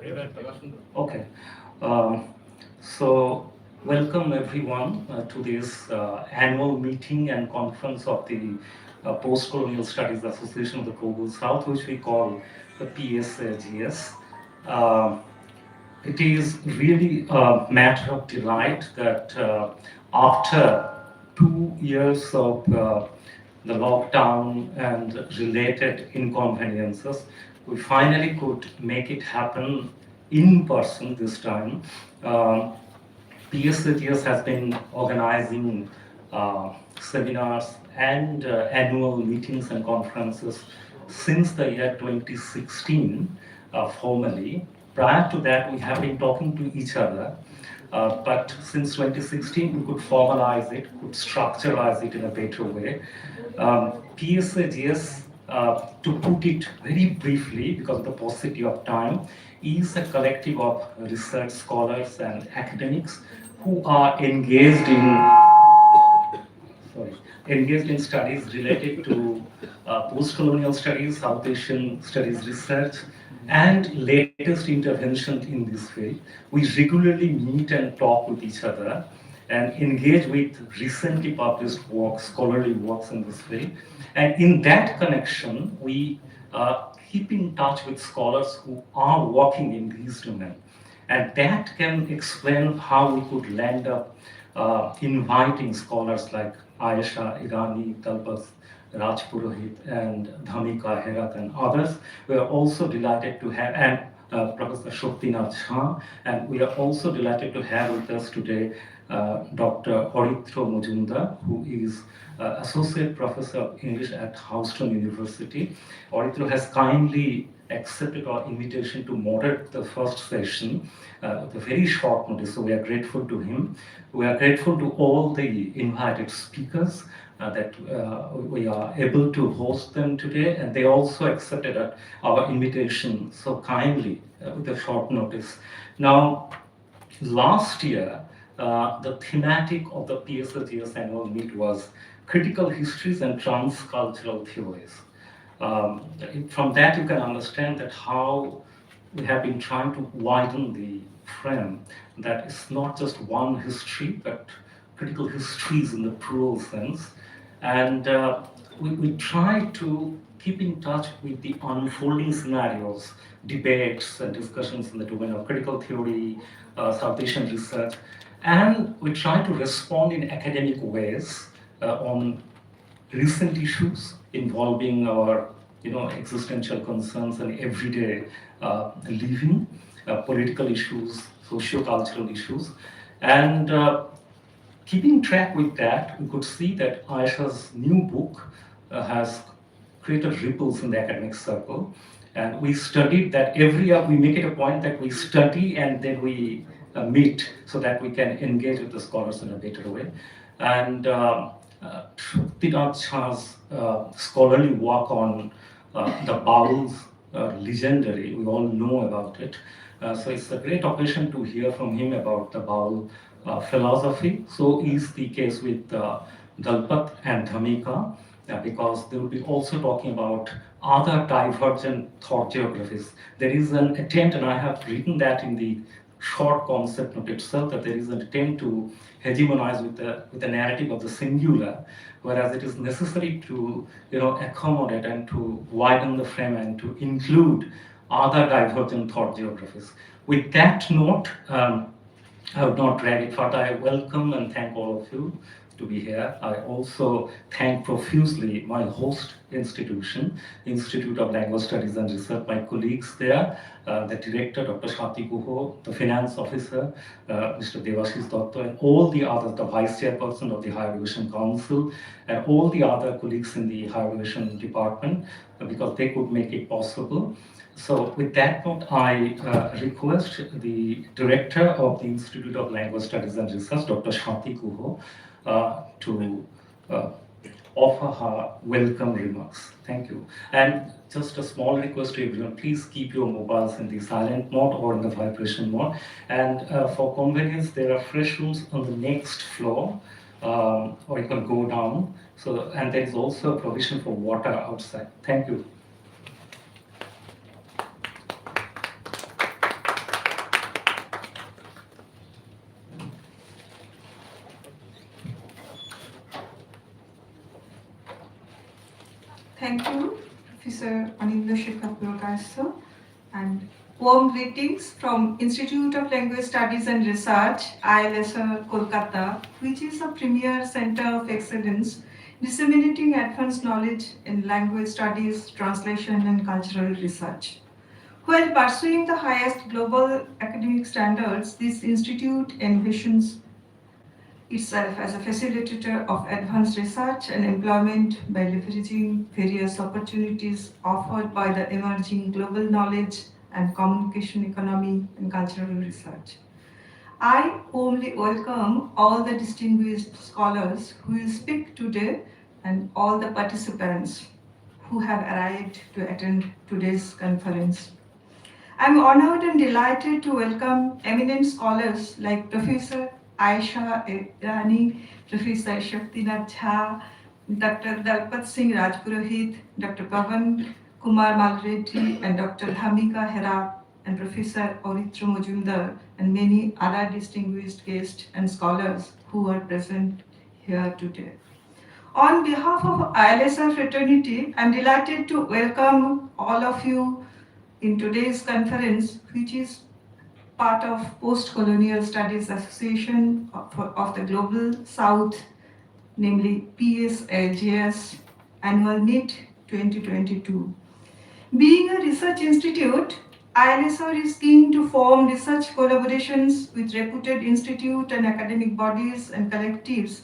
Okay. Um, so, welcome everyone to this annual meeting and conference of the Post-Colonial Studies Association of the Global South, which we call the PSAGS. Um it is really a matter of delight that after 2 years of the lockdown and related inconveniences, we finally could make it happen in person this time. Um, PSAGS has been organizing seminars and annual meetings and conferences since the year 2016 formally. Prior to that, we have been talking to each other, but since 2016, we could formalize it, could structuralize it in a better way. PSAGS, to put it very briefly, because of the paucity of time, is a collective of research scholars and academics who are engaged in studies related to post-colonial studies, South Asian studies research, and latest interventions in this field. We regularly meet and talk with each other and engage with recently published works, scholarly works in this field. And in that connection, we keep in touch with scholars who are working in these domains. And that can explain how we could land up inviting scholars like Ayesha Irani, Talpas Rajpurohit, and Dhamika Herat, and others. We are also delighted to have, and Professor Shoptinath Jha, and we are also delighted to have with us today Dr. Orithro Mujumdar, who is Associate Professor of English at Houston University. Orithro has kindly accepted our invitation to moderate the first session with a very short notice, so we are grateful to him. We are grateful to all the invited speakers that we are able to host them today, and they also accepted our invitation so kindly with a short notice. Now, last year, the thematic of the PSAGS annual meet was critical histories and transcultural theories. From that, you can understand that how we have been trying to widen the frame, that it's not just one history, but critical histories in the plural sense. And we try to keep in touch with the unfolding scenarios, debates and discussions in the domain of critical theory, South Asian research, and we try to respond in academic ways on recent issues involving our existential concerns and everyday living, political issues, socio-cultural issues. And keeping track with that, we could see that Ayesha's new book has created ripples in the academic circle. And we studied that every year. We make it a point that we study and then we meet so that we can engage with the scholars in a better way. And Shoptinath Jha's scholarly work on the Bowls legendary, we all know about it. So it's a great occasion to hear from him about the Bowl philosophy. So is the case with Dalpat and Dhamika, because they will be also talking about other divergent thought geographies. There is an attempt, and I have written that in the short concept note itself, that there is an attempt to hegemonize with the narrative of the singular, whereas it is necessary to accommodate and to widen the frame and to include other divergent thought geographies. With that note, I would not drag it further. I welcome and thank all of you to be here. I also thank profusely my host institution, Institute of Language Studies and Research, my colleagues there, the director, Dr. Shati Guho, the finance officer, Mr. Devashish Dotto, and all the others, the vice chairperson of the Higher Education Council, and all the other colleagues in the Higher Education Department, because they could make it possible. So with that note, I request the director of the Institute of Language Studies and Research, Dr. Shati Guho, to offer her welcome remarks. Thank you. And just a small request to everyone, please keep your mobiles in the silent mode or in the vibration mode. And for convenience, there are fresh rooms on the next floor, or you can go down. So, and there is also a provision for water outside. Thank you. Thank you, Professor Anindya Pulkar, and warm greetings from Institute of Language Studies and Research, ILSR Kolkata, which is a premier center of excellence disseminating advanced knowledge in language studies, translation, and cultural research. While pursuing the highest global academic standards, this institute envisions itself as a facilitator of advanced research and employment by leveraging various opportunities offered by the emerging global knowledge and communication economy and cultural research. I warmly welcome all the distinguished scholars who will speak today and all the participants who have arrived to attend today's conference. I'm honored and delighted to welcome eminent scholars like Professor Aisha Irani, Professor Shaktinath Jha, Dr. Dalpat Singh Rajpurohit, Dr. Pavan Kumar Malreddy, and Dr. Dhamika Hera, and Professor Oritra Mojumdar, and many other distinguished guests and scholars who are present here today. On behalf of ILSR fraternity, I'm delighted to welcome all of you in today's conference, which is part of Post-Colonial Studies Association of the Global South, namely PSAGS Annual Meet 2022. Being a research institute, ILSR is keen to form research collaborations with reputed institute and academic bodies and collectives.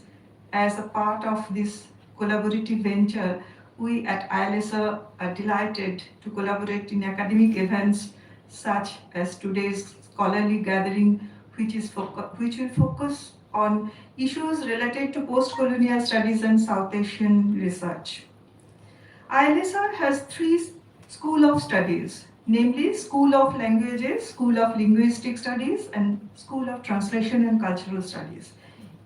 As a part of this collaborative venture, we at ILSR are delighted to collaborate in academic events such as today's scholarly gathering, which will focus on issues related to post-colonial studies and South Asian research. ILSR has three schools of studies, namely School of Languages, School of Linguistic Studies, and School of Translation and Cultural Studies.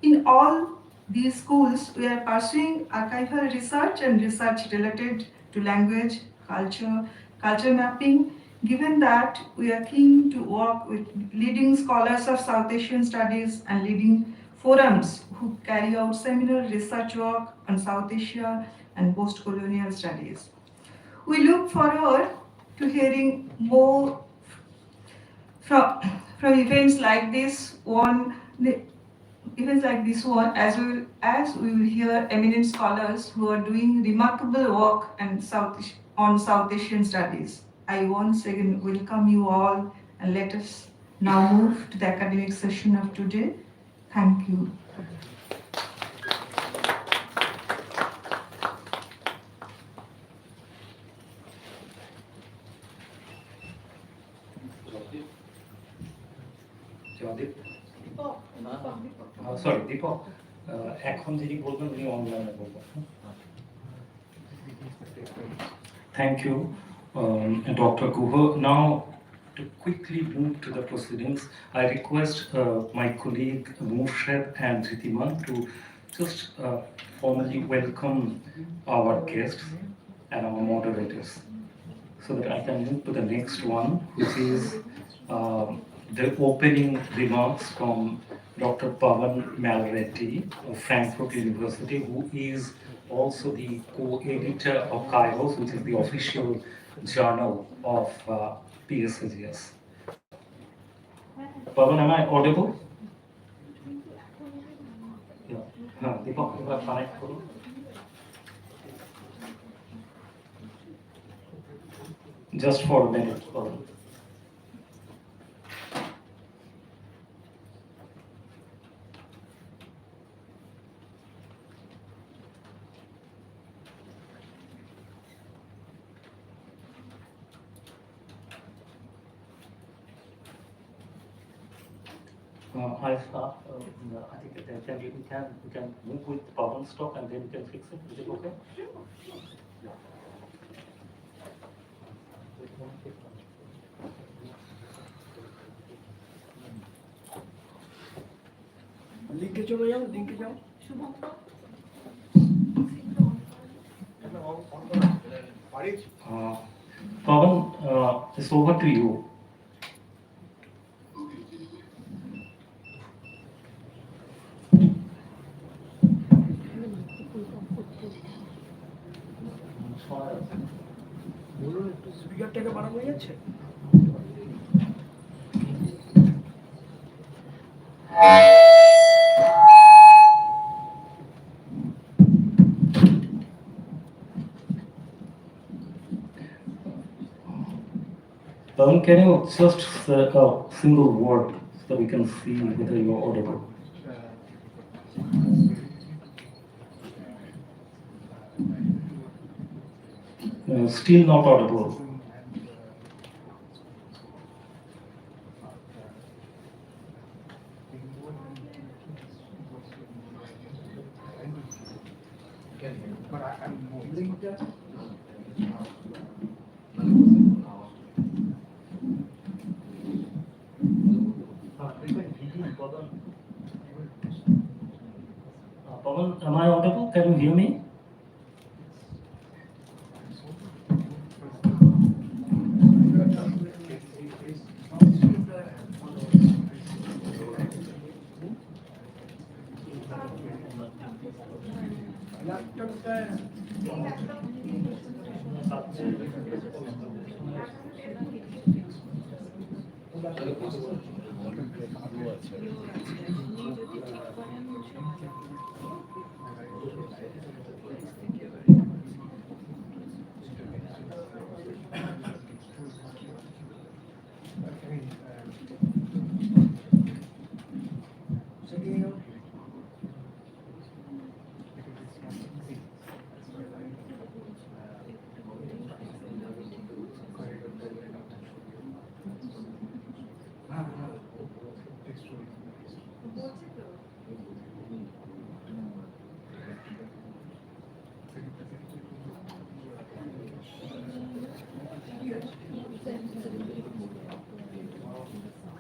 In all these schools, we are pursuing archival research and research related to language, culture mapping, given that we are keen to work with leading scholars of South Asian studies and leading forums who carry out seminal research work on South Asia and post-colonial studies. We look forward to hearing more from events like this one, as we will hear eminent scholars who are doing remarkable work on South Asian studies. I once again welcome you all, and let us now move to the academic session of today. Thank you. Sorry, Deepak. এখন যিনি বলবেন উনি অনলাইনে বলবেন। Thank you, Dr. Guha. Now, to quickly move to the proceedings, I request my colleague Murshid and Dhitiman to just formally welcome our guests and our moderators, so that I can move to the next one, which is the opening remarks from Dr. Pavan Malreddy of Frankfurt University, who is also the co-editor of Kairos, which is the official journal of PSAGS. Pavan, am I audible? Yeah. Deepak, you have connect for me? Just for a minute, Pavan. I think we can move with Pavan's talk and then we can fix it. Is it okay? Yeah. লিঙ্কে চলে যাও, লিঙ্কে যাও। Pavan, it's over to you. ফিগারটাকে বাড়ানো যাচ্ছে? Pawan, can you just say a single word so we can see whether you are audible? Still not audible. But I'm moving that. Pawan, am I audible? Can you hear me?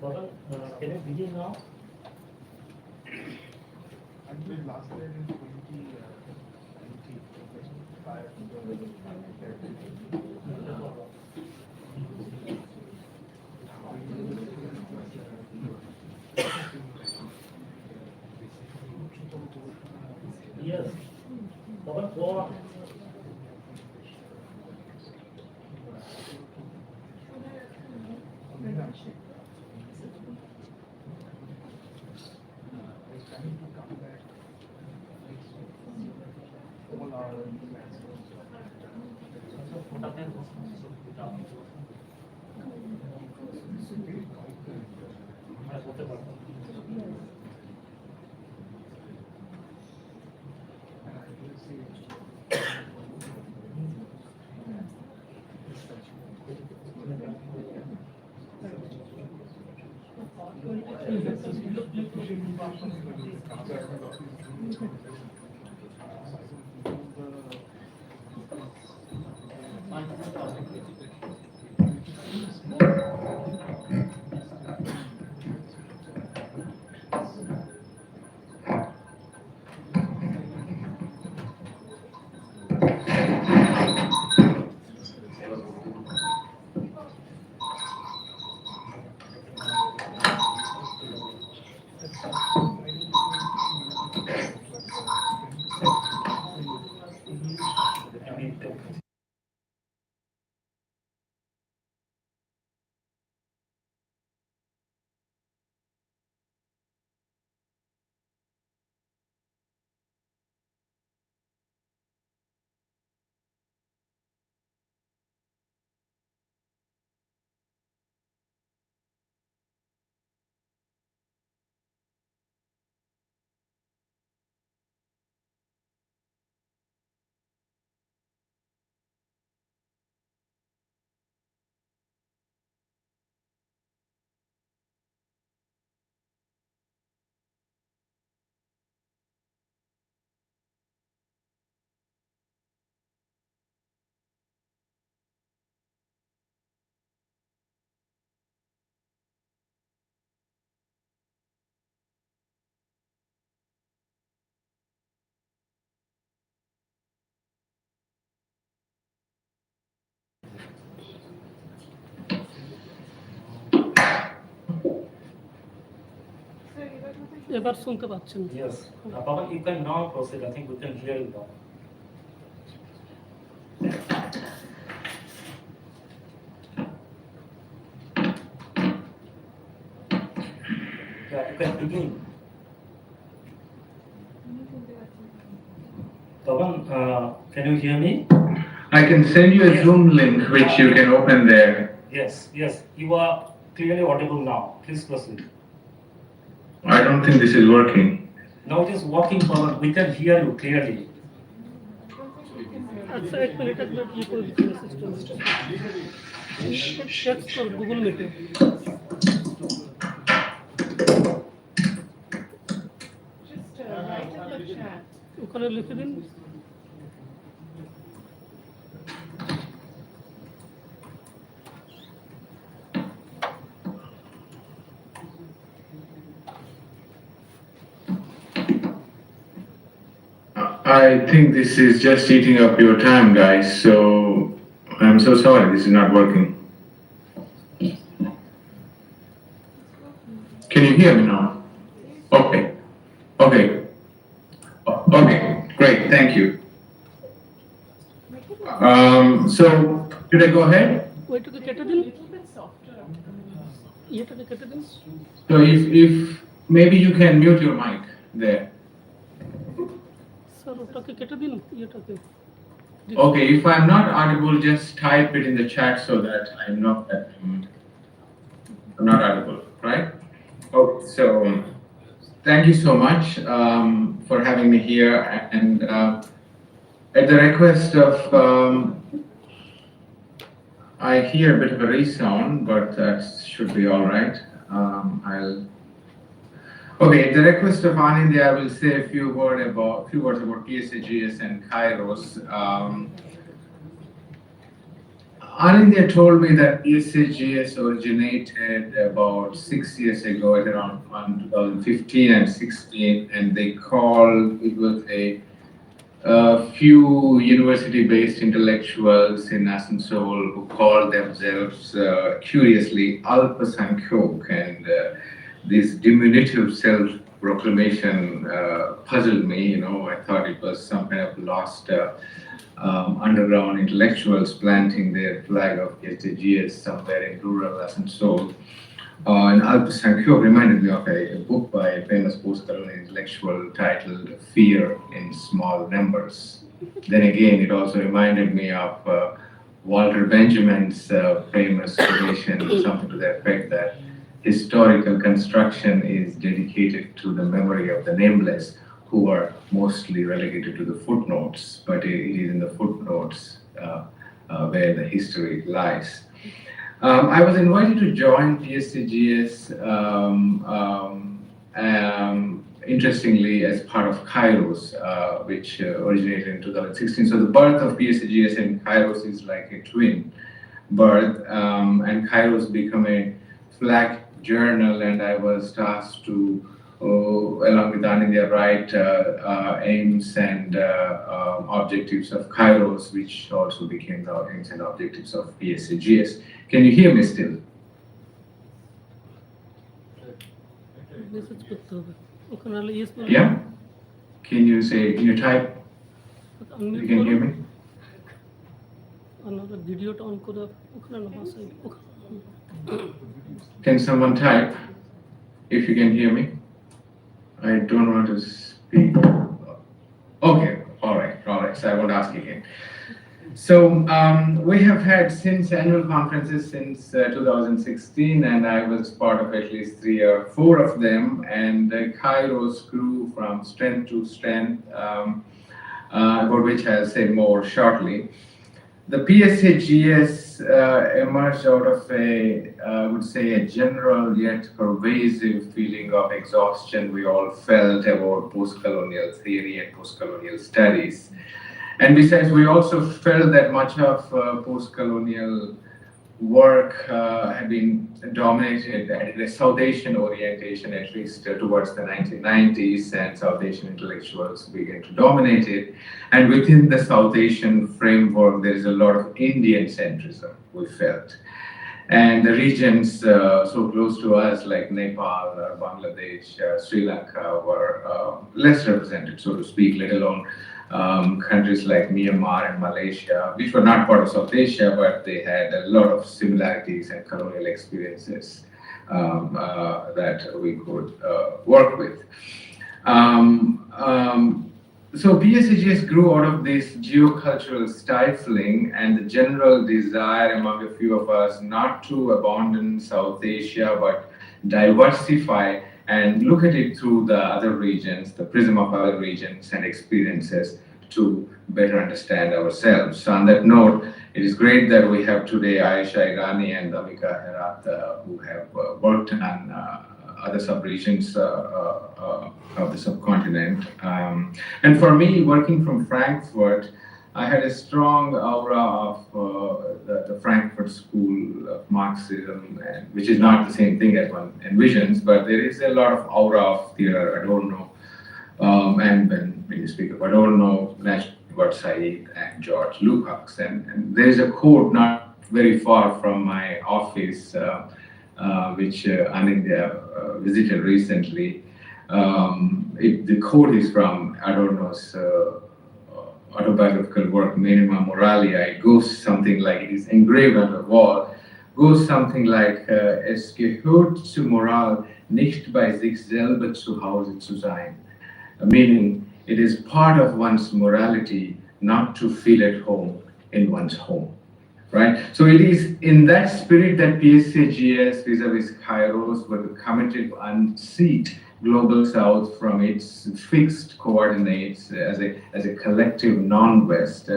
Pawan, can you begin now? Until last year in 2025. Yes. Pawan, go on. All our এবার শুনতে পাচ্ছেন? Yes. Pawan, you can now proceed. I think we can hear you now. Yeah, you can begin. Pawan, can you hear me? I can send you a Yes. Zoom link which you can open there. Yes, yes, you are clearly audible now. Please proceed. I don't think this is working. Now it is working, Pawan. We can hear you clearly. अच्छा एक minute एक minute ये कोई system check कर Google meet ওখানে লিখে দিন I think this is just eating up your time, guys, so I'm so sorry this is not working. Can you hear me now? Okay. Okay. Okay, great, thank you. So, should I go ahead? ওইটাকে কেটে দিন ইয়েটাকে কেটে দিন So if maybe you can mute your mic there. Sir ওটাকে কেটে দিন ইয়েটাকে Okay, if I'm not audible, just type it in the chat so that I know that I'm not audible, right? Okay, so thank you so much for having me here, and at the request of, I hear a bit of a resound, but that should be all right. Okay, at the request of Anindya, I will say a few words about PSAGS and Kairos. Anindya told me that PSAGS originated about 6 years ago, at around 2015 and 16, and they called it was a few university-based intellectuals in Asansol who called themselves curiously Alpasankhok, and this diminutive self-proclamation puzzled me. You know, I thought it was some kind of lost underground intellectuals planting their flag of PSAGS somewhere in rural Asansol. And Alpasankhok reminded me of a book by a famous post-colonial intellectual titled Fear in Small Numbers. Then again, it also reminded me of Walter Benjamin's famous quotation, something to the effect that historical construction is dedicated to the memory of the nameless, who are mostly relegated to the footnotes, but it is in the footnotes where the history lies. I was invited to join PSAGS, interestingly, as part of Kairos, which originated in 2016. So the birth of PSAGS and Kairos is like a twin birth, and Kairos became a flag journal, and I was tasked to, along with Anindya, write aims and objectives of Kairos, which also became the aims and objectives of PSAGS. Can you hear me still? Message করতে হবে ওখানে হলে yes Yeah? Can you type? You can hear me? আপনারা ভিডিওটা on করে ওখানে না বাসায় Can someone type if you can hear me? I don't want to speak. Okay, all right, so I won't ask again. So we have had since annual conferences since 2016, and I was part of at least 3 or 4 of them, and Kairos grew from strength to strength, about which I'll say more shortly. The PSAGS emerged out of I would say, a general yet pervasive feeling of exhaustion we all felt about post-colonial theory and post-colonial studies. And besides, we also felt that much of post-colonial work had been dominated, had a South Asian orientation, at least towards the 1990s, and South Asian intellectuals began to dominate it. And within the South Asian framework, there is a lot of Indian centrism, we felt. And the regions so close to us, like Nepal, or Bangladesh, Sri Lanka, were less represented, so to speak, let alone countries like Myanmar and Malaysia, which were not part of South Asia, but they had a lot of similarities and colonial experiences that we could work with. So PSAGS grew out of this geocultural stifling and the general desire among a few of us not to abandon South Asia, but diversify and look at it through the other regions, the prism of other regions and experiences to better understand ourselves. So on that note, it is great that we have today Aisha Irani and Amika Herat who have worked on other sub-regions of the subcontinent. And for me, working from Frankfurt, I had a strong aura of the Frankfurt School of Marxism, which is not the same thing as one envisions, but there is a lot of aura of Theodor Adorno, and when you speak of Adorno, Edward Said and George Lukács. And there is a quote not very far from my office, which Anindya visited recently. The quote is from Adorno's autobiographical work, Minima Moralia. It goes something like, it is engraved on the wall, goes something like, Es gehört zur Moral nicht bei sich selber zu Hause zu sein. Meaning, it is part of one's morality not to feel at home in one's home. Right? So it is in that spirit that PSAGS vis-a-vis Kairos were committed to unseat Global South from its fixed coordinates as a collective non-West.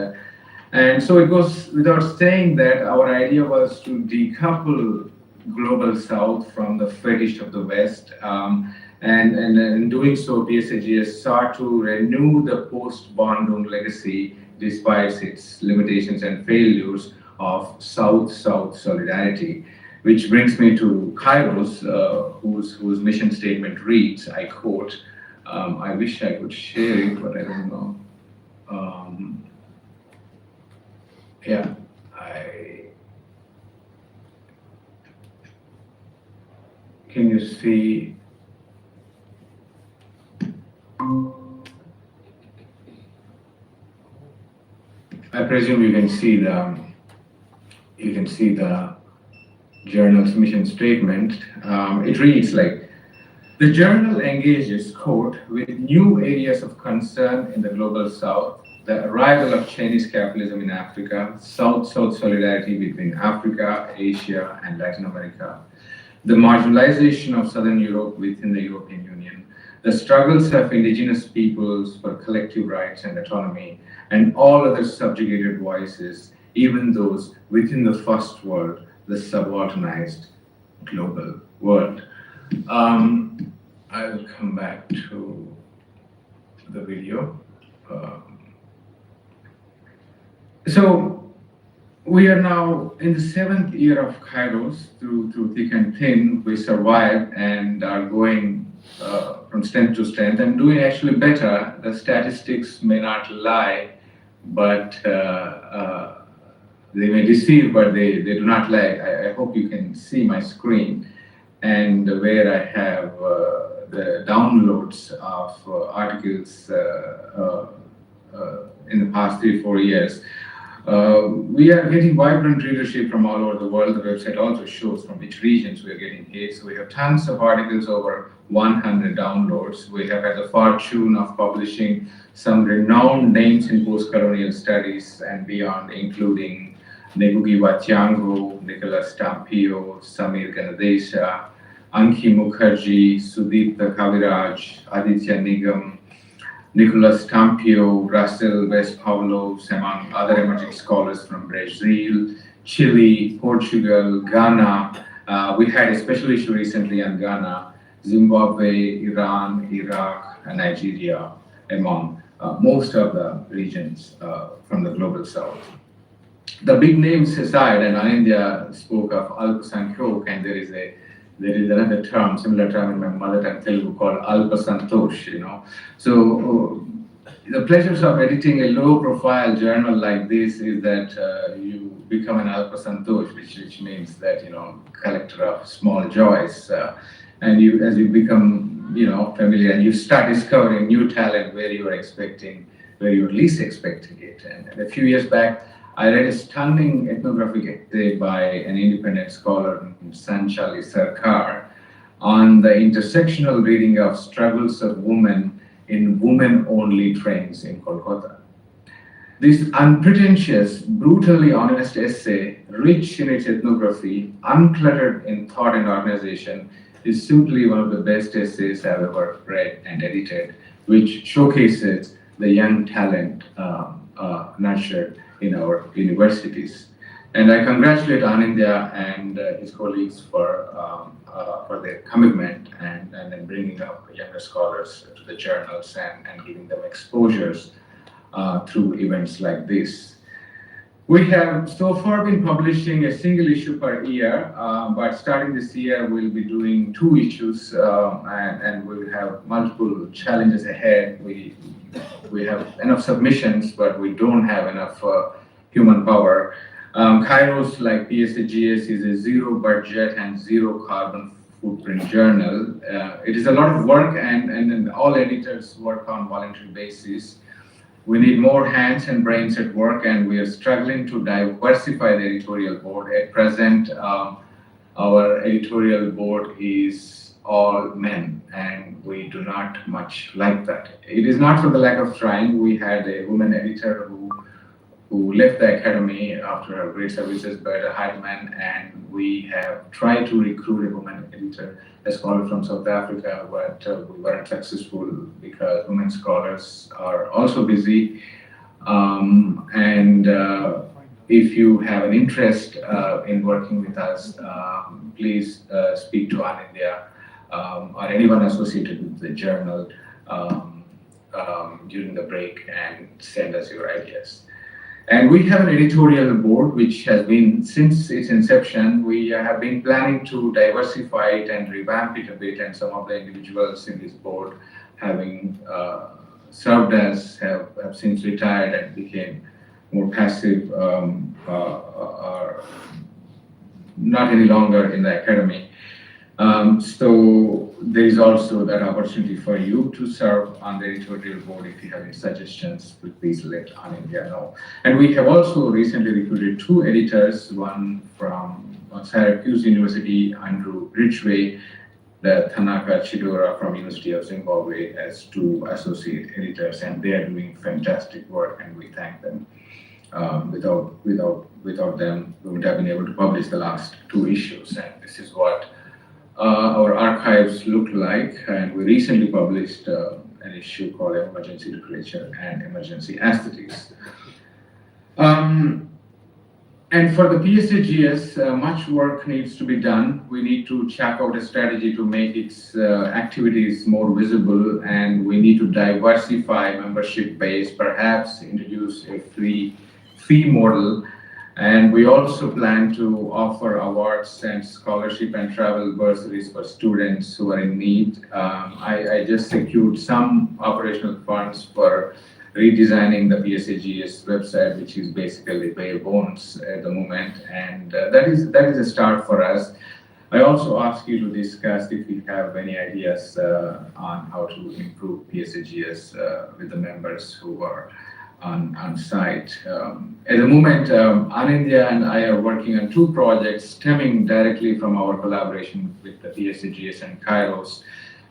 And so it goes without saying that our idea was to decouple Global South from the fetish of the West. And in doing so, PSAGS sought to renew the post-Bandung legacy despite its limitations and failures of South-South solidarity, which brings me to Kairos, whose mission statement reads, I quote, I wish I could share it, but I don't know. Can you see? I presume you can see the journal's mission statement. It reads like, the journal engages, quote, with new areas of concern in the Global South, the arrival of Chinese capitalism in Africa, South-South solidarity between Africa, Asia, and Latin America, the marginalization of Southern Europe within the European Union, the struggles of indigenous peoples for collective rights and autonomy, and all other subjugated voices, even those within the first world, the subalternized global world. I'll come back to the video. So we are now in the 7th year of Kairos. Through thick and thin, we survived and are going from strength to strength and doing actually better. The statistics may not lie, but they may deceive, but they do not lie. I hope you can see my screen, and where I have the downloads of articles in the past 3-4 years. We are getting vibrant readership from all over the world. The website also shows from which regions we are getting hit. So we have tons of articles, over 100 downloads. We have had the fortune of publishing some renowned names in post-colonial studies and beyond, including Negugi Watiango, Nicholas Tampio, Samir Ganadesha, Anki Mukherjee, Sudipta Kaviraj, Aditya Nigam, Nicholas Tampio, Russell West Pavlovs, among other emerging scholars from Brazil, Chile, Portugal, Ghana. We had a special issue recently on Ghana, Zimbabwe, Iran, Iraq, and Nigeria, among most of the regions from the Global South. The big names aside, and Anindya spoke of Alpasankhok, and there is another term, similar term in my mother tongue Telugu called Alpasantosh, you know. So the pleasures of editing a low-profile journal like this is that you become an Alpasantosh, which means that, you know, collector of small joys. And as you become, you know, familiar, and you start discovering new talent where you are least expecting it. And a few years back, I read a stunning ethnographic essay by an independent scholar named Sanchali Sarkar on the intersectional reading of struggles of women in women-only trains in Kolkata. This unpretentious, brutally honest essay, rich in its ethnography, uncluttered in thought and organization, is simply one of the best essays I've ever read and edited, which showcases the young talent nurtured in our universities. And I congratulate Anindya and his colleagues for their commitment and bringing up younger scholars to the journals and giving them exposures through events like this. We have so far been publishing a single issue per year, but starting this year we'll be doing 2 issues and we will have multiple challenges ahead. We have enough submissions, but we don't have enough human power. Kairos, like PSAGS, is a zero budget and zero carbon footprint journal. It is a lot of work and all editors work on voluntary basis. We need more hands and brains at work, and we are struggling to diversify the editorial board. At present, our editorial board is all men, and we do not much like that. It is not for the lack of trying. We had a woman editor who left the academy after her great services by a high man, and we have tried to recruit a woman editor, a scholar from South Africa, but we weren't successful because women scholars are also busy. If you have an interest in working with us, please speak to Anindya or anyone associated with the journal during the break and send us your ideas. And we have an editorial board which has been, since its inception, we have been planning to diversify it and revamp it a bit, and some of the individuals in this board having served as have since retired and became more passive, or not any longer in the academy. So there is also that opportunity for you to serve on the editorial board. If you have any suggestions, please let Anindya know. And we have also recently recruited 2 editors, one from Syracuse University, Andrew Ridgway, the Tanaka Chidora from University of Zimbabwe, as 2 associate editors, and they are doing fantastic work, and we thank them. Without them, we would have been able to publish the last 2 issues, and this is what our archives look like. And we recently published an issue called Emergency Literature and Emergency Aesthetics. And for the PSAGS, much work needs to be done. We need to check out a strategy to make its activities more visible, and we need to diversify membership base, perhaps introduce a free fee model. And we also plan to offer awards and scholarship and travel bursaries for students who are in need. I just secured some operational funds for redesigning the PSAGS website, which is basically bare bones at the moment, and that is a start for us. I also ask you to discuss if you have any ideas on how to improve PSAGS with the members who are on site. At the moment, Anindya and I are working on 2 projects stemming directly from our collaboration with the PSAGS and Kairos.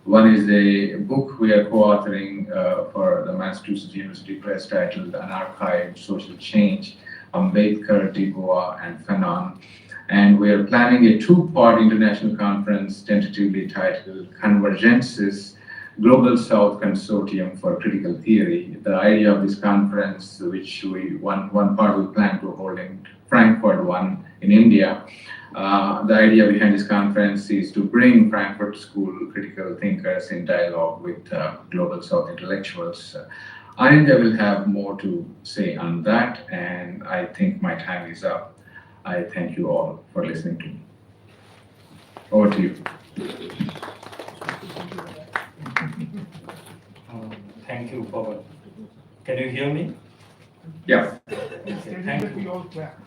One is a book we are co-authoring for the Massachusetts University Press titled Unarchived Social Change, Ambedkar, Digua, and Fanon. And we are planning a 2-part international conference tentatively titled Convergences, Global South Consortium for Critical Theory. The idea of this conference, which one part we plan to hold in Frankfurt, one in India. The idea behind this conference is to bring Frankfurt School critical thinkers in dialogue with Global South intellectuals. Anindya will have more to say on that, and I think my time is up. I thank you all for listening to me. Over to you. Thank you, Pawan. Can you hear me? Yeah. He's telling Thank that you. we all clap.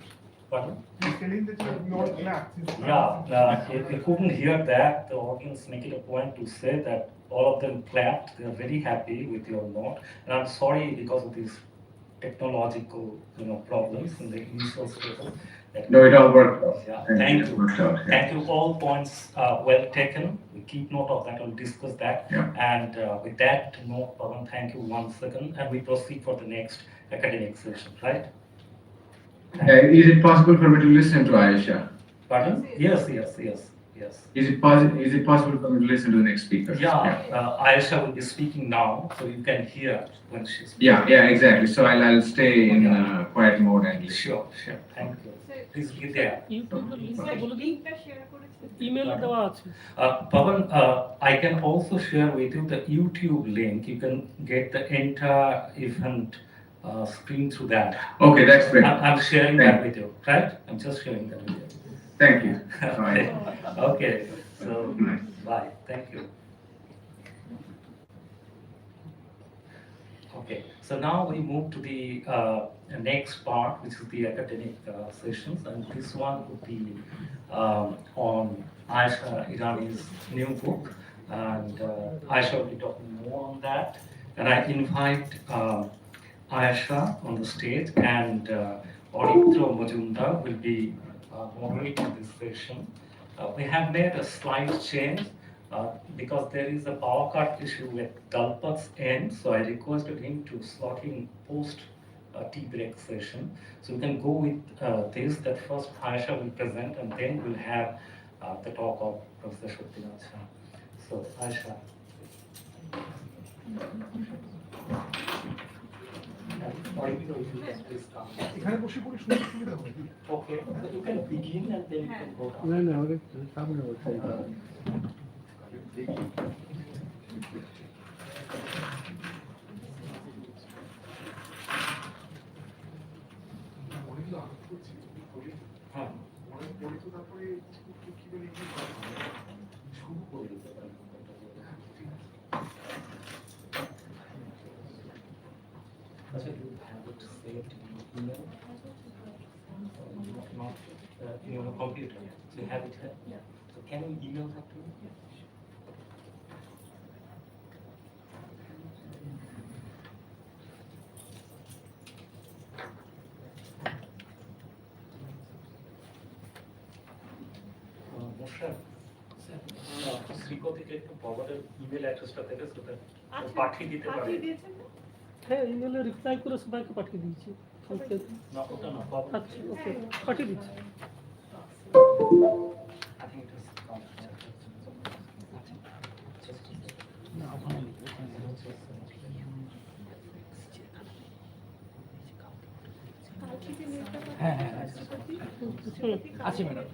Pardon? He's telling that we all clap. Yeah, if you couldn't hear that, the audience make it a point to say that all of them clapped. They are very happy with your note. And I'm sorry because of this technological, problems in the initial stages. No, it all worked out. Yeah, And thank it you. worked out, yeah. Thank you. All points well taken. We keep note of that. We'll discuss that. Yeah. And with that note, Pawan, thank you once again. And we proceed for the next academic session, right? Is it possible for me to listen to Aisha? Pardon? Yes. Is it possible for me to listen to the next speaker? Yeah, Aisha will be speaking now, so you can hear when she's speaking. Yeah, exactly. So I'll stay in quiet mode and listen. Sure. Thank you. Please be there. ইউটিউবের লিঙ্কটা বলে দিন ইমেলে দেওয়া আছে Pawan, I can also share with you the YouTube link. You can get the entire event screen through that. Okay, that's great. I'm sharing that with you, right? I'm just sharing that with you. Thank you. Bye. Okay, so bye. Thank you. Okay, so now we move to the next part, which is the academic sessions, and this one would be on Aisha Irani's new book, and Aisha will be talking more on that. And I invite Aisha on the stage, and Auditro Majumdar will be moderating this session. We have made a slight change because there is a power cut issue with Dalpat's end, so I requested him to slot in post tea break session. So we can go with this, that first Aisha will present and then we'll have the talk of Professor Shakti. So Aisha. এখানে বসে পড়ে শুনতে সুবিধা হবে। Okay, so you can begin and then you can go down. না না ওটা সামনে বলছি অনেকগুলো আঘাত করছি, হ্যাঁ, অনেক পরে তো তারপরে কি বলে শুরু করে দিতে পারি। আচ্ছা, you have it saved in your email? Not in your computer. So you have it here? Yeah. So can you email that to me? Mosharraf, শ্রীপতিকে একটু পকেটের ইমেল অ্যাড্রেসটা থেকে সেটা পাঠিয়ে দিতে পারে। হ্যাঁ ইমেলে রিপ্লাই করে সবাইকে পাঠিয়ে দিয়েছি কালকে না, ওটা না, পকেট। আচ্ছা ওকে পাঠিয়ে দিচ্ছি I think it is না ওখানে হ্যাঁ হ্যাঁ আছে madam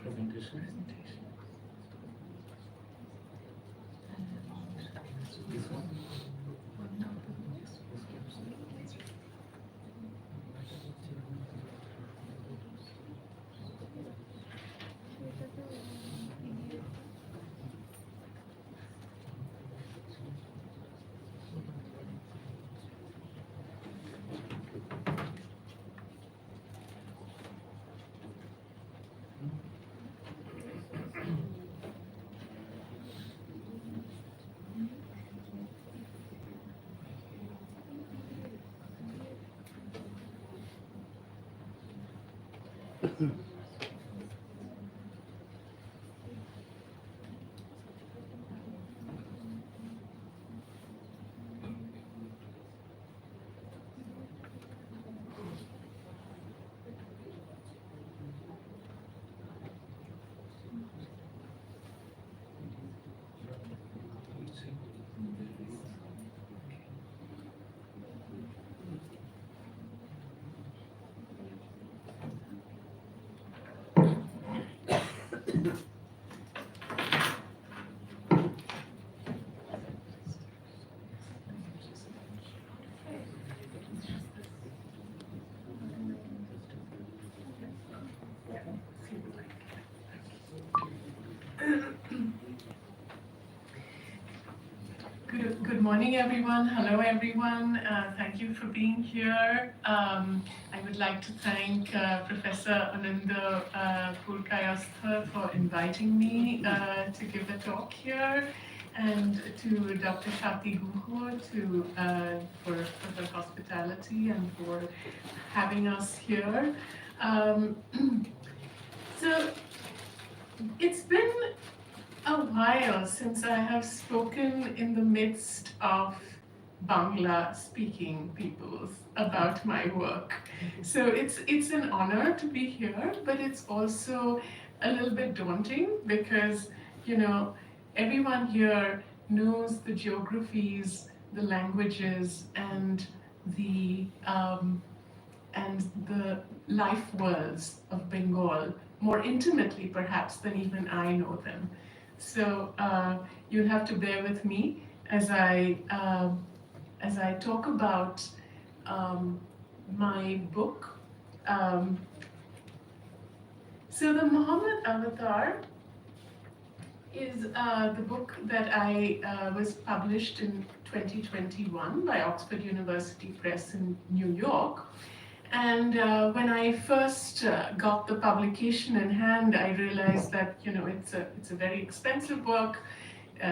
presentation. This one. morning, everyone. Hello, everyone. Thank you for being here. I would like to thank Professor Ananda Purkayastha for inviting me to give a talk here, and to Dr. Shati Guho for her hospitality and for having us here. So it's been a while since I have spoken in the midst of Bangla speaking peoples about my work. So it's an honor to be here, but it's also a little bit daunting because, you know, everyone here knows the geographies, the languages, and the life worlds of Bengal more intimately perhaps than even I know them. So you'll have to bear with me as I talk about my book. So the Muhammad Avatar is the book that was published in 2021 by Oxford University Press in New York. And when I first got the publication in hand, I realized that, you know, it's a very expensive book,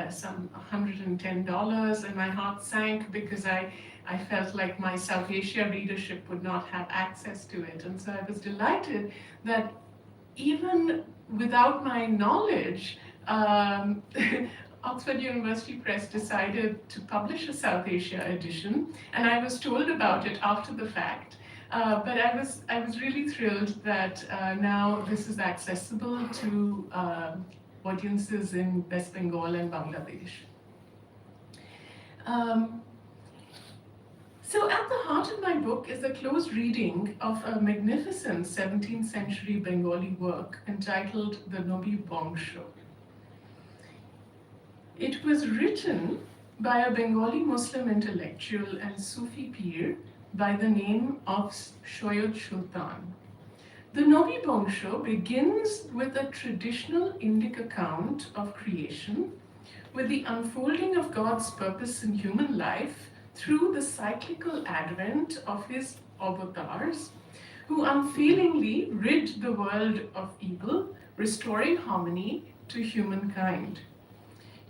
some $110, and my heart sank because I felt like my South Asia readership would not have access to it. And so I was delighted that even without my knowledge, Oxford University Press decided to publish a South Asia edition, and I was told about it after the fact. But I was really thrilled that now this is accessible to audiences in West Bengal and Bangladesh. So at the heart of my book is a close reading of a magnificent 17th century Bengali work entitled The Nobi Bongsho. It was written by a Bengali Muslim intellectual and Sufi pir by the name of Shoyod Sultan. The Nobi Bongsho begins with a traditional Indic account of creation, with the unfolding of God's purpose in human life through the cyclical advent of his avatars, who unfailingly rid the world of evil, restoring harmony to humankind.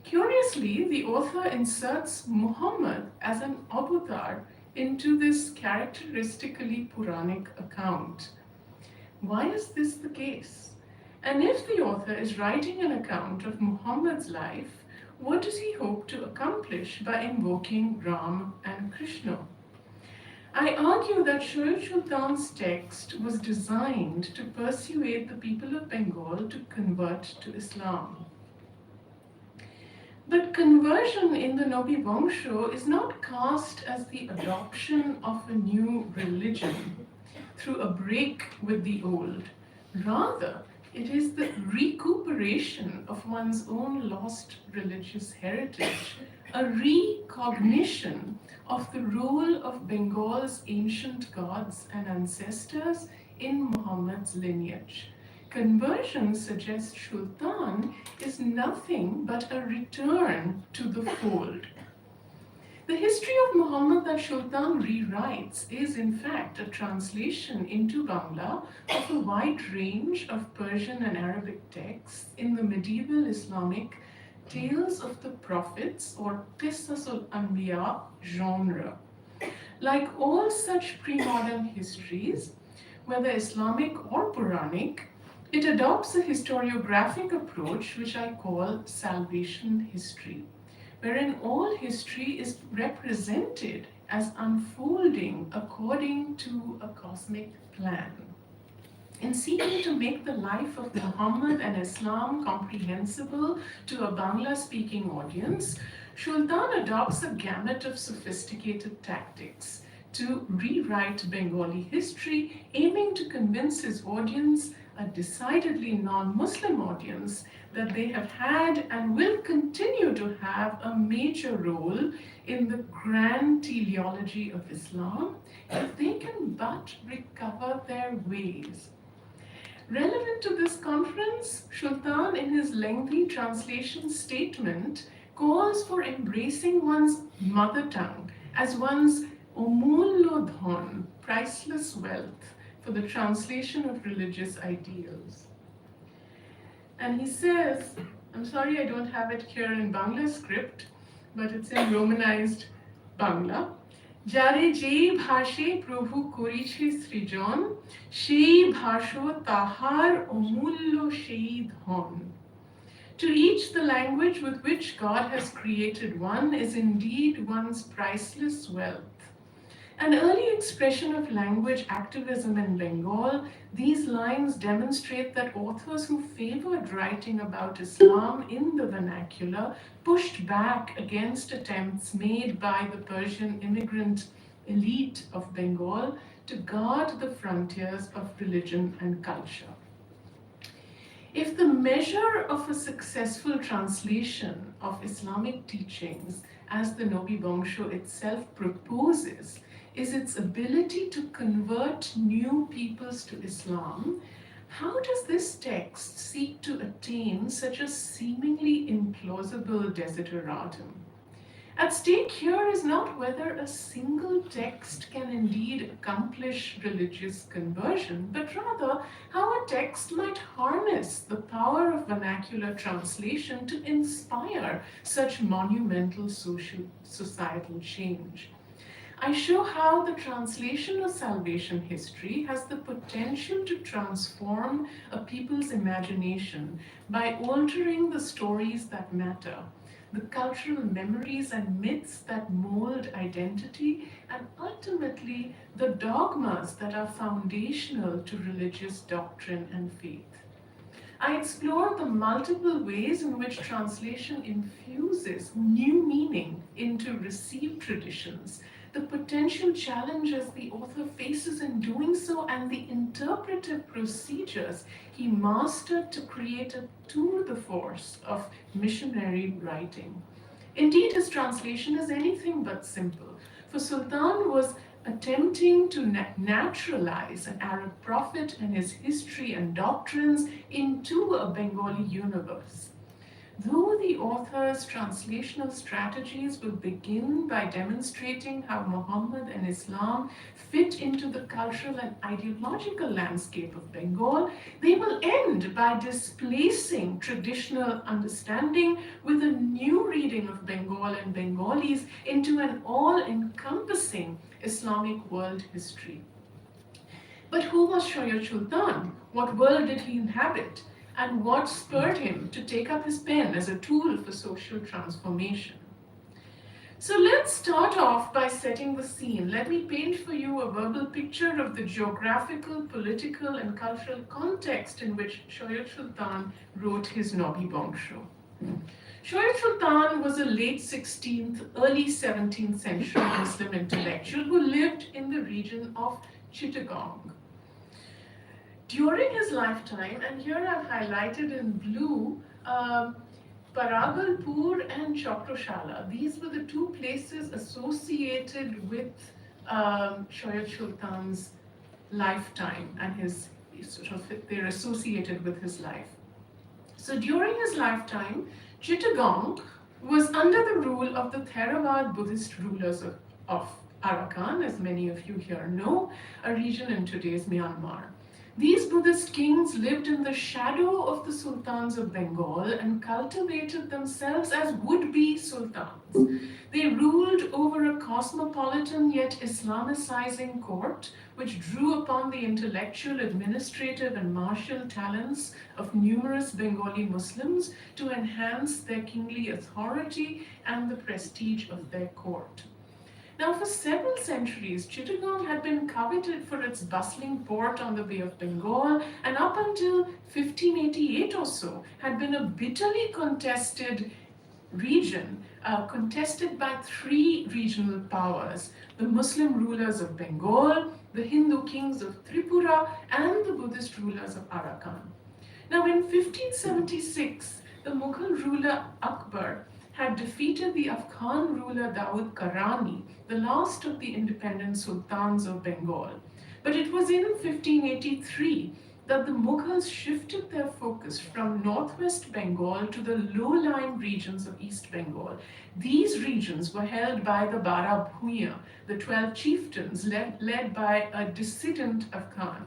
Curiously, the author inserts Muhammad as an avatar into this characteristically Puranic account. Why is this the case? And if the author is writing an account of Muhammad's life, what does he hope to accomplish by invoking Ram and Krishna? I argue that Shoyod Sultan's text was designed to persuade the people of Bengal to convert to Islam. But conversion in the Nobi Bongsho is not cast as the adoption of a new religion through a break with the old. Rather, it is the recuperation of one's own lost religious heritage, a recognition of the role of Bengal's ancient gods and ancestors in Muhammad's lineage. Conversion, suggests Sultan, is nothing but a return to the fold. The history of Muhammad that Sultan rewrites is in fact a translation into Bangla of a wide range of Persian and Arabic texts in the medieval Islamic Tales of the Prophets or Qisasul Anbiya genre. Like all such pre-modern histories, whether Islamic or Puranic, it adopts a historiographic approach which I call salvation history, wherein all history is represented as unfolding according to a cosmic plan. In seeking to make the life of Muhammad and Islam comprehensible to a Bangla-speaking audience, Sultan adopts a gamut of sophisticated tactics to rewrite Bengali history, aiming to convince his audience, a decidedly non-Muslim audience, that they have had and will continue to have a major role in the grand teleology of Islam if they can but recover their ways. Relevant to this conference, Sultan, in his lengthy translation statement, calls for embracing one's mother tongue as one's omulodhon, priceless wealth, for the translation of religious ideals. And he says, I'm sorry I don't have it here in Bangla script, but it's in Romanized Bangla. যারে যেই ভাষে প্রভু করিছে সৃজন সেই ভাষো তাহার অমূল্য সেই ধন. To each, the language with which God has created one is indeed one's priceless wealth. An early expression of language activism in Bengal, these lines demonstrate that authors who favored writing about Islam in the vernacular pushed back against attempts made by the Persian immigrant elite of Bengal to guard the frontiers of religion and culture. If the measure of a successful translation of Islamic teachings, as the Nobi Bongsho itself proposes, is its ability to convert new peoples to Islam, how does this text seek to attain such a seemingly implausible desideratum? At stake here is not whether a single text can indeed accomplish religious conversion, but rather how a text might harness the power of vernacular translation to inspire such monumental societal change. I show how the translation of salvation history has the potential to transform a people's imagination by altering the stories that matter, the cultural memories and myths that mold identity, and ultimately the dogmas that are foundational to religious doctrine and faith. I explore the multiple ways in which translation infuses new meaning into received traditions, the potential challenges the author faces in doing so, and the interpretive procedures he mastered to create a tour de force of missionary writing. Indeed, his translation is anything but simple, for Sultan was attempting to naturalize an Arab prophet and his history and doctrines into a Bengali universe. Though the author's translational strategies will begin by demonstrating how Muhammad and Islam fit into the cultural and ideological landscape of Bengal, they will end by displacing traditional understanding with a new reading of Bengal and Bengalis into an all-encompassing Islamic world history. But who was Shoyat Sultan? What world did he inhabit? And what spurred him to take up his pen as a tool for social transformation? So let's start off by setting the scene. Let me paint for you a verbal picture of the geographical, political, and cultural context in which Shoyat Sultan wrote his Nobi Bongsho. Shoyat Sultan was a late 16th, early 17th century Muslim intellectual who lived in the region of Chittagong. During his lifetime, and here I've highlighted in blue, Paragalpur and Chakrashala, these were the two places associated with Shoyat Sultan's lifetime, and they're associated with his life. So during his lifetime, Chittagong was under the rule of the Theravada Buddhist rulers of Arakan, as many of you here know, a region in today's Myanmar. These Buddhist kings lived in the shadow of the sultans of Bengal and cultivated themselves as would-be sultans. They ruled over a cosmopolitan yet Islamicizing court, which drew upon the intellectual, administrative, and martial talents of numerous Bengali Muslims to enhance their kingly authority and the prestige of their court. Now, for several centuries, Chittagong had been coveted for its bustling port on the Bay of Bengal, and up until 1588 or so, had been a bitterly contested region, contested by three regional powers: the Muslim rulers of Bengal, the Hindu kings of Tripura, and the Buddhist rulers of Arakan. Now, in 1576, the Mughal ruler Akbar had defeated the Afghan ruler Daud Karani, the last of the independent sultans of Bengal. But it was in 1583 that the Mughals shifted their focus from northwest Bengal to the low-lying regions of East Bengal. These regions were held by the Bara Bhuiya, the 12 chieftains led by a dissident Afghan.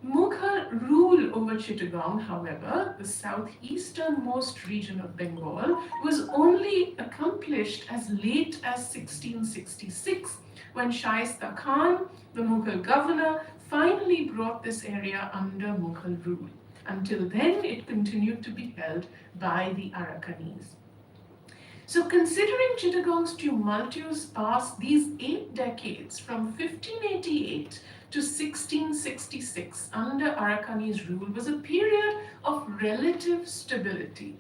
Mughal rule over Chittagong, however, the southeasternmost region of Bengal, was only accomplished as late as 1666, when Shaista Khan, the Mughal governor, finally brought this area under Mughal rule. Until then, it continued to be held by the Arakanese. So considering Chittagong's tumultuous past, these 8 decades from 1588 to 1666 under Arakanese rule was a period of relative stability.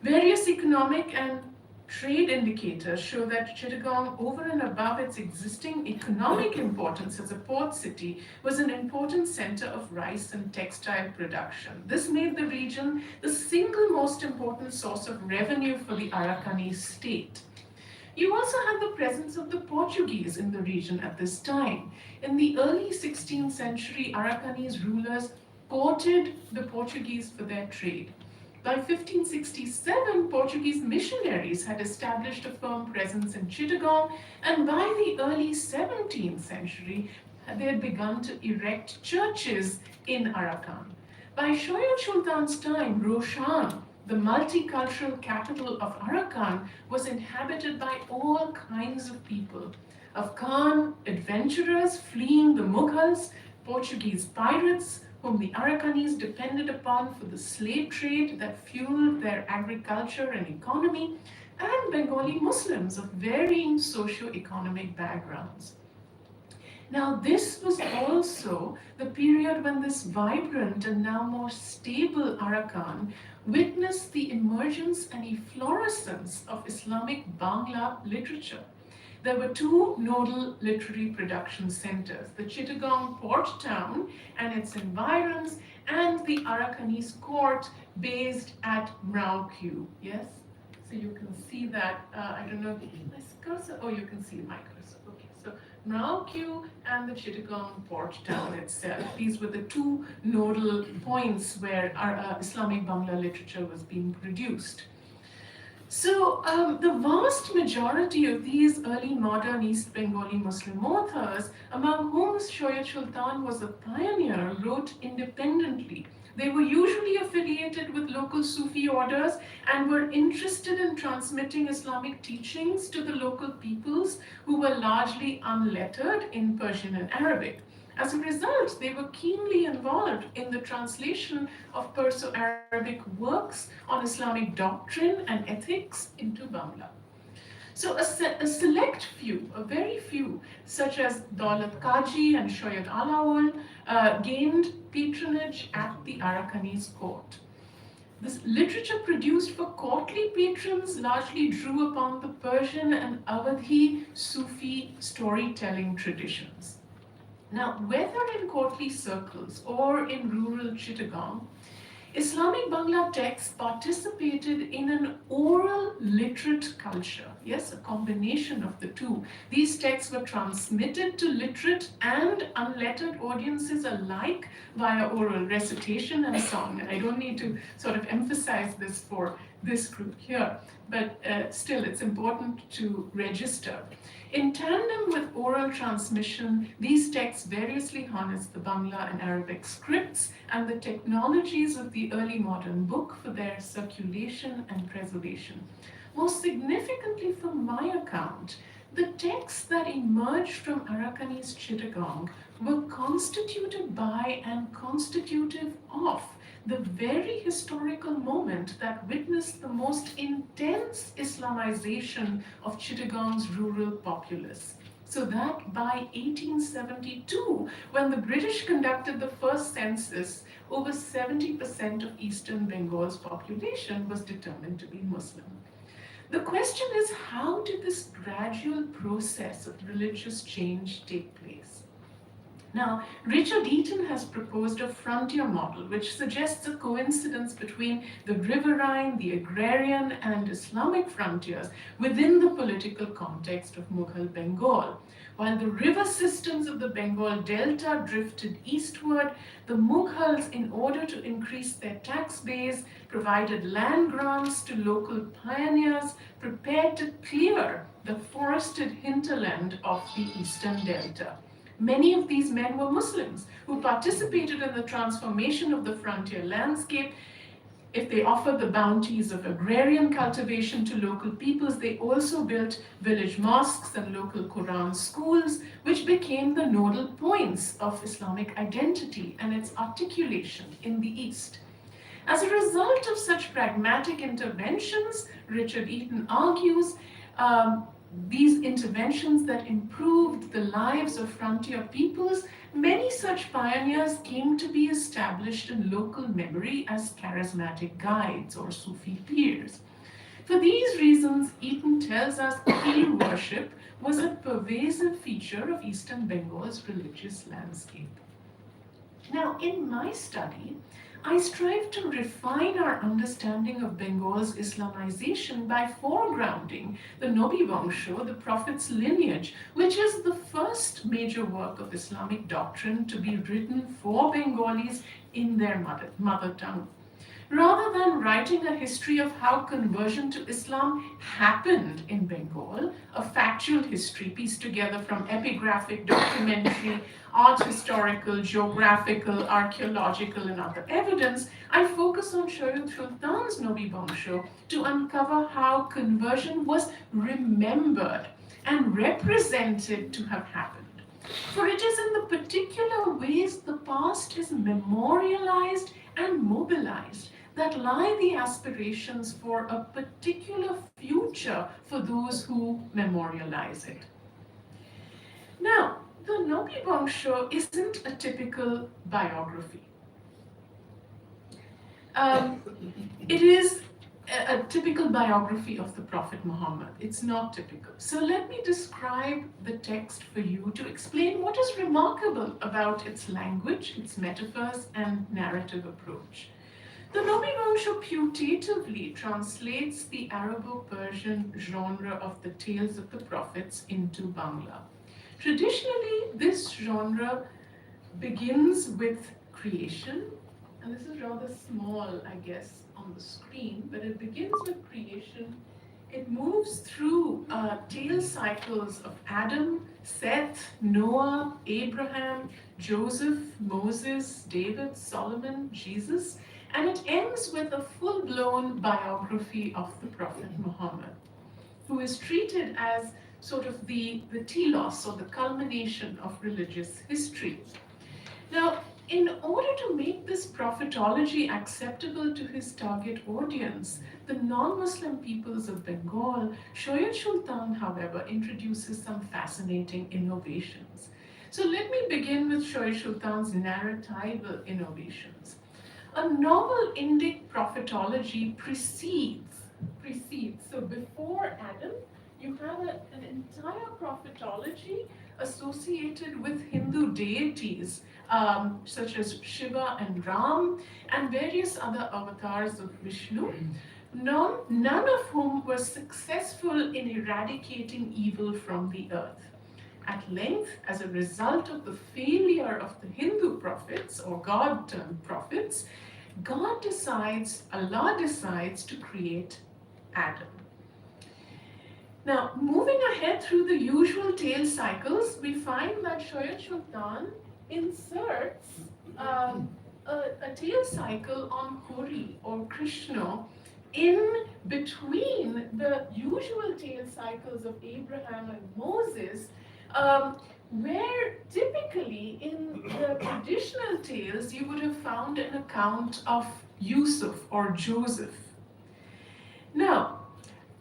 Various economic and trade indicators show that Chittagong, over and above its existing economic importance as a port city, was an important center of rice and textile production. This made the region the single most important source of revenue for the Arakanese state. You also had the presence of the Portuguese in the region at this time. In the early 16th century, Arakanese rulers courted the Portuguese for their trade. By 1567, Portuguese missionaries had established a firm presence in Chittagong, and by the early 17th century, they had begun to erect churches in Arakan. By Shoyat Sultan's time, Roshan, the multicultural capital of Arakan, was inhabited by all kinds of people. Afghan adventurers fleeing the Mughals, Portuguese pirates, whom the Arakanese depended upon for the slave trade that fueled their agriculture and economy, and Bengali Muslims of varying socio-economic backgrounds. Now, this was also the period when this vibrant and now more stable Arakan witnessed the emergence and efflorescence of Islamic Bangla literature. There were 2 nodal literary production centers, the Chittagong port town and its environs, and the Arakanese court based at Mrauq. Yes? So you can see that, I don't know, my cursor, oh, you can see my cursor. Okay, so Mrauq and the Chittagong port town itself. These were the 2 nodal points where our, Islamic Bangla literature was being produced. So the vast majority of these early modern East Bengali Muslim authors, among whom Shoyat Sultan was a pioneer, wrote independently. They were usually affiliated with local Sufi orders and were interested in transmitting Islamic teachings to the local peoples who were largely unlettered in Persian and Arabic. As a result, they were keenly involved in the translation of Perso-Arabic works on Islamic doctrine and ethics into Bangla. So a select few, a very few, such as Daulat Kaji and Shoyat Alaul, gained patronage at the Arakanese court. This literature produced for courtly patrons largely drew upon the Persian and Awadhi Sufi storytelling traditions. Now, whether in courtly circles or in rural Chittagong, Islamic Bangla texts participated in an oral literate culture. Yes, a combination of the 2. These texts were transmitted to literate and unlettered audiences alike via oral recitation and song. And I don't need to sort of emphasize this for this group here, but still it's important to register. In tandem with oral transmission, these texts variously harnessed the Bangla and Arabic scripts and the technologies of the early modern book for their circulation and preservation. Most significantly from my account, the texts that emerged from Arakanese Chittagong were constituted by and constitutive of the very historical moment that witnessed the most intense Islamization of Chittagong's rural populace. So that by 1872, when the British conducted the first census, over 70% of Eastern Bengal's population was determined to be Muslim. The question is, how did this gradual process of religious change take place? Now, Richard Eaton has proposed a frontier model which suggests a coincidence between the riverine, the agrarian, and Islamic frontiers within the political context of Mughal Bengal. While the river systems of the Bengal Delta drifted eastward, the Mughals, in order to increase their tax base, provided land grants to local pioneers prepared to clear the forested hinterland of the eastern delta. Many of these men were Muslims who participated in the transformation of the frontier landscape. If they offered the bounties of agrarian cultivation to local peoples, they also built village mosques and local Quran schools, which became the nodal points of Islamic identity and its articulation in the East. As a result of such pragmatic interventions, Richard Eaton argues, these interventions that improved the lives of frontier peoples, many such pioneers came to be established in local memory as charismatic guides or Sufi peers. For these reasons, Eaton tells us peer worship was a pervasive feature of Eastern Bengal's religious landscape. Now, in my study, I strive to refine our understanding of Bengal's Islamization by foregrounding the Nobi Vangsho, the Prophet's lineage, which is the first major work of Islamic doctrine to be written for Bengalis in their mother tongue. Rather than writing a history of how conversion to Islam happened in Bengal, a factual history pieced together from epigraphic, documentary, art historical, geographical, archaeological, and other evidence, I focus on Shoyat Sultan's Nobi Vangsho to uncover how conversion was remembered and represented to have happened. For it is in the particular ways the past is memorialized and mobilized that lie the aspirations for a particular future for those who memorialize it. Now, the Nobi Vangsho isn't a typical biography. It is a typical biography of the Prophet Muhammad. It's not typical. So let me describe the text for you to explain what is remarkable about its language, its metaphors, and narrative approach. The Nobi Vangsho putatively translates the Arabo-Persian genre of the tales of the prophets into Bangla. Traditionally, this genre begins with creation, and this is rather small, I guess, on the screen, but it begins with creation. It moves through tale cycles of Adam, Seth, Noah, Abraham, Joseph, Moses, David, Solomon, Jesus, and it ends with a full-blown biography of the Prophet Muhammad, who is treated as sort of the telos, or the culmination of religious history. Now, in order to make this prophetology acceptable to his target audience, the non-Muslim peoples of Bengal, Shoyat Sultan, however, introduces some fascinating innovations. So let me begin with Shoyat Sultan's narratival innovations. A novel Indic prophetology precedes. So before Adam, you have an entire prophetology associated with Hindu deities, such as Shiva and Ram, and various other avatars of Vishnu, none of whom were successful in eradicating evil from the earth. At length, as a result of the failure of the Hindu prophets, or God-turned prophets, Allah decides to create Adam. Now, moving ahead through the usual tale cycles, we find that Shoyat Sultan inserts a tale cycle on Hori, or Krishna, in between the usual tale cycles of Abraham and Moses, where typically in the traditional tales you would have found an account of Yusuf or Joseph. Now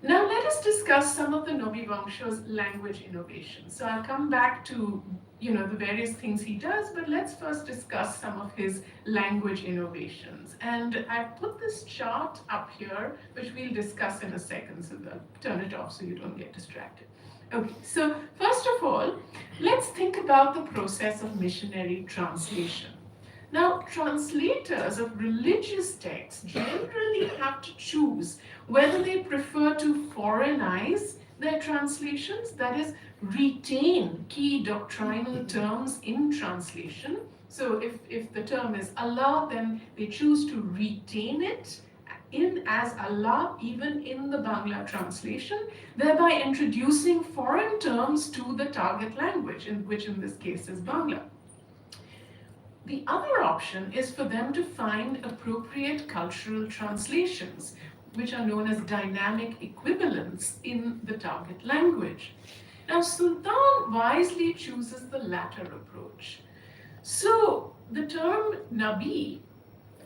let us discuss some of the Nobi Vangsho's language innovations. So I'll come back to the various things he does, but let's first discuss some of his language innovations. And I've put this chart up here, which we'll discuss in a second, so I'll turn it off so you don't get distracted. Okay, so first of all, let's think about the process of missionary translation. Now, translators of religious texts generally have to choose whether they prefer to foreignize their translations, that is, retain key doctrinal terms in translation. So if the term is Allah, then they choose to retain it in as Allah even in the Bangla translation, thereby introducing foreign terms to the target language, which in this case is Bangla. The other option is for them to find appropriate cultural translations, which are known as dynamic equivalents in the target language. Now, Sultan wisely chooses the latter approach. So, the term Nabi,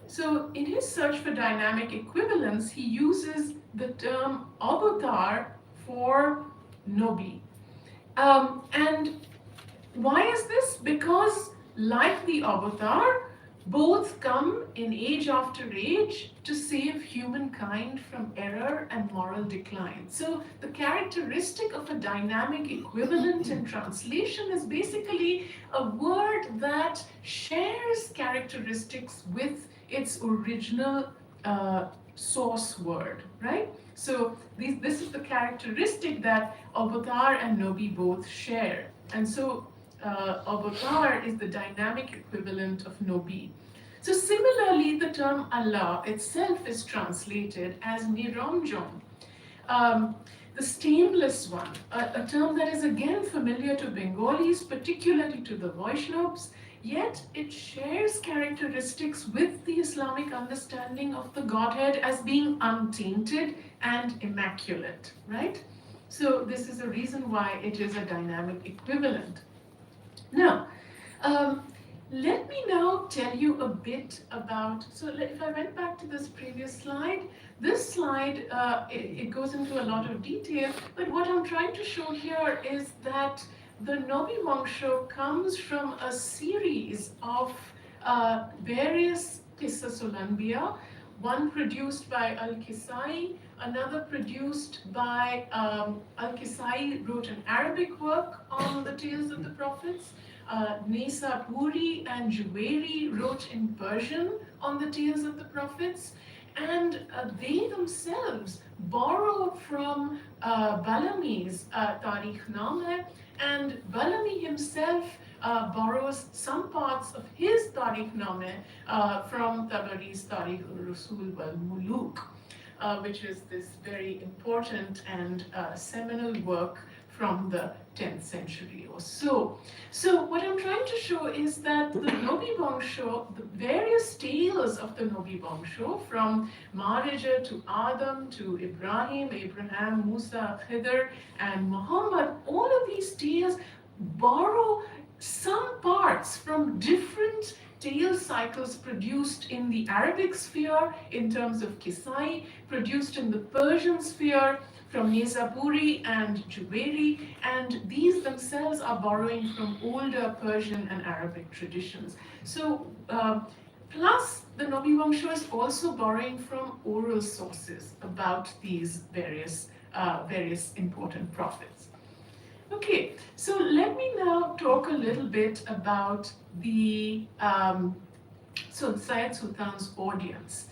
so in his search for dynamic equivalents, he uses the term avatar for Nobi. And why is this? Because like the avatar, both come in age after age to save humankind from error and moral decline. So the characteristic of a dynamic equivalent in translation is basically a word that shares characteristics with its original source word, right? So this is the characteristic that avatar and Nobi both share. And so avatar is the dynamic equivalent of Nobi. So similarly, the term Allah itself is translated as Niranjan, the stainless one, a term that is again familiar to Bengalis, particularly to the Vaishnavas, yet it shares characteristics with the Islamic understanding of the Godhead as being untainted and immaculate, right? So this is a reason why it is a dynamic equivalent. Now, let me now tell you a bit about, so if I went back to this previous slide, this slide, it goes into a lot of detail, but what I'm trying to show here is that the Nobi Vangsho comes from a series of various Qissas Anbiya, one produced by Al-Kisai, another produced by Al-Kisai wrote an Arabic work on the tales of the prophets. Nisapuri and Juwairi wrote in Persian on the tales of the prophets, and they themselves borrow from Balami's Tarikhnameh, and Balami himself borrows some parts of his Tarikhnameh from Tabari's Tarikh al-Rasul wal-Muluk, which is this very important and seminal work from the 10th century or so. So what I'm trying to show is that the Nobi Vangsho, the various tales of the Nobi Vangsho, from Marija to Adam to Abraham, Musa, Khidr, and Muhammad, all of these tales borrow some parts from different tale cycles produced in the Arabic sphere in terms of Kisai, produced in the Persian sphere from Nizapuri and Juwairi, and these themselves are borrowing from older Persian and Arabic traditions. So, plus the Nobi Vangsho is also borrowing from oral sources about these various important prophets. Okay, so let me now talk a little bit about the Syed Sultan's audience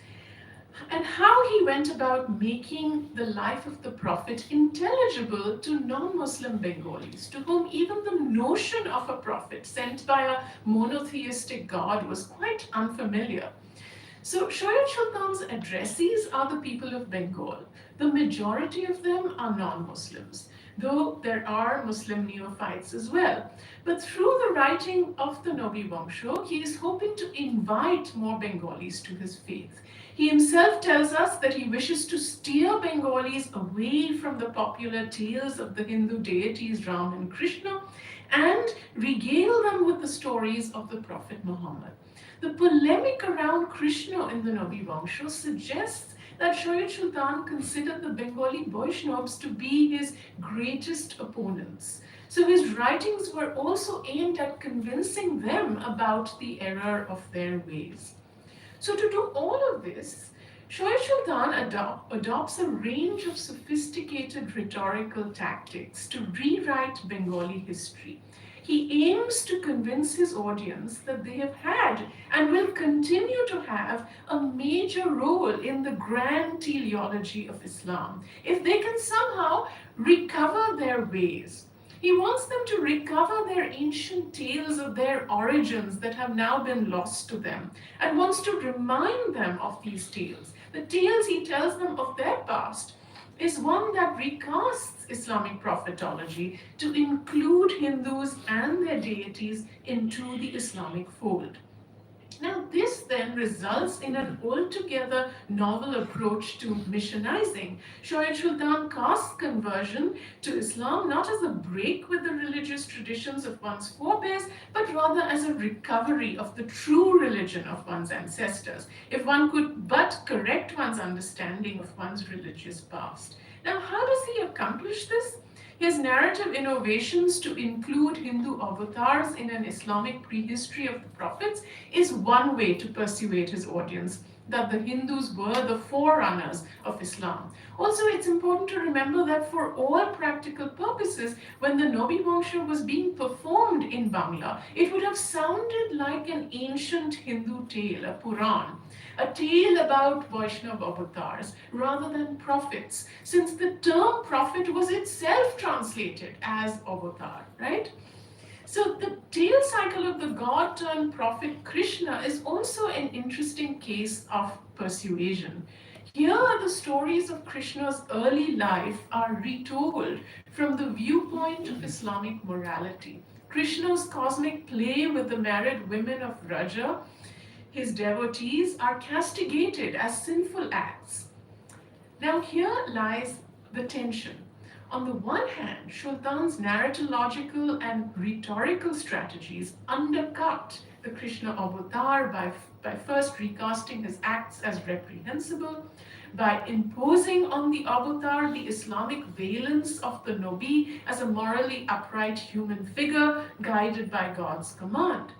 and how he went about making the life of the Prophet intelligible to non-Muslim Bengalis, to whom even the notion of a prophet sent by a monotheistic God was quite unfamiliar. So Shoyat Sultan's addressees are the people of Bengal. The majority of them are non-Muslims, though there are Muslim neophytes as well. But through the writing of the Nobi Vangsho, he is hoping to invite more Bengalis to his faith. He himself tells us that he wishes to steer Bengalis away from the popular tales of the Hindu deities Ram and Krishna and regale them with the stories of the Prophet Muhammad. The polemic around Krishna in the Nobi Vangsho suggests that Shoyat Sultan considered the Bengali Vaishnavas to be his greatest opponents. So his writings were also aimed at convincing them about the error of their ways. So to do all of this, Shoyat Sultan adopts a range of sophisticated rhetorical tactics to rewrite Bengali history. He aims to convince his audience that they have had and will continue to have a major role in the grand teleology of Islam if they can somehow recover their ways. He wants them to recover their ancient tales of their origins that have now been lost to them, and wants to remind them of these tales. The tales he tells them of their past is one that recasts Islamic prophetology to include Hindus and their deities into the Islamic fold. Now, this then results in an altogether novel approach to missionizing. Shoaib Sultan casts conversion to Islam not as a break with the religious traditions of one's forebears, but rather as a recovery of the true religion of one's ancestors, if one could but correct one's understanding of one's religious past. Now, how does he accomplish this? His narrative innovations to include Hindu avatars in an Islamic prehistory of the prophets is one way to persuade his audience that the Hindus were the forerunners of Islam. Also, it's important to remember that for all practical purposes, when the Nobi Vangsha was being performed in Bangla, it would have sounded like an ancient Hindu tale, a Puran, a tale about Vaishnav avatars rather than prophets, since the term prophet was itself translated as avatar, right? So the tale cycle of the god turned prophet Krishna is also an interesting case of persuasion. Here, the stories of Krishna's early life are retold from the viewpoint of Islamic morality. Krishna's cosmic play with the married women of Raja, his devotees, are castigated as sinful acts. Now, here lies the tension. On the one hand, Sultan's narratological and rhetorical strategies undercut the Krishna avatar by first recasting his acts as reprehensible, by imposing on the avatar the Islamic valence of the Nobi as a morally upright human figure guided by God's command.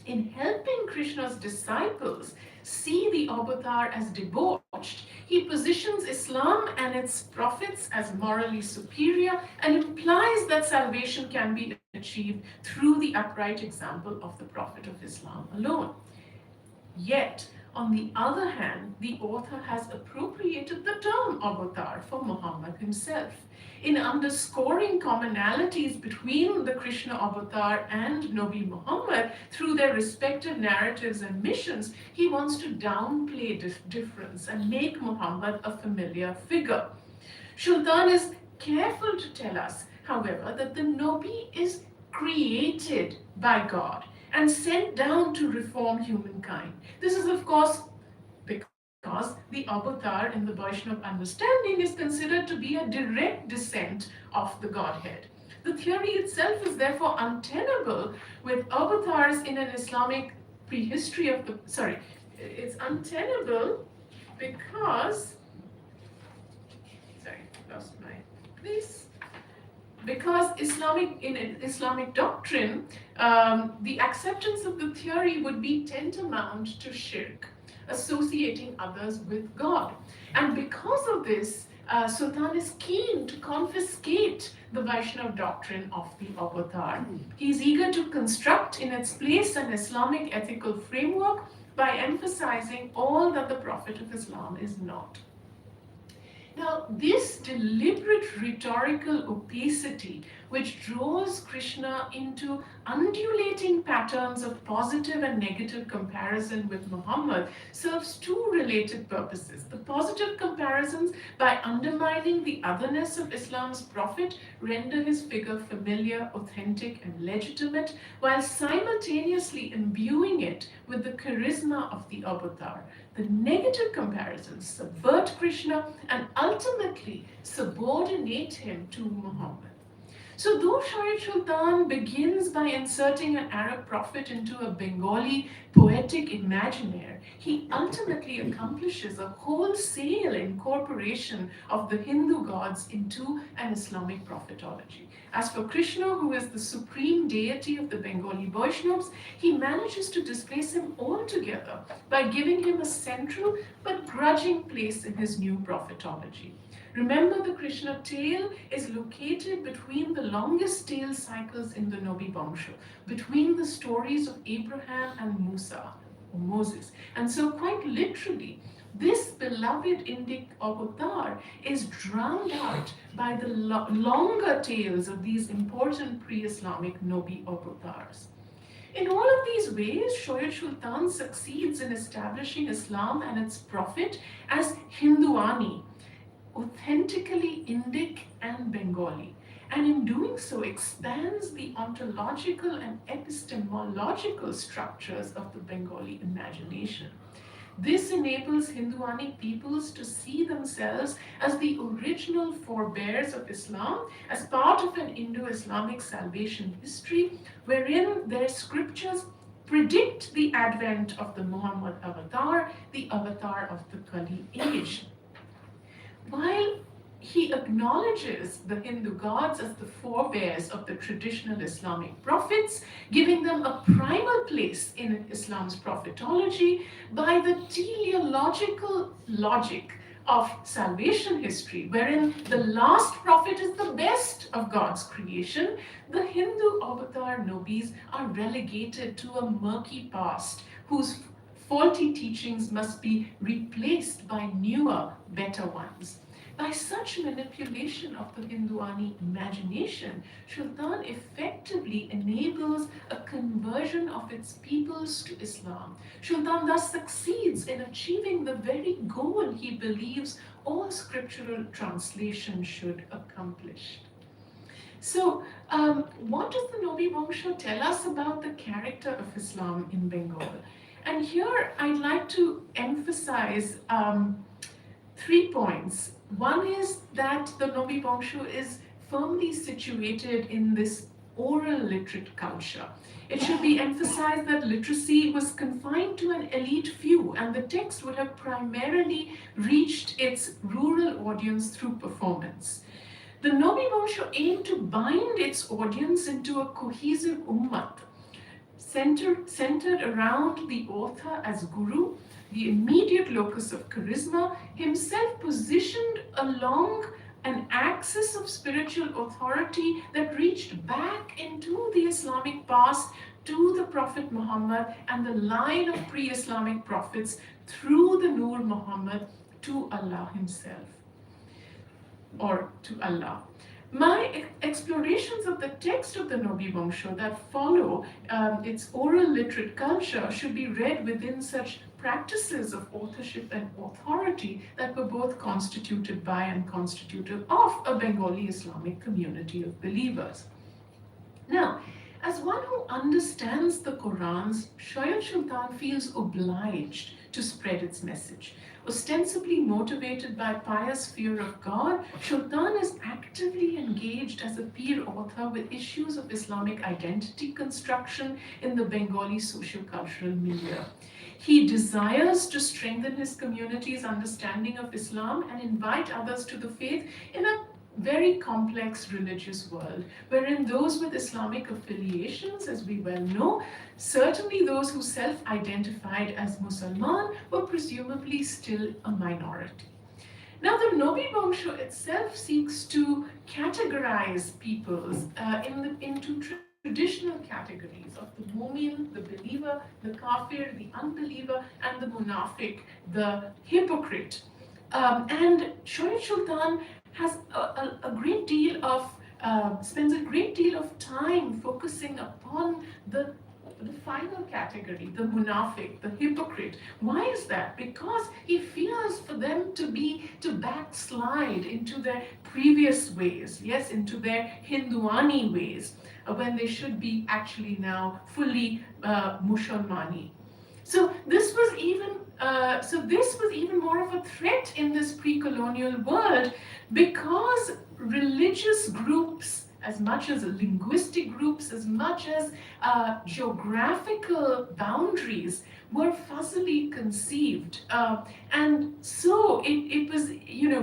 In helping Krishna's disciples see the avatar as debauched, he positions Islam and its prophets as morally superior and implies that salvation can be achieved through the upright example of the Prophet of Islam alone. Yet, on the other hand, the author has appropriated the term avatar for Muhammad himself. In underscoring commonalities between the Krishna avatar and Nabi Muhammad through their respective narratives and missions, he wants to downplay this difference and make Muhammad a familiar figure. Sultan is careful to tell us, however, that the Nabi is created by God and sent down to reform humankind. This is, of course, because the avatar in the Vaishnava understanding is considered to be a direct descent of the Godhead. The theory itself is therefore untenable with avatars in an Islamic prehistory of the, it's untenable because, lost my place. Because in Islamic doctrine, the acceptance of the theory would be tantamount to shirk, associating others with God. And because of this, Sultan is keen to confiscate the Vaishnava doctrine of the avatar. He is eager to construct in its place an Islamic ethical framework by emphasizing all that the Prophet of Islam is not. Now, this deliberate rhetorical opacity, which draws Krishna into undulating patterns of positive and negative comparison with Muhammad, serves two related purposes. The positive comparisons, by undermining the otherness of Islam's prophet, render his figure familiar, authentic, and legitimate, while simultaneously imbuing it with the charisma of the avatar. The negative comparisons subvert Krishna and ultimately subordinate him to Muhammad. So though Shoaib Sultan begins by inserting an Arab prophet into a Bengali poetic imaginaire, he ultimately accomplishes a wholesale incorporation of the Hindu gods into an Islamic prophetology. As for Krishna, who is the supreme deity of the Bengali Vaishnavas, he manages to displace him altogether by giving him a central but grudging place in his new prophetology. Remember, the Krishna tale is located between the longest tale cycles in the Nobi Vangsha, between the stories of Abraham and Musa, or Moses. And so quite literally, this beloved Indic avatar is drowned out by the longer tales of these important pre-Islamic Nobi avatars. In all of these ways, Shoyat Sultan succeeds in establishing Islam and its prophet as Hinduani, authentically Indic and Bengali, and in doing so expands the ontological and epistemological structures of the Bengali imagination. This enables Hinduani peoples to see themselves as the original forebears of Islam as part of an Indo-Islamic salvation history wherein their scriptures predict the advent of the Muhammad avatar, the avatar of the Kali age. While he acknowledges the Hindu gods as the forebears of the traditional Islamic prophets, giving them a primal place in Islam's prophetology by the teleological logic of salvation history, wherein the last prophet is the best of God's creation, the Hindu avatar Nobis are relegated to a murky past whose faulty teachings must be replaced by newer, better ones. By such manipulation of the Hinduani imagination, Sultan effectively enables a conversion of its peoples to Islam. Sultan thus succeeds in achieving the very goal he believes all scriptural translation should accomplish. So, what does the Nobi Vangsha tell us about the character of Islam in Bengal? And here I'd like to emphasize 3 points. One is that the Nobi Vangsha is firmly situated in this oral literate culture. It should be emphasized that literacy was confined to an elite few, and the text would have primarily reached its rural audience through performance. The Nobi Vangsha aimed to bind its audience into a cohesive ummat, centered around the author as guru, the immediate locus of charisma, himself positioned along an axis of spiritual authority that reached back into the Islamic past to the Prophet Muhammad and the line of pre-Islamic prophets through the Nur Muhammad to Allah himself, or to Allah. My explorations of the text of the Nobi Vangsha that follow its oral literate culture should be read within such practices of authorship and authority that were both constituted by and constitutive of a Bengali Islamic community of believers. Now, as one who understands the Quran's, Shoyat Sultan feels obliged to spread its message. Ostensibly motivated by pious fear of God, Sultan is actively engaged as a peer author with issues of Islamic identity construction in the Bengali socio-cultural milieu. He desires to strengthen his community's understanding of Islam and invite others to the faith in a very complex religious world, wherein those with Islamic affiliations, as we well know, certainly those who self-identified as Musalman, were presumably still a minority. Now, the Nobi Vangsha itself seeks to categorize peoples into traditional categories of the mu'min, the believer, the kafir, the unbeliever, and the munafiq, the hypocrite. And Shoyat Sultan has a great deal of, spends a great deal of time focusing upon the final category, the munafiq, the hypocrite. Why is that? Because he fears for them to backslide into their previous ways, yes, into their Hinduani ways, when they should be actually now fully Musalmani. So this was even more of a threat in this pre-colonial world, because religious groups, as much as linguistic groups, as much as geographical boundaries, were fuzzily conceived. And so it was,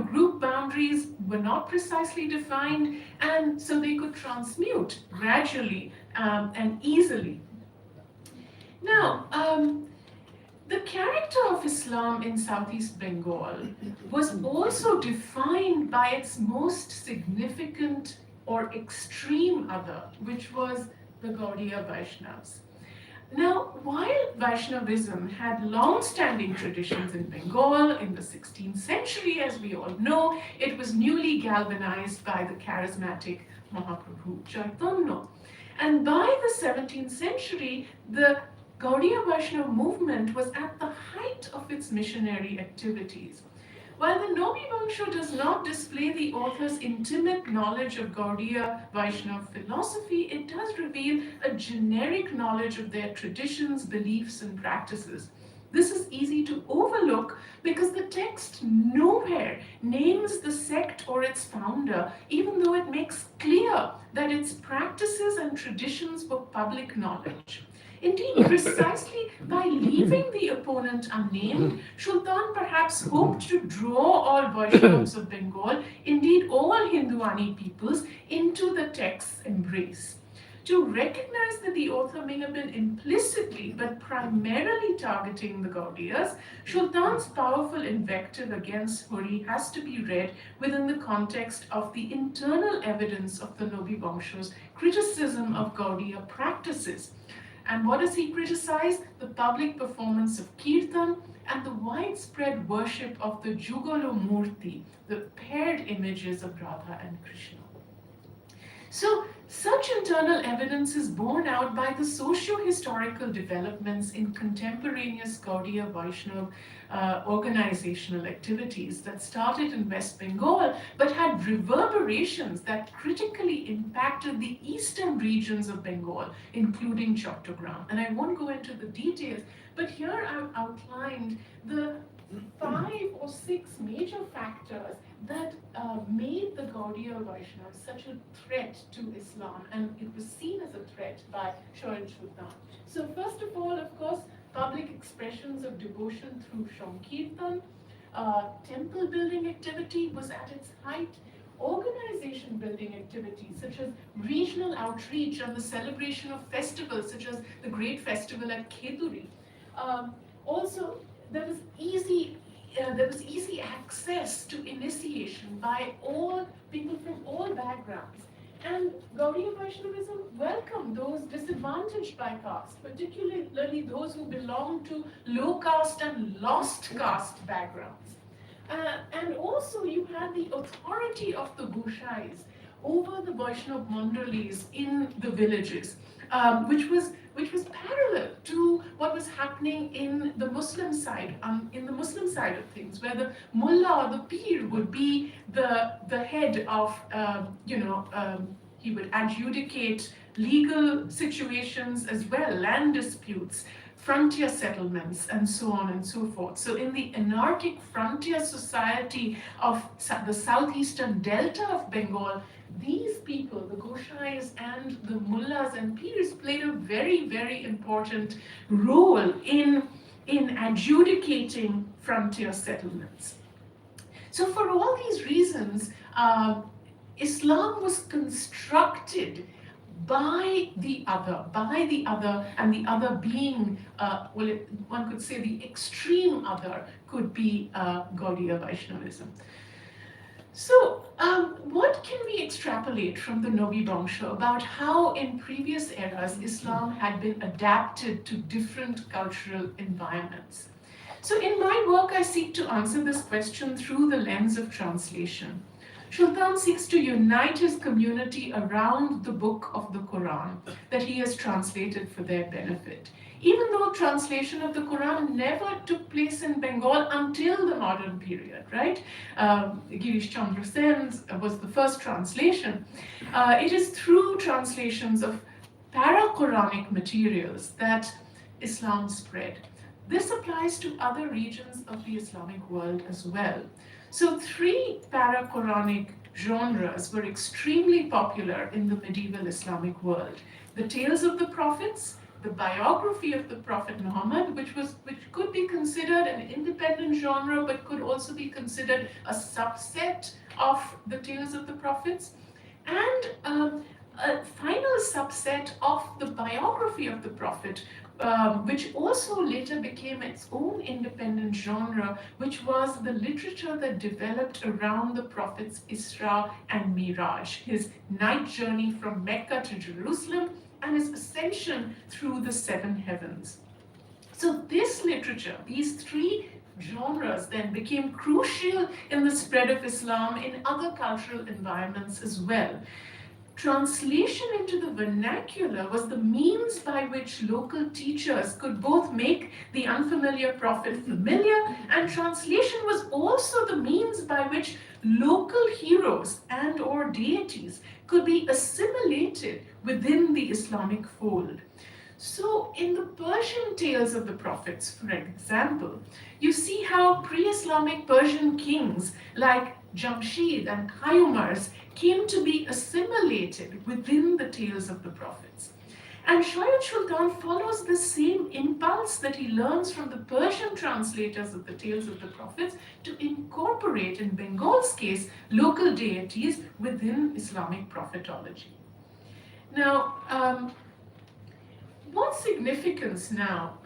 group boundaries were not precisely defined, and so they could transmute gradually and easily. Now, the character of Islam in Southeast Bengal was also defined by its most significant or extreme other, which was the Gaudiya Vaishnavas. Now, while Vaishnavism had long-standing traditions in Bengal in the 16th century, as we all know, it was newly galvanized by the charismatic Mahaprabhu Chaitanya. And by the 17th century, the Gaudiya Vaishnava movement was at the height of its missionary activities. While the Nobi Bangsho does not display the author's intimate knowledge of Gaudiya Vaishnava philosophy, it does reveal a generic knowledge of their traditions, beliefs, and practices. This is easy to overlook because the text nowhere names the sect or its founder, even though it makes clear that its practices and traditions were public knowledge. Indeed, precisely by leaving the opponent unnamed, Sultan perhaps hoped to draw all Vaishnavas of Bengal, indeed all Hinduani peoples, into the text's embrace. To recognize that the author may have been implicitly but primarily targeting the Gaudiyas, Sultan's powerful invective against Hori has to be read within the context of the internal evidence of the Nobi Bangsho's criticism of Gaudiya practices. And what does he criticize? The public performance of Kirtan and the widespread worship of the Jugalo Murti, the paired images of Radha and Krishna. So, such internal evidence is borne out by the socio-historical developments in contemporaneous Gaudiya Vaishnava organizational activities that started in West Bengal but had reverberations that critically impacted the eastern regions of Bengal, including Chattogram. And I won't go into the details, but here I've outlined the 5 or 6 major factors that made the Gaudiya Vaishnava such a threat to Islam, and it was seen as a threat by Shah and Sultan. So first of all, of course, public expressions of devotion through Sankirtan, temple building activity was at its height, organization building activities such as regional outreach and the celebration of festivals such as the great festival at Kheduri. Also, there was easy access to initiation by all people from all backgrounds. And Gaudiya Vaishnavism welcomed those disadvantaged by caste, particularly those who belonged to low caste and lost caste backgrounds. And also you had the authority of the Goshais over the Vaishnava Mandalis in the villages, which was parallel to what was happening in the Muslim side, of things, where the mullah or the pir would be the head of, he would adjudicate legal situations as well, land disputes, frontier settlements, and so on and so forth. So in the anarchic frontier society of the southeastern delta of Bengal, these people, the Goshais and the mullahs and pirs, played a very, very important role in adjudicating frontier settlements. So for all these reasons, Islam was constructed by the other, and the other being, one could say the extreme other could be Gaudiya Vaishnavism. So, what can we extrapolate from the Nobi Bangsho about how in previous eras Islam had been adapted to different cultural environments? So in my work, I seek to answer this question through the lens of translation. Sultan seeks to unite his community around the book of the Quran that he has translated for their benefit. Even though translation of the Quran never took place in Bengal until the modern period, right? Girish Chandra Sen's was the first translation. It is through translations of para-Quranic materials that Islam spread. This applies to other regions of the Islamic world as well. So 3 para-Quranic genres were extremely popular in the medieval Islamic world. The Tales of the Prophets, the biography of the Prophet Muhammad, which could be considered an independent genre, but could also be considered a subset of the Tales of the Prophets, and a final subset of the biography of the Prophet, which also later became its own independent genre, which was the literature that developed around the Prophet's Isra and Miraj, his night journey from Mecca to Jerusalem, and his ascension through the seven heavens. So this literature, these three genres then became crucial in the spread of Islam in other cultural environments as well. Translation into the vernacular was the means by which local teachers could both make the unfamiliar prophet familiar, and translation was also the means by which local heroes and or deities could be assimilated within the Islamic fold. So in the Persian tales of the prophets, for example, you see how pre-Islamic Persian kings like Jamshid and Khayyumars came to be assimilated within the tales of the prophets. And Shoyat Sultan follows the same impulse that he learns from the Persian translators of the tales of the prophets to incorporate, in Bengal's case, local deities within Islamic prophetology. Now, what significance now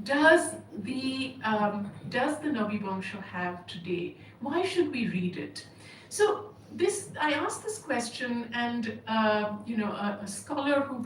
does the Nabi Bangsho have today? Why should we read it? So I asked this question, and a scholar who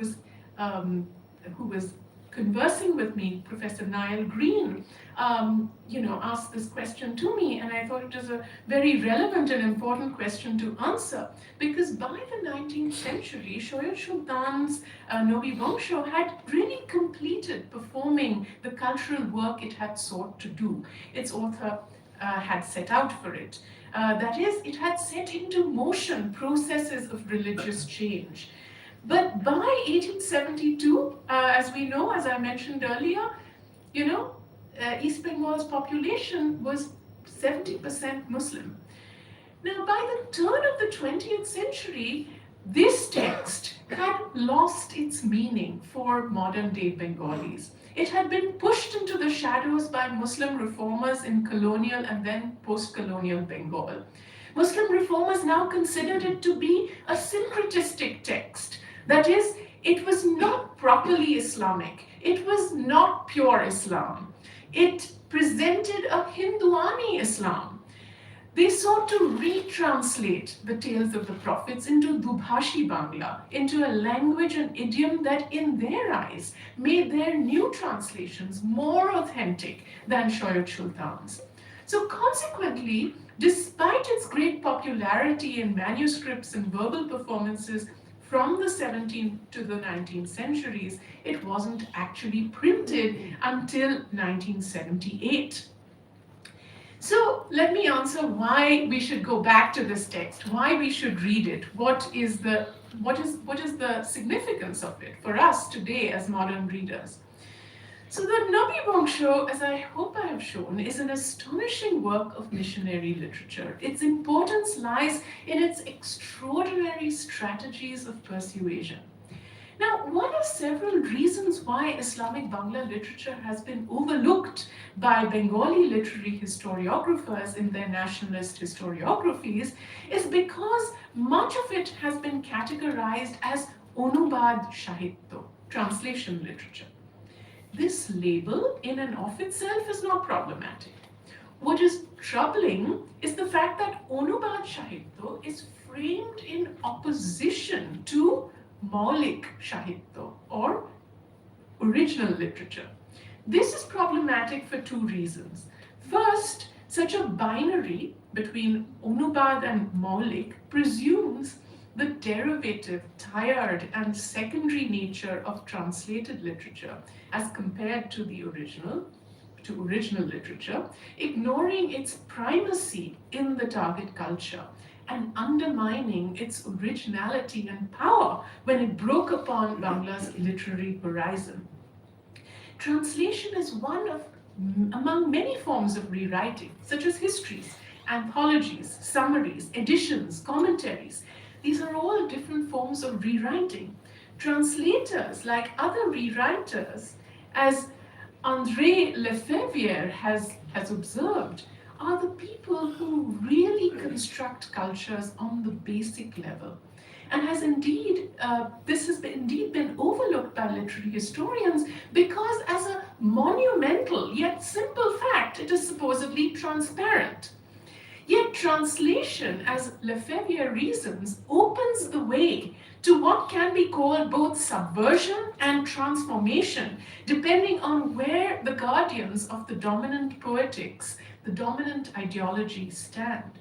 was conversing with me, Professor Niall Green, asked this question to me, and I thought it was a very relevant and important question to answer, because by the 19th century, Shoyat Sultan's Nabi Bangsho had really completed performing the cultural work it had sought to do. Its author had set out for it. That is, it had set into motion processes of religious change. But by 1872, as we know, as I mentioned earlier, East Bengal's population was 70% Muslim. Now, by the turn of the 20th century, this text had lost its meaning for modern-day Bengalis. It had been pushed into the shadows by Muslim reformers in colonial and then post-colonial Bengal. Muslim reformers now considered it to be a syncretistic text. That is, it was not properly Islamic. It was not pure Islam. It presented a Hinduani Islam. They sought to retranslate the tales of the prophets into Dubhashi Bangla, into a language and idiom that in their eyes made their new translations more authentic than Shoyat Sultan's. So consequently, despite its great popularity in manuscripts and verbal performances from the 17th to the 19th centuries, it wasn't actually printed until 1978. So let me answer why we should go back to this text, why we should read it, what is the significance of it for us today as modern readers. So the Nabi Bangsho, as I hope I have shown, is an astonishing work of missionary literature. Its importance lies in its extraordinary strategies of persuasion. Now, one of several reasons why Islamic Bangla literature has been overlooked by Bengali literary historiographers in their nationalist historiographies is because much of it has been categorized as Onubad Sahitya, translation literature. This label in and of itself is not problematic. What is troubling is the fact that Onubad Sahitya is framed in opposition to Maulik Sahitya or original literature. This is problematic for two reasons. First, such a binary between Onubad and Maulik presumes the derivative, tired, and secondary nature of translated literature as compared to the original literature, ignoring its primacy in the target culture and undermining its originality and power when it broke upon Bangla's literary horizon. Translation is one of among many forms of rewriting, such as histories, anthologies, summaries, editions, commentaries. These are all different forms of rewriting. Translators, like other rewriters, as André Lefebvre has observed, are the people who really construct cultures on the basic level. And this has indeed been overlooked by literary historians because as a monumental yet simple fact, it is supposedly transparent. Yet translation, as Lefebvre reasons, opens the way to what can be called both subversion and transformation, depending on where the guardians of the dominant poetics, the dominant ideology stand.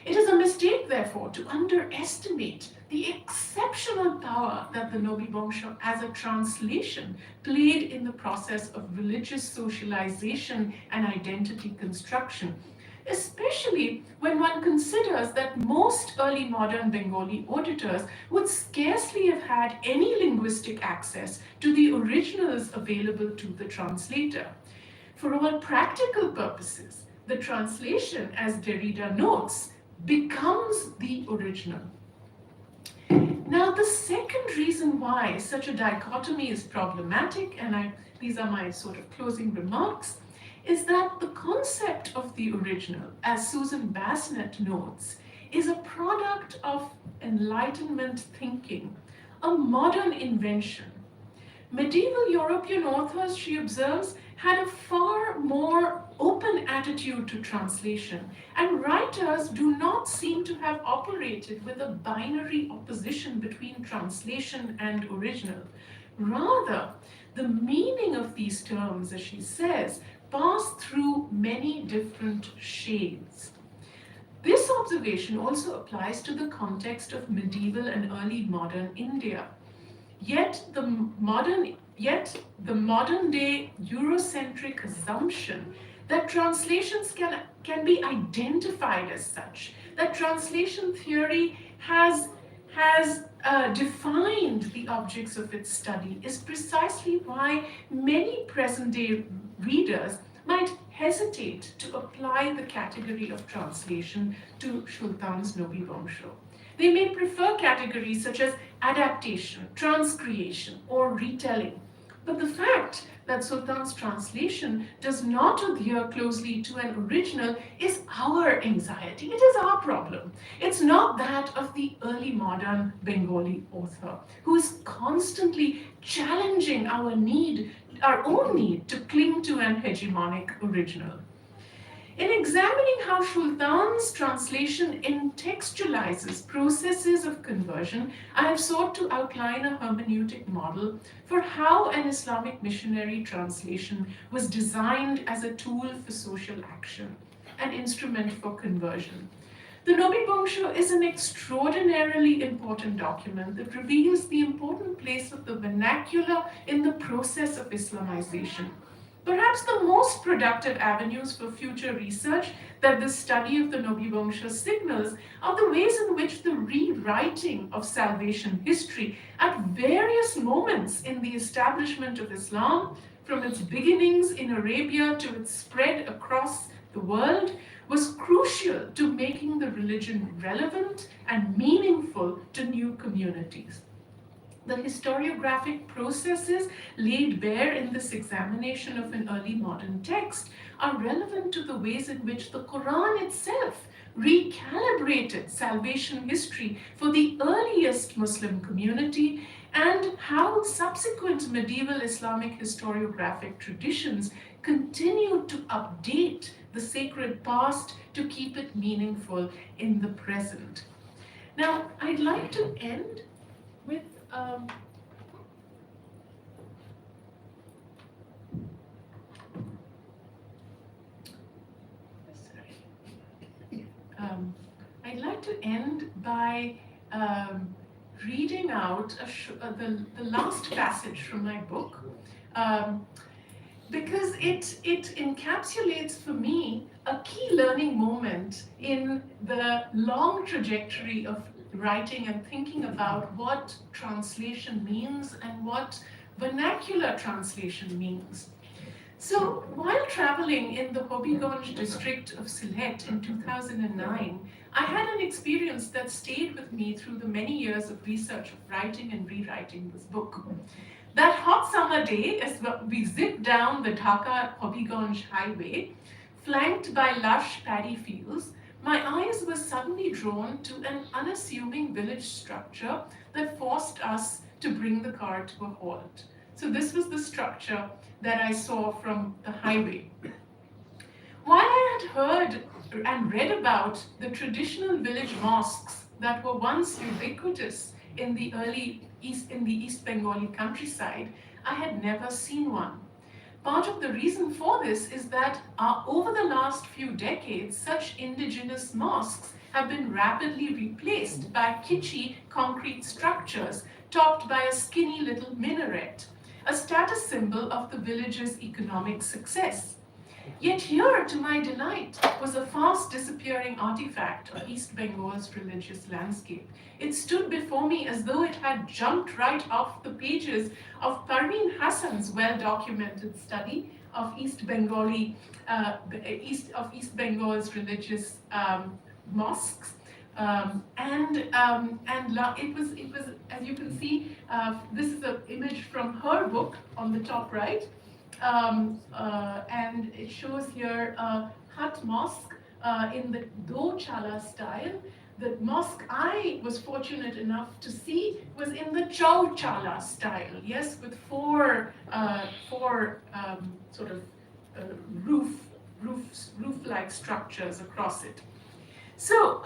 It is a mistake, therefore, to underestimate the exceptional power that the Nobi-Bongsho as a translation played in the process of religious socialization and identity construction, especially when one considers that most early modern Bengali auditors would scarcely have had any linguistic access to the originals available to the translator. For all practical purposes, the translation, as Derrida notes, becomes the original. Now, the second reason why such a dichotomy is problematic, and these are my sort of closing remarks, is that the concept of the original, as Susan Bassnett notes, is a product of Enlightenment thinking, a modern invention. Medieval European authors, she observes, had a far more open attitude to translation, and writers do not seem to have operated with a binary opposition between translation and original. Rather, the meaning of these terms, as she says, pass through many different shades. This observation also applies to the context of medieval and early modern India. Yet the modern day Eurocentric assumption that translations can be identified as such, that translation theory has defined the objects of its study, is precisely why many present-day readers might hesitate to apply the category of translation to Sultan's Nobi-Bongsho. They may prefer categories such as adaptation, transcreation, or retelling. But the fact that Sultan's translation does not adhere closely to an original is our anxiety. It is our problem. It's not that of the early modern Bengali author, who is constantly challenging our own need to cling to an hegemonic original. In examining how Sultan's translation contextualizes processes of conversion, I have sought to outline a hermeneutic model for how an Islamic missionary translation was designed as a tool for social action, an instrument for conversion. The Nobi-Bongsho is an extraordinarily important document that reveals the important place of the vernacular in the process of Islamization. Perhaps the most productive avenues for future research that the study of the Nobi-Bongsho signals are the ways in which the rewriting of salvation history at various moments in the establishment of Islam, from its beginnings in Arabia to its spread across the world, was crucial to making the religion relevant and meaningful to new communities. The historiographic processes laid bare in this examination of an early modern text are relevant to the ways in which the Quran itself recalibrated salvation history for the earliest Muslim community, and how subsequent medieval Islamic historiographic traditions continued to update the sacred past to keep it meaningful in the present. Now, I'd like to end with I'd like to end by reading out the last passage from my book, because it encapsulates for me a key learning moment in the long trajectory of writing and thinking about what translation means and what vernacular translation means. So while traveling in the Hobbyganj district of Sylhet in 2009, I had an experience that stayed with me through the many years of research of writing and rewriting this book. That hot summer day, as we zipped down the Dhaka Hobbyganj highway, flanked by lush paddy fields, my eyes were suddenly drawn to an unassuming village structure that forced us to bring the car to a halt. So this was the structure that I saw from the highway. While I had heard and read about the traditional village mosques that were once ubiquitous in the East Bengali countryside, I had never seen one. Part of the reason for this is that over the last few decades, such indigenous mosques have been rapidly replaced by kitschy concrete structures topped by a skinny little minaret, a status symbol of the village's economic success. Yet here, to my delight, was a fast disappearing artifact of East Bengal's religious landscape. It stood before me as though it had jumped right off the pages of Parveen Hassan's well-documented study of East Bengal's religious mosques. It was, as you can see, this is an image from her book on the top right. And it shows here a hut mosque in the Do Chala style. The mosque I was fortunate enough to see was in the Chow Chala style, yes, with four sort of roof-like structures across it. So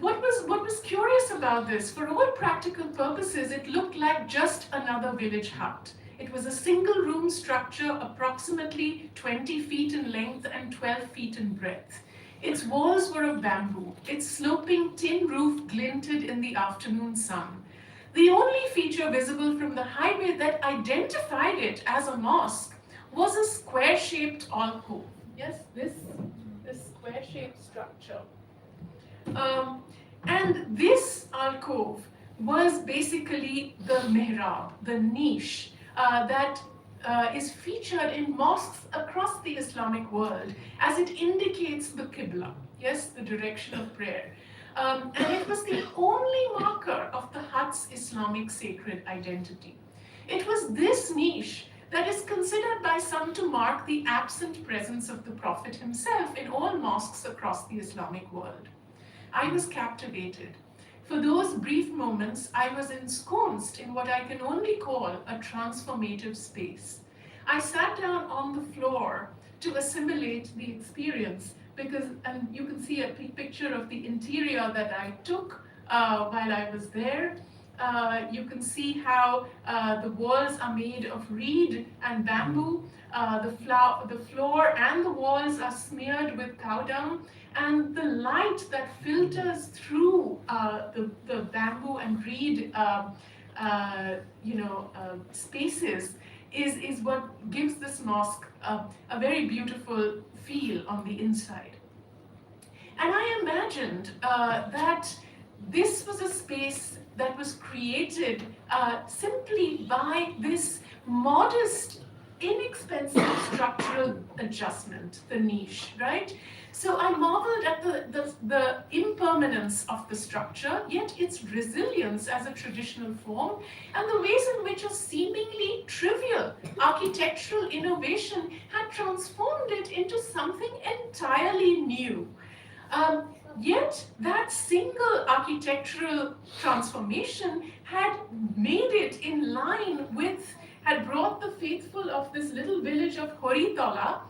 what was curious about this, for all practical purposes, it looked like just another village hut. It was a single room structure approximately 20 feet in length and 12 feet in breadth. Its walls were of bamboo. Its sloping tin roof glinted in the afternoon sun. The only feature visible from the highway that identified it as a mosque was a square-shaped alcove. Yes, this square-shaped structure. And this alcove was basically the mihrab, the niche, that is featured in mosques across the Islamic world as it indicates the Qibla, yes, the direction of prayer. And it was the only marker of the hut's Islamic sacred identity. It was this niche that is considered by some to mark the absent presence of the Prophet himself in all mosques across the Islamic world. I was captivated. For those brief moments, I was ensconced in what I can only call a transformative space. I sat down on the floor to assimilate the experience because, and you can see a picture of the interior that I took while I was there. You can see how the walls are made of reed and bamboo. The floor and the walls are smeared with cow dung, and the light that filters through the bamboo and reed spaces is what gives this mosque a very beautiful feel on the inside. And I imagined that this was a space that was created simply by this modest, inexpensive structural adjustment, the niche, right? So I marveled at the impermanence of the structure, yet its resilience as a traditional form, and the ways in which a seemingly trivial architectural innovation had transformed it into something entirely new. Yet that single architectural transformation had made it in line with, had brought the faithful of this little village of Horitola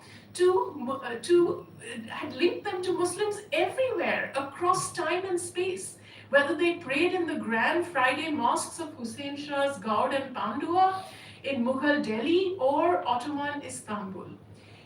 had linked them to Muslims everywhere across time and space, whether they prayed in the grand Friday mosques of Hussein Shah's Gaud and Pandua, in Mughal Delhi or Ottoman Istanbul.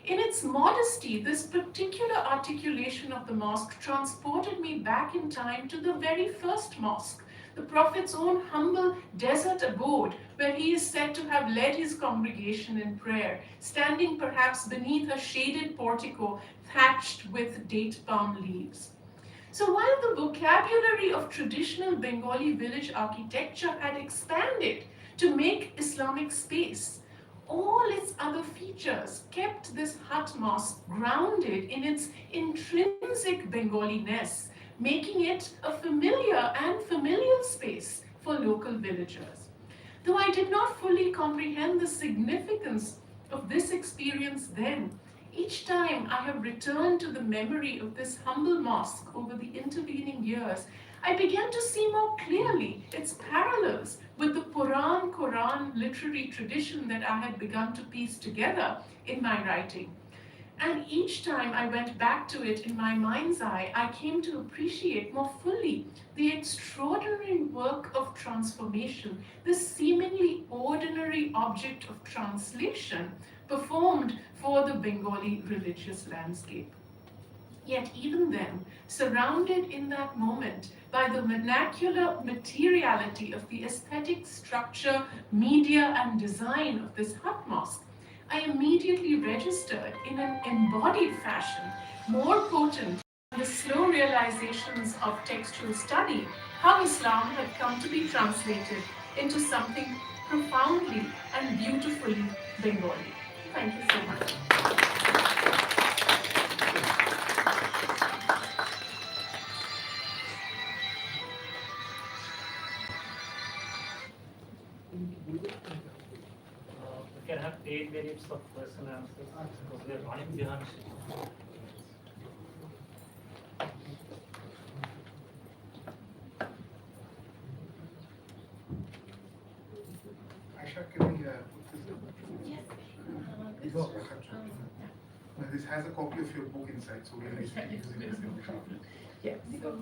In its modesty, this particular articulation of the mosque transported me back in time to the very first mosque, the Prophet's own humble desert abode, where he is said to have led his congregation in prayer, standing perhaps beneath a shaded portico thatched with date palm leaves. So while the vocabulary of traditional Bengali village architecture had expanded to make Islamic space, all its other features kept this hut mosque grounded in its intrinsic Bengali-ness, making it a familiar and familial space for local villagers. Though I did not fully comprehend the significance of this experience then, each time I have returned to the memory of this humble mosque over the intervening years, I began to see more clearly its parallels with the Quran literary tradition that I had begun to piece together in my writing. And each time I went back to it in my mind's eye, I came to appreciate more fully the extraordinary work of transformation, the seemingly ordinary object of translation performed for the Bengali religious landscape. Yet even then, surrounded in that moment by the vernacular materiality of the aesthetic structure, media and design of this hut mosque, I immediately registered in an embodied fashion, more potent than the slow realizations of textual study, how Islam had come to be translated into something profoundly and beautifully Bengali. Thank you so much. We can have 8 minutes of question and answers because we are running behind schedule. Aisha, can we put this in? Yes. This has a copy of your book inside, so we are using it as a Yes. Let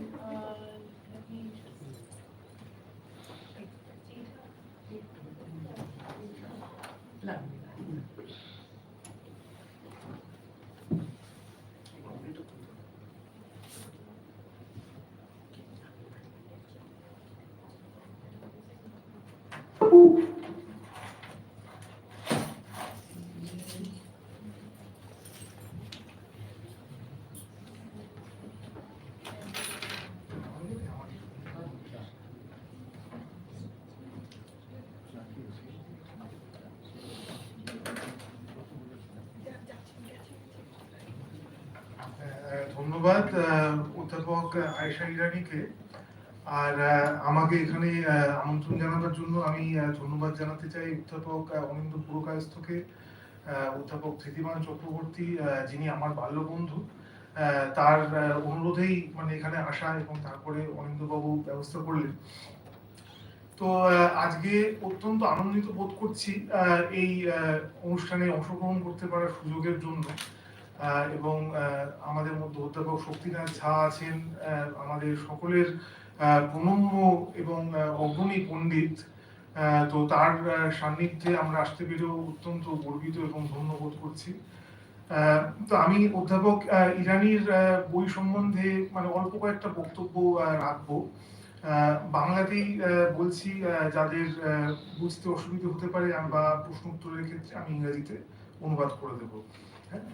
me just. ধন্যবাদ অধ্যাপক আয়েশা ইরানিকে। আর আমাকে এখানে আমন্ত্রণ জানাবার জন্য আমি ধন্যবাদ জানাতে চাই অধ্যাপক অনিন্দ পুরকায়স্থকে, অধ্যাপক ধৃতিমান চক্রবর্তী যিনি আমার বাল্যবন্ধু, তার অনুরোধেই মানে এখানে আসা এবং তারপরে অনিন্দবাবু ব্যবস্থা করলেন। তো আজকে অত্যন্ত আনন্দিত বোধ করছি এই অনুষ্ঠানে অংশগ্রহণ করতে পারার সুযোগের জন্য। এবং আমাদের মধ্যে অধ্যাপক শক্তিনাথ ঝা আছেন, আমাদের সকলের প্রণম্য এবং অগ্রণী পণ্ডিত। তো তার সান্নিধ্যে আমরা আসতে পেরেও অত্যন্ত গর্বিত এবং ধন্য বোধ করছি। তো আমি অধ্যাপক ইরানির বই সম্বন্ধে মানে অল্প কয়েকটা বক্তব্য রাখবো। বাংলাতেই বলছি, যাদের বুঝতে অসুবিধা হতে পারে বা প্রশ্ন উত্তরের ক্ষেত্রে আমি ইংরেজিতে অনুবাদ করে দেব। হ্যাঁ,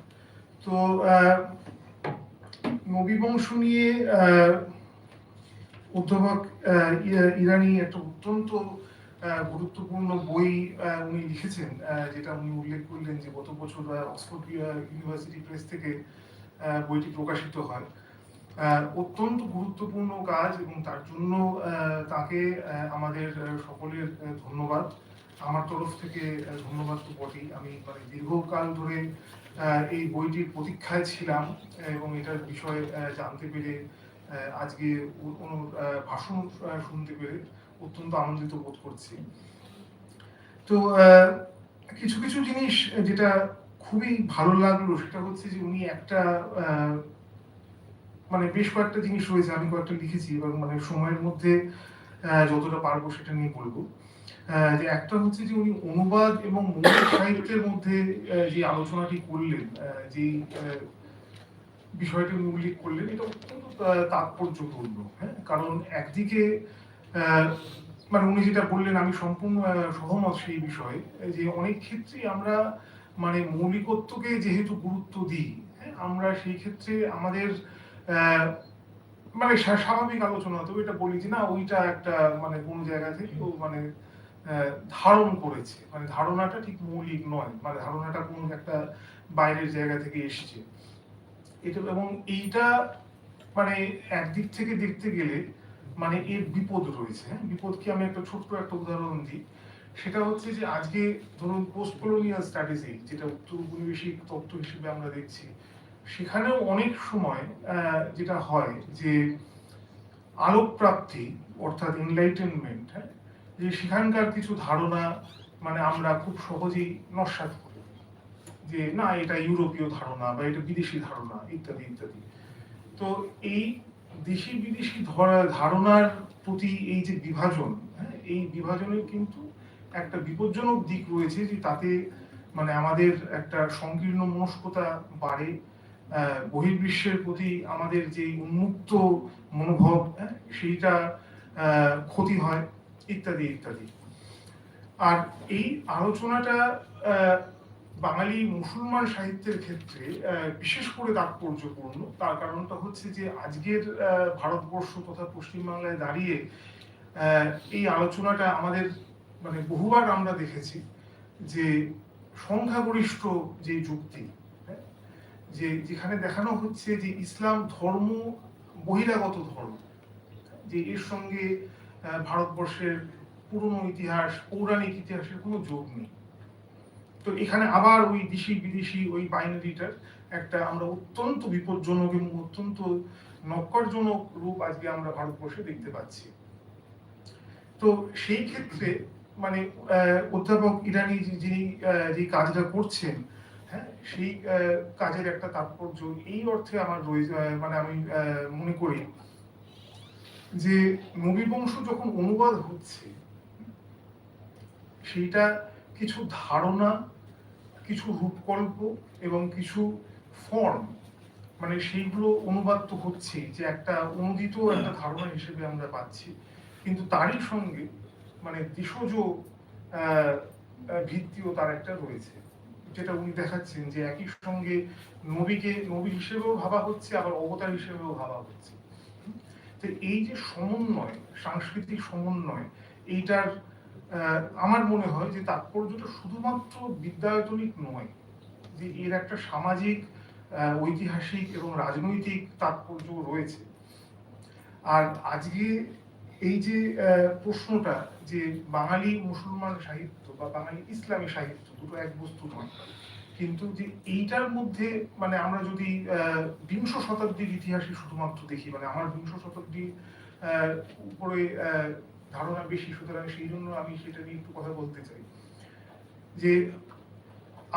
তো নবী বংশ নিয়ে অধ্যাপক ইরানি একটা অত্যন্ত গুরুত্বপূর্ণ বই উনি লিখেছেন, যেটা উনি উল্লেখ করলেন যে গত বছর অক্সফোর্ড ইউনিভার্সিটি প্রেস থেকে বইটি প্রকাশিত হয়। অত্যন্ত গুরুত্বপূর্ণ কাজ এবং তার জন্য তাকে আমাদের সকলের ধন্যবাদ। আমার তরফ থেকে ধন্যবাদ তো বটেই। আমি মানে দীর্ঘকাল ধরে এই বইটির প্রতীক্ষায় ছিলাম এবং এটার বিষয়ে জানতে পেরে আজকে ভাষণ শুনতে পেরে অত্যন্ত আনন্দিত বোধ করছি। তো কিছু কিছু জিনিস যেটা খুবই ভালো লাগলো সেটা হচ্ছে যে উনি একটা মানে বেশ কয়েকটা জিনিস রয়েছে, আমি কয়েকটা লিখেছি এবং মানে সময়ের মধ্যে যতটা পারবো সেটা নিয়ে বলবো। যে একটা হচ্ছে যে উনি অনুবাদ এবং মৌলিক সাহিত্যের মধ্যে যে আলোচনাটি করলেন, যে বিষয়টি উনি উল্লেখ করলেন, এটা অত্যন্ত তাৎপর্যপূর্ণ। হ্যাঁ, কারণ একদিকে মানে উনি যেটা বললেন আমি সম্পূর্ণ সহমত সেই বিষয়ে, যে অনেক ক্ষেত্রেই আমরা মানে মৌলিকত্বকে যেহেতু গুরুত্ব দিই, হ্যাঁ, আমরা সেই ক্ষেত্রে আমাদের মানে স্বাভাবিক আলোচনা তো এটা বলি যে না ওইটা একটা মানে কোন জায়গা থেকে মানে ধারণ করেছে, মানে ধারণাটা ঠিক মৌলিক নয়, মানে ধারণাটা কোন একটা বাইরের জায়গা থেকে এসছে এটা। এবং এইটা মানে একদিক থেকে দেখতে গেলে মানে এর বিপদ রয়েছে। বিপদকে আমি একটা ছোট্ট একটা উদাহরণ দিই। সেটা হচ্ছে যে আজকে ধরুন পোস্ট কলোনিয়াল স্টাডিজে, যেটা উত্তর উপনিবেশিক তত্ত্ব হিসেবে আমরা দেখছি, সেখানেও অনেক সময় যেটা হয় যে আলোকপ্রাপ্তি অর্থাৎ এনলাইটেনমেন্ট, যে সেখানকার কিছু ধারণা মানে আমরা খুব সহজেই নস্যাৎ করি। যে না এটা ইউরোপীয় ধারণা বা এটা বিদেশি ধারণা ইত্যাদি ইত্যাদি। তো এই দেশি বিদেশি ধারণার প্রতি এই যে বিভাজন, হ্যাঁ, এই বিভাজনের কিন্তু একটা বিপজ্জনক দিক রয়েছে, যে তাতে মানে আমাদের একটা সংকীর্ণ মনস্কতা বাড়ে, বহির্বিশ্বের প্রতি আমাদের যে উন্মুক্ত মনোভাব, হ্যাঁ, সেইটা ক্ষতি হয় ইত্যাদি ইত্যাদি। আর এই আলোচনাটা বাঙালি মুসলমান সাহিত্যের ক্ষেত্রে বিশেষ করে তাৎপর্যপূর্ণ। তার কারণটা হচ্ছে যে আজকের ভারতবর্ষ তথা পশ্চিমবাংলায় দাঁড়িয়ে এই আলোচনাটা আমাদের মানে বহুবার আমরা দেখেছি যে সংখ্যাগরিষ্ঠ যে যুক্তি, হ্যাঁ, যে যেখানে দেখানো হচ্ছে যে ইসলাম ধর্ম বহিরাগত ধর্ম, যে এর সঙ্গে ভারতবর্ষের পুরনো ইতিহাস পৌরাণিক ইতিহাসের কোনো যোগ নেই। তো এখানে আবার ওই দেশি বিদেশি ওই বাইনারিটার একটা আমরা অত্যন্ত বিপজ্জনক এবং অত্যন্ত নক্করজনক রূপ আজকে আমরা ভারতবর্ষে দেখতে পাচ্ছি। তো সেই ক্ষেত্রে মানে অধ্যাপক ইরানি যিনি যে কাজটা করছেন, হ্যাঁ, সেই কাজের একটা তাৎপর্য এই অর্থে আমার রয়েছে, মানে আমি মনে করি যে নবী বংশ যখন অনুবাদ হচ্ছে, সেইটা কিছু ধারণা, কিছু রূপকল্প এবং কিছু ফর্ম, মানে সেইগুলো অনুবাদ তো হচ্ছে, যে একটা অনুদিত একটা ধারণা হিসেবে আমরা পাচ্ছি, কিন্তু তারই সঙ্গে মানে দেশজ ভিত্তিও তার একটা রয়েছে, যেটা উনি দেখাচ্ছেন যে একই সঙ্গে নবীকে নবী হিসেবেও ভাবা হচ্ছে, আবার অবতার হিসেবেও ভাবা হচ্ছে। তো এই যে সমন্বয়, সাংস্কৃতিক সমন্বয়, এইটার আমার মনে হয় যে তাৎপর্যটা শুধুমাত্র বিদ্যায়তনিক নয়, যে এর একটা সামাজিক, ঐতিহাসিক এবং রাজনৈতিক তাৎপর্য রয়েছে। আর আজকে এই যে প্রশ্নটা, যে বাঙালি মুসলমান সাহিত্য বা বাঙালি ইসলামী সাহিত্য দুটো এক বস্তু নয়, কিন্তু যে এইটার মধ্যে মানে আমরা যদি বিংশ শতাব্দীর ইতিহাসে শুধুমাত্র দেখি, মানে আমার বিংশ শতাব্দীর উপরে ধারণা বেশি, সুতরাং সেই জন্য আমি সেটা নিয়ে একটু কথা বলতে চাই। যে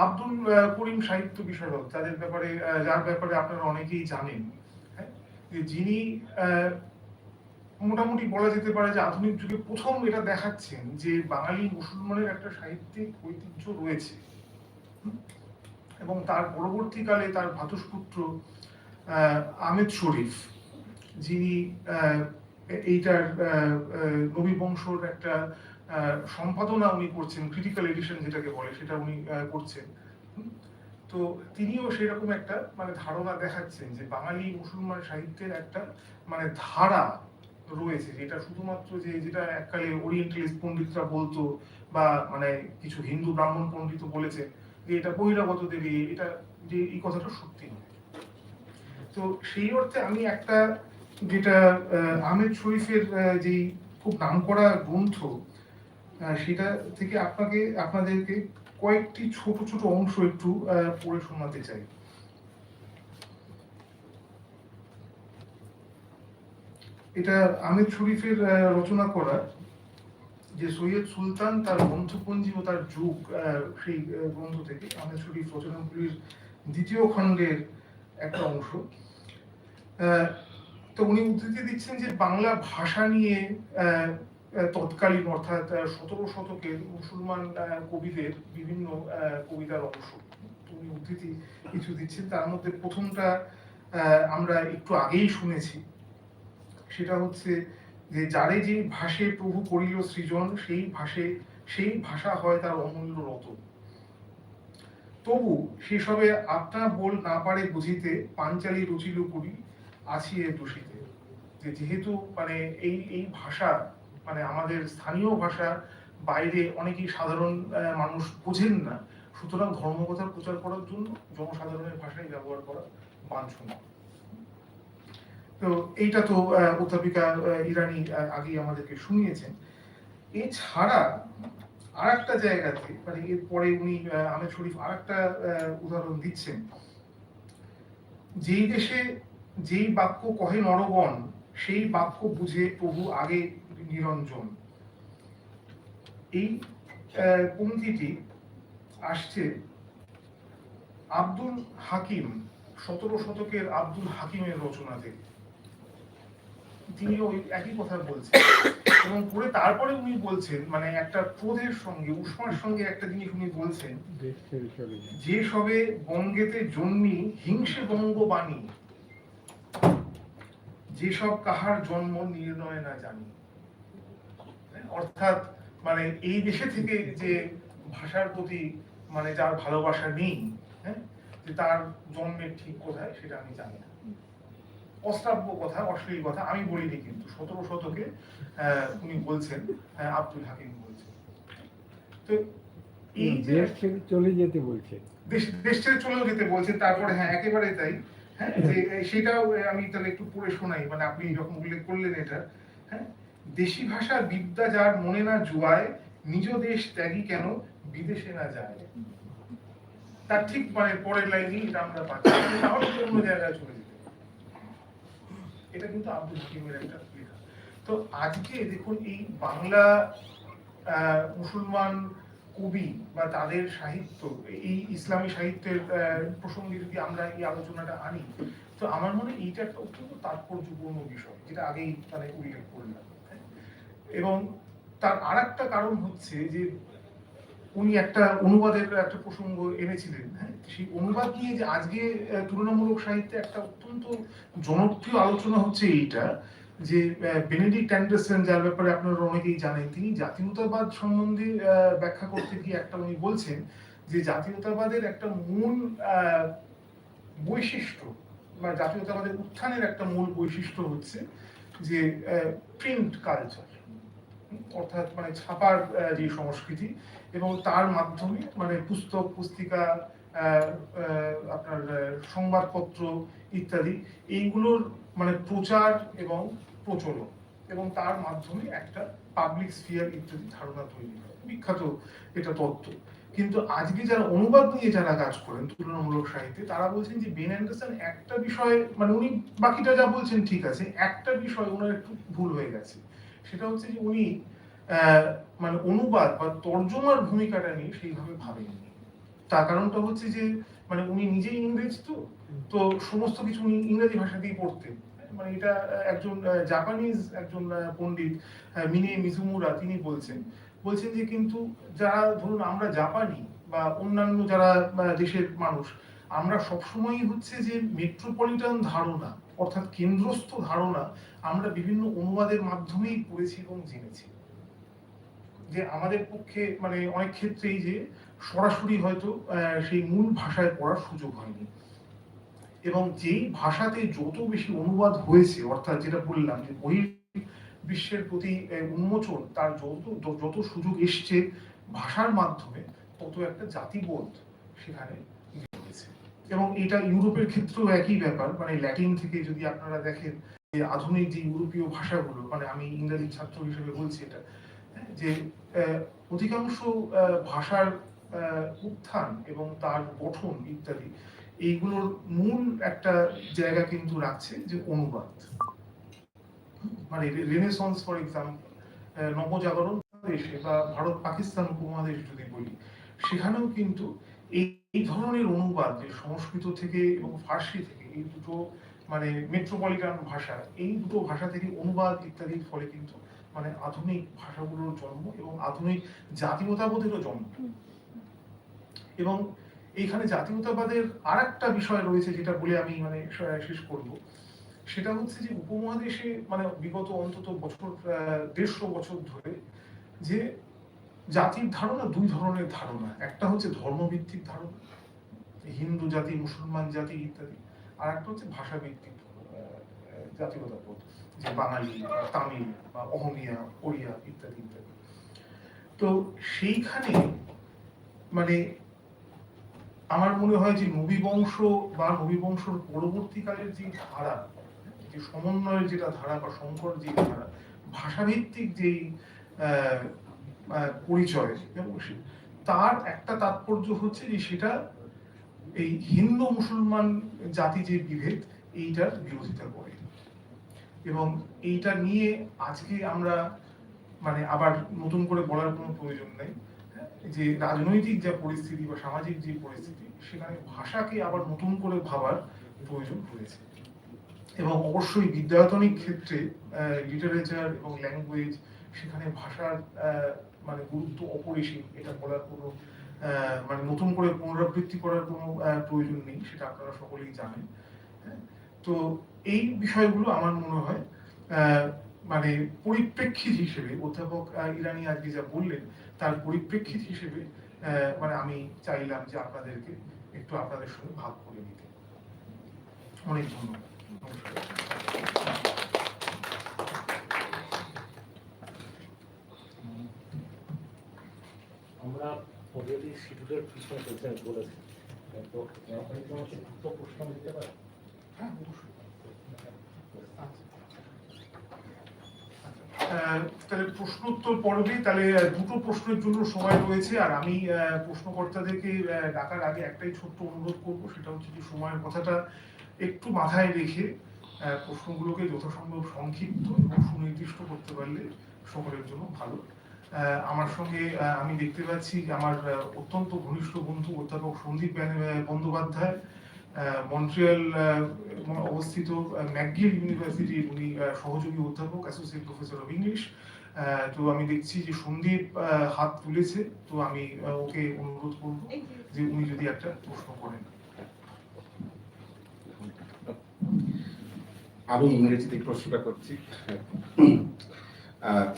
আব্দুল করিম সাহিত্য বিষয়ক, যার ব্যাপারে আপনারা অনেকেই জানেন, হ্যাঁ, যে যিনি মোটামুটি বলা যেতে পারে যে আধুনিক যুগে প্রথম এটা দেখাচ্ছেন যে বাঙালি মুসলমানের একটা সাহিত্যিক ঐতিহ্য রয়েছে, এবং তার পরবর্তীকালে তার ভ্রাতুষ্পুত্র আহমেদ শরীফ, যিনি এইটার নবী বংশর একটা সম্পাদনা উনি করছেন, ক্রিটিক্যাল এডিশন যেটাকে বলে, সেটা উনি করছেন। তো তিনিও সেরকম একটা মানে ধারণা দেখাচ্ছেন যে বাঙালি মুসলমান সাহিত্যের একটা মানে ধারা রয়েছে, যেটা শুধুমাত্র যেটা এককালে ওরিয়েন্টালিস্ট পণ্ডিতরা বলতো, বা মানে কিছু হিন্দু ব্রাহ্মণ পণ্ডিত বলেছে যে এটা বহিরাগত দেবী, এটা যে এই কথাটা সত্যি নয়। তো সেই অর্থে আমি একটা, যেটা আহমেদ শরীফের যেই খুব নামকরা গ্রন্থ, সেটা থেকে আপনাদেরকে কয়েকটি ছোট ছোট অংশ একটু পড়ে শোনাতে চাই। এটা আহমেদ শরীফের রচনা করা, যে সৈয়দ সুলতান তার গ্রন্থপঞ্জি ও তার যুগ, সেই গ্রন্থ থেকে আহমেদ শরীফ রচনাগুলির দ্বিতীয় খণ্ডের একটা অংশ। তো উনি উদ্ধৃতি দিচ্ছেন যে বাংলা ভাষা নিয়ে তৎকালীন অর্থাৎ 17 শতকের মুসলমান কবিদের বিভিন্ন কবিতার অংশ উনি উদ্ধৃতি কিছু দিচ্ছেন। তার মধ্যে প্রথমটা আমরা একটু আগেই শুনেছি, সেটা হচ্ছে যে যারে যে ভাষে প্রভু করিল সৃজন, সেই ভাষা হয় তার অমূল্য রতন। তবু সেসবে আপনা বল না পারে বুঝিতে, পাঞ্চালী রচিল করি আছিয়ে দোষিতে। যে যেহেতু মানে এই ভাষা মানে আমাদের স্থানীয় ভাষা, বাইরে অনেকেই সাধারণ মানুষ বোঝেন না, সুতরাং ধর্মকথা প্রচার করার জন্য জনসাধারণের ভাষাই ব্যবহার করা বাঞ্ছনীয়। তো এইটা তো অধ্যাপিকা ইরানি আগেই আমাদেরকে শুনিয়েছেন। এছাড়া আর একটা জায়গাতে মানে এরপরে উনি আহমেদ শরীফ আর একটা উদাহরণ দিচ্ছেন, যেই দেশে যেই বাক্য কহে নরগণ, সেই বাক্য বুঝে প্রভু আগে নিরঞ্জন। এই পংক্তিটি আসছে আব্দুল হাকিম 17 শতকের আব্দুল হাকিমের রচনা থেকে তিনি ওই একই কথা বলছেন, এবং পরে তারপরে উনি বলছেন মানে একটা ক্রোধের সঙ্গে উষ্মার সঙ্গে একটা জিনিস উনি বলছেন, যে সবে বঙ্গেতে জন্মি হিংসে বঙ্গবাণী, যেসব কাহার জন্ম নির্ণয় না জানি। অর্থাৎ মানে এই দেশে থেকে যে ভাষার প্রতি মানে যার ভালোবাসা নেই, হ্যাঁ, যে তার জন্মের ঠিক কোথায় সেটা আমি জানি না। অশ্রাব্য কথা, অশ্লীল কথা আমি বলিনি, কিন্তু 17 শতকে উনি বলছেন, আব্দুল হাকিম বলছেন। তো এই দেশ থেকে চলে যেতে বলছে, দেশ ছেড়ে চলেও যেতে বলছেন। তারপরে হ্যাঁ একেবারে তাই, হ্যাঁ, যে সেটাও আমি তাহলে একটু পড়ে শোনাই, মানে আপনি যখন উল্লেখ করলেন এটা, হ্যাঁ, দেশি ভাষা বিদ্যা যার মনে না জুয়ায়, নিজ দেশ ত্যাগী কেন বিদেশে না যায়। তার ঠিক মানে পরের লাইনই এটা আমরা পাচ্ছি, তাহলে অন্য জায়গায় চলে যেতে। এটা কিন্তু আব্দুল হাকিমের একটা লেখা। তো আজকে দেখুন এই বাংলা মুসলমান কবি বা তাদের সাহিত্য, এই ইসলামী সাহিত্যের প্রসঙ্গে যদি আমরা এই আলোচনাটা আনি, তো আমার মনে হয় এইটা একটা অত্যন্ত তাৎপর্যপূর্ণ বিষয়, যেটা আগেই মানে উল্লেখ করলাম। এবং তার আর একটা কারণ হচ্ছে যে উনি একটা অনুবাদের একটা প্রসঙ্গ এনেছিলেন, হ্যাঁ, সেই অনুবাদ নিয়ে যে আজকে তুলনামূলক সাহিত্যে একটা অত্যন্ত জনপ্রিয় আলোচনা হচ্ছে এইটা, যে বেনেডিক্ট অ্যান্ডারসন, যার ব্যাপারে আপনারা অনেকেই জানেন, তিনি জাতীয়তাবাদ সম্বন্ধে ব্যাখ্যা করতে গিয়ে একটা উনি বলছেন যে জাতীয়তাবাদের একটা মূল বৈশিষ্ট্য বা জাতীয়তাবাদের উত্থানের একটা মূল বৈশিষ্ট্য হচ্ছে যে প্রিন্ট কালচার, অর্থাৎ মানে ছাপার যে সংস্কৃতি, এবং তার মাধ্যমে মানে পুস্তক পুস্তিকা, আপনার সংবাদপত্র ইত্যাদি এইগুলোর মানে প্রচার এবং প্রচলন, এবং তার মাধ্যমে একটা পাবলিক স্ফিয়ার ইত্যাদি ধারণা তৈরি হয়। বিখ্যাত এটা তত্ত্ব। কিন্তু আজকে যারা অনুবাদ নিয়ে যারা কাজ করেন তুলনামূলক সাহিত্যে, তারা বলছেন যে বেন অ্যান্ডারসন একটা বিষয়ে মানে উনি বাকিটা যা বলছেন ঠিক আছে, একটা বিষয় ওনার একটু ভুল হয়ে গেছে। সেটা হচ্ছে যে উনি মানে অনুবাদ বা তর্জমার ভূমিকাটা নিয়ে সেইভাবে ভাবেননি। তার কারণটা হচ্ছে যে মানে উনি নিজেই ইংরেজ, তো সমস্ত কিছু উনি ইংরেজি ভাষাতেই পড়তেন। মানে এটা একজন জাপানিজ একজন পণ্ডিত মিনে মিজুমুরা তিনি বলছেন যে কিন্তু যারা ধরুন আমরা জাপানি বা অন্যান্য যারা দেশের মানুষ, আমরা সবসময়ই হচ্ছে যে মেট্রোপলিটন ধারণা অর্থাৎ কেন্দ্রস্থ ধারণা আমরা বিভিন্ন অনুবাদের মাধ্যমেই পড়েছি এবং জেনেছি। যে আমাদের পক্ষে মানে অনেক ক্ষেত্রেই যে সরাসরি হয়তো সেই মূল ভাষায় পড়ার সুযোগ হয়নি, এবং যেই ভাষাতে যত বেশি অনুবাদ হয়েছে, অর্থাৎ যেটা বললাম যে বহির বিশ্বের প্রতি উন্মোচন, তার যত সুযোগ এসছে ভাষার মাধ্যমে, তত একটা জাতিবোধ সেখানে হয়েছে। এবং এটা ইউরোপের ক্ষেত্রেও একই ব্যাপার। মানে ল্যাটিন থেকে যদি আপনারা দেখেন যে আধুনিক যে ইউরোপীয় ভাষাগুলো, মানে আমি ইংরেজি ছাত্র হিসেবে বলছি এটা, যে অধিকাংশ ভাষার উত্থান এবং তার গঠন ইত্যাদি এইগুলোর মূল একটা জায়গা কিন্তু রাখছে যে অনুবাদ। মানে রেনেসন্স ফর এক্সাম্পল, নবজাগরণ দেশে বা ভারত পাকিস্তান উপমহাদেশ যদি বলি, সেখানেও কিন্তু এই ধরনের অনুবাদ, যে সংস্কৃত থেকে এবং ফার্সি থেকে, এই দুটো মানে মেট্রোপলিটন ভাষা, এই দুটো ভাষা থেকে অনুবাদ ইত্যাদির ফলে কিন্তু মানে আধুনিক ভাষাগুলোর জন্ম এবং আধুনিক জাতীয়তাবোধেরও জন্ম। এবং এইখানে জাতীয়তাবাদের আর একটা বিষয় রয়েছে যেটা বলে আমি মানে শেষ করব, সেটা হচ্ছে যে উপমহাদেশে মানে বিগত অন্তত বছর 150 বছর ধরে যে জাতির ধারণা দুই ধরনের ধারণা, একটা হচ্ছে ধর্মভিত্তিক ধারণা, হিন্দু জাতি, মুসলমান জাতি ইত্যাদি, আর একটা হচ্ছে ভাষাভিত্তিক জাতীয়তাবোধ, যে বাঙালি, তামিল বা অহমিয়া, ওড়িয়া ইত্যাদি ইত্যাদি। তো সেইখানে মানে আমার মনে হয় যে নবী বংশ বা নবী বংশর পরবর্তীকালের যে ধারা, যে সমন্বয়ের যেটা ধারা বা সংকর যে ধারা, ভাষাভিত্তিক যেই পরিচয়, তার একটা তাৎপর্য হচ্ছে যে সেটা এই হিন্দু মুসলমান জাতি যে বিভেদ, এইটার বিরোধিতা করে। এবং এইটা নিয়ে আজকে আমরা মানে আবার নতুন করে বলার কোনো প্রয়োজন নেই, যে রাজনৈতিক যে পরিস্থিতি বা সামাজিক যে পরিস্থিতি, সেখানে ভাষাকে আবার নতুন করে ভাবার প্রয়োজন রয়েছে। এবং অবশ্যই বিদ্যায়তনিক ক্ষেত্রে লিটারেচার এবং ল্যাঙ্গুয়েজ, সেখানে ভাষার মানে গুরুত্ব অপরিসীম, এটা বলার কোনো মানে নতুন করে পুনরাবৃত্তি করার কোনো প্রয়োজন নেই, সেটা আপনারা সকলেই জানেন। হ্যাঁ? তো এই বিষয়গুলো আমার মনে হয় মানে পরিপ্রেক্ষিত হিসেবে অধ্যাপক ইরানি আজকে যা বললেন, তার পরিপ্রেক্ষিত হিসেবে মানে আমি চাইলাম যে আপনাদেরকে একটু আপনাদের সঙ্গে ভাগ করে নিতে। অনেক ধন্যবাদ। আমরা অলরেডি শিডিউলের পিছনে চলছে বলেছি, তো আমাকে দুটো প্রশ্ন দিতে পারে? হ্যাঁ, অবশ্যই। তাহলে প্রশ্নোত্তর পর্বে তাহলে দুটো প্রশ্নের জন্য সময় রয়েছে। আর আমি প্রশ্নকর্তাদেরকে ডাকার আগে একটাই ছোট্ট অনুরোধ করব, সেটা হচ্ছে যে সময়ের কথাটা একটু মাথায় রেখে প্রশ্নগুলোকে যথাসম্ভব সংক্ষিপ্ত এবং সুনির্দিষ্ট করতে পারলে সকলের জন্য ভালো। আমার সঙ্গে আমি দেখতে পাচ্ছি আমার অত্যন্ত ঘনিষ্ঠ বন্ধু অধ্যাপক সন্দীপ বন্দ্যোপাধ্যায়, মন্ট্রিয়াল অবস্থিত ম্যাকগিল ইউনিভার্সিটির উনি সহযোগী অধ্যাপক, অ্যাসোসিয়েট প্রফেসর অফ ইংলিশ। তো আমি দেখছি যে সন্দীপ হাত তুলেছে, তো আমি ওকে অনুরোধ করব যে উনি যদি একটা প্রশ্ন করেন। আমি ইংরেজিতে প্রশ্নটা করছি।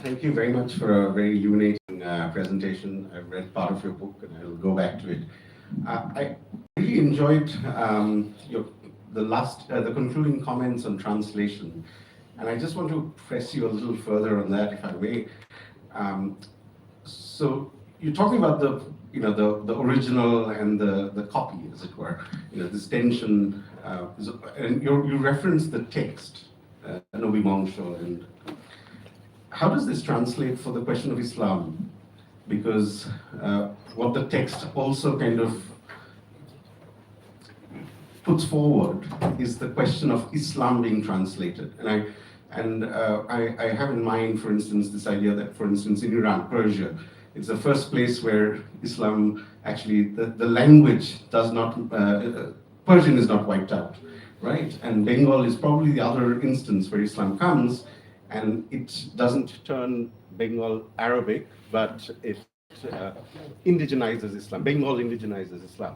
Thank you very much for a very illuminating presentation. I've read part of your book and I'll go back to it. I really enjoyed the concluding comments on translation, and I just want to press you a little further on that, if I may. So you're talking about the original and the copy, as it were. This tension, and you reference the text, Nobi Mongsho, and how does this translate for the question of Islam? Because what the text also kind of puts forward is the question of Islam being translated. And I have in mind, for instance, this idea that, for instance, in Iran, Persia, it's the first place where Islam actually, the language does not, Persian is not wiped out, right? And Bengal is probably the other instance where Islam comes, and it doesn't turn Bengal Arabic, but it indigenizes Islam. Bengal indigenizes Islam.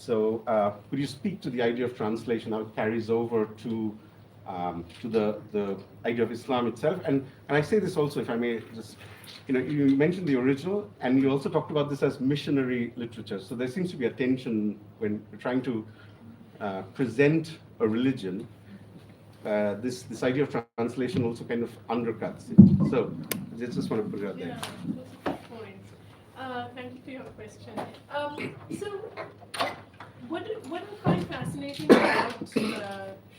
So could you speak to the idea of translation, how it carries over to the idea of Islam itself? And I say this also, if I may just, you mentioned the original, and you also talked about this as missionary literature. So there seems to be a tension when we're trying to present a religion. This idea of translation also kind of undercuts it. So I just want to put it out there. Yeah, those are good points. Thank you for your question. So what I find fascinating about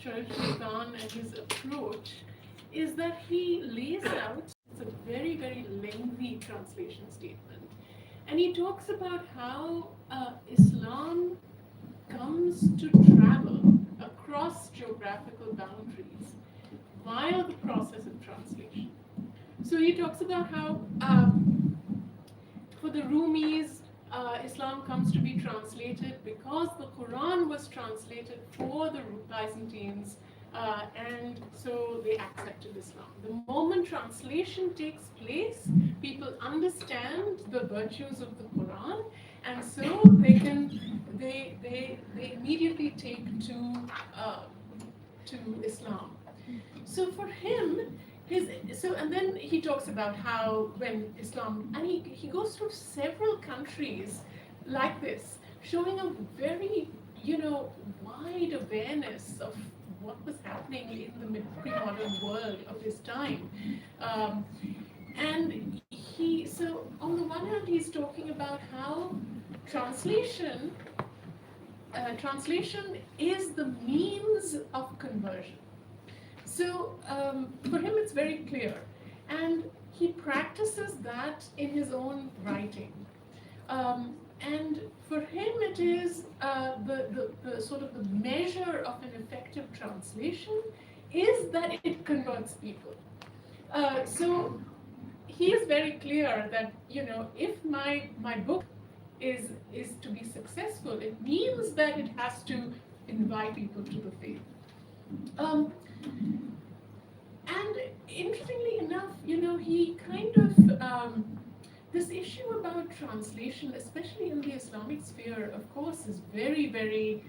Sharif Khan and his approach is that he lays out, it's a very, very lengthy translation statement. And he talks about how Islam comes to travel across geographical boundaries via the process of translation. So he talks about how for the Rumis, Islam comes to be translated because the Quran was translated for the Byzantines, and so they accepted Islam. The moment translation takes place, people understand the virtues of the Quran, and so they immediately take to Islam. So for him, and then he talks about how when Islam, and he goes through several countries like this, showing a very wide awareness of what was happening in the pre-modern world of his time. And so on the one hand, he's talking about how translation is the means of conversion. So for him, it's very clear, and he practices that in his own writing. And for him, it is the sort of the measure of an effective translation is that it converts people. So he is very clear that, if my book is to be successful, it means that it has to invite people to the faith. And interestingly enough, he kind of this issue about translation, especially in the Islamic sphere, of course, is very, very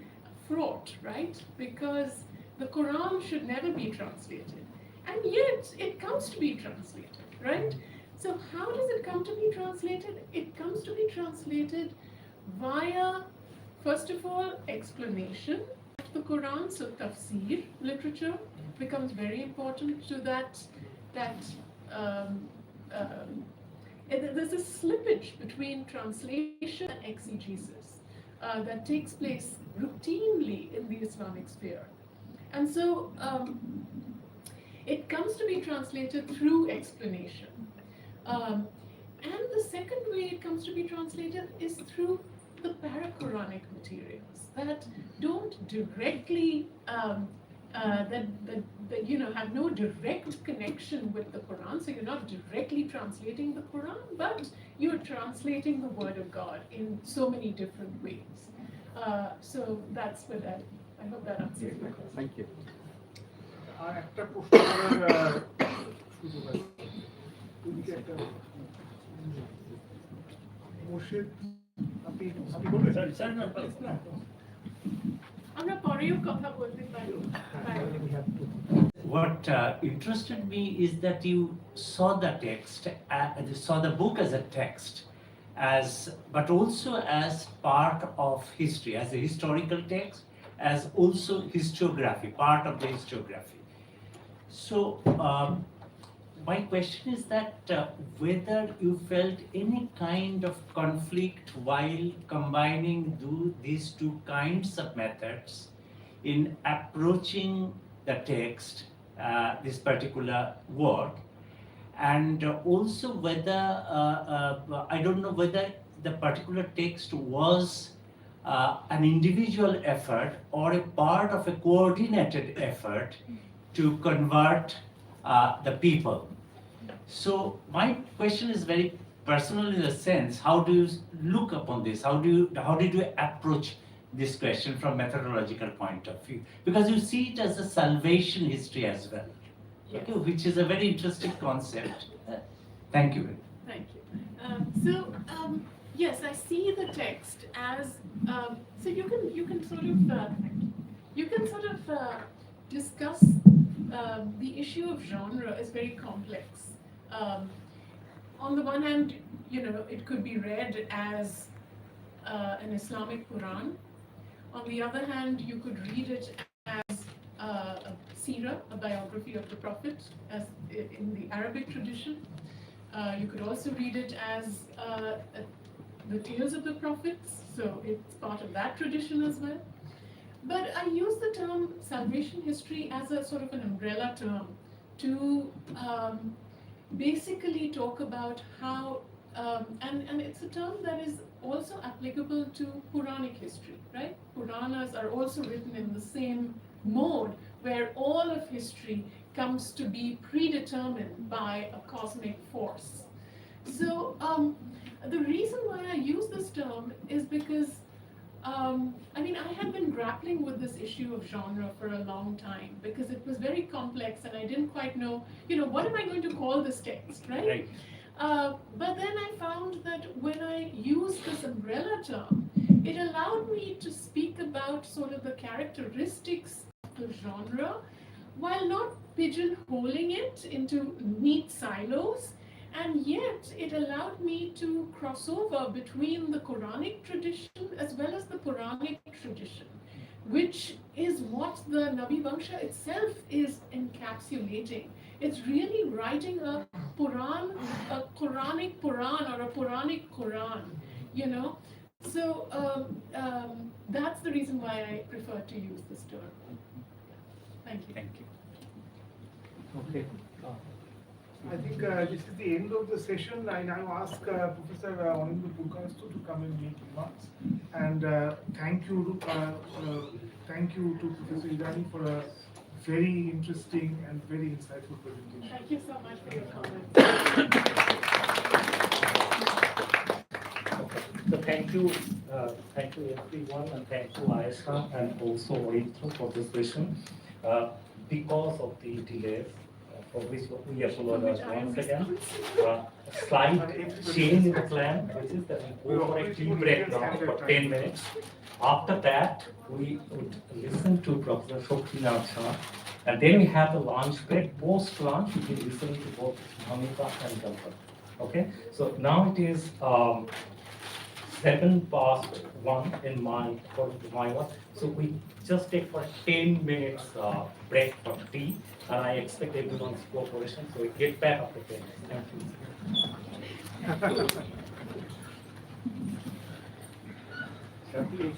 fraught, right? Because the Quran should never be translated, and yet it comes to be translated, right? So how does it come to be translated? It comes to be translated via, first of all, explanation of the Quran. So tafsir literature becomes very important to that. There's a slippage between translation and exegesis that takes place routinely in the Islamic sphere. And so it comes to be translated through explanation. And the second way it comes to be translated is through the para-Quranic materials that don't directly, that have no direct connection with the Quran. So you're not directly translating the Quran, but you're translating the Word of God in so many different ways. So that's what I hope that answers your question. Thank you. আর একটা প্রশ্ন করার সুযোগ আছে ওদিকে একটা মুর্শিদ আপনি বলবেন আমরা পরেও কথা বলতে পারি। What interested me is that you saw the text, saw the book as a text, but also as part of history, as a historical text, as also historiography, part of the historiography. So my question is that whether you felt any kind of conflict while combining these two kinds of methods in approaching the text, this particular work, and also whether, I don't know whether the particular text was an individual effort or a part of a coordinated effort to convert the people. So my question is very personal in the sense, how do you look upon this? How did you approach this question from methodological point of view? Because you see it as a salvation history as well, okay, which is a very interesting concept. Thank you. Thank you. Yes, I see the text as so you can sort of discuss the issue of genre is very complex. On the one hand, it could be read as an Islamic Quran. On the other hand, you could read it as a seerah, a biography of the Prophet, as in the Arabic tradition. You could also read it as the tales of the prophets, so it's part of that tradition as well. But I use the term salvation history as a sort of an umbrella term to basically talk about how, and it's a term that is also applicable to Quranic history, right? Puranas are also written in the same mode where all of history comes to be predetermined by a cosmic force. So the reason why I use this term is because I had been grappling with this issue of genre for a long time because it was very complex and I didn't quite know, what am I going to call this text, right? Right. But then I found that when I used this umbrella term, it allowed me to speak about sort of the characteristics of the genre while not pigeonholing it into neat silos. And yet, it allowed me to cross over between the Quranic tradition as well as the Puranic tradition, which is what the Nabi Vangsha itself is encapsulating. It's really writing a Quranic Quran or a Puranic Quran, So that's the reason why I prefer to use this term. Thank you. Thank you. Okay. I think this is the end of the session. I now ask Professor Anindya Purkayastha to come and make remarks. And thank you to Professor Irani for a very interesting and very insightful presentation. Thank you so much for your comments. Okay. So thank you everyone, and thank you Aisha and also Ointro for this session. Because of the delays, for which we apologize once again. Slight change in the plan, which is that we go for a tea break now for 10 minutes. After that, we would listen to Professor Shokti Acha, and then we have the lunch break. Post lunch, we will listen to both Amita and Jalpa. Okay, so now it is 1:07 in my, according to my watch. So we just take for 10 minutes break for tea, and I expect everyone's cooperation. So we get back after 10 minutes. Thank you.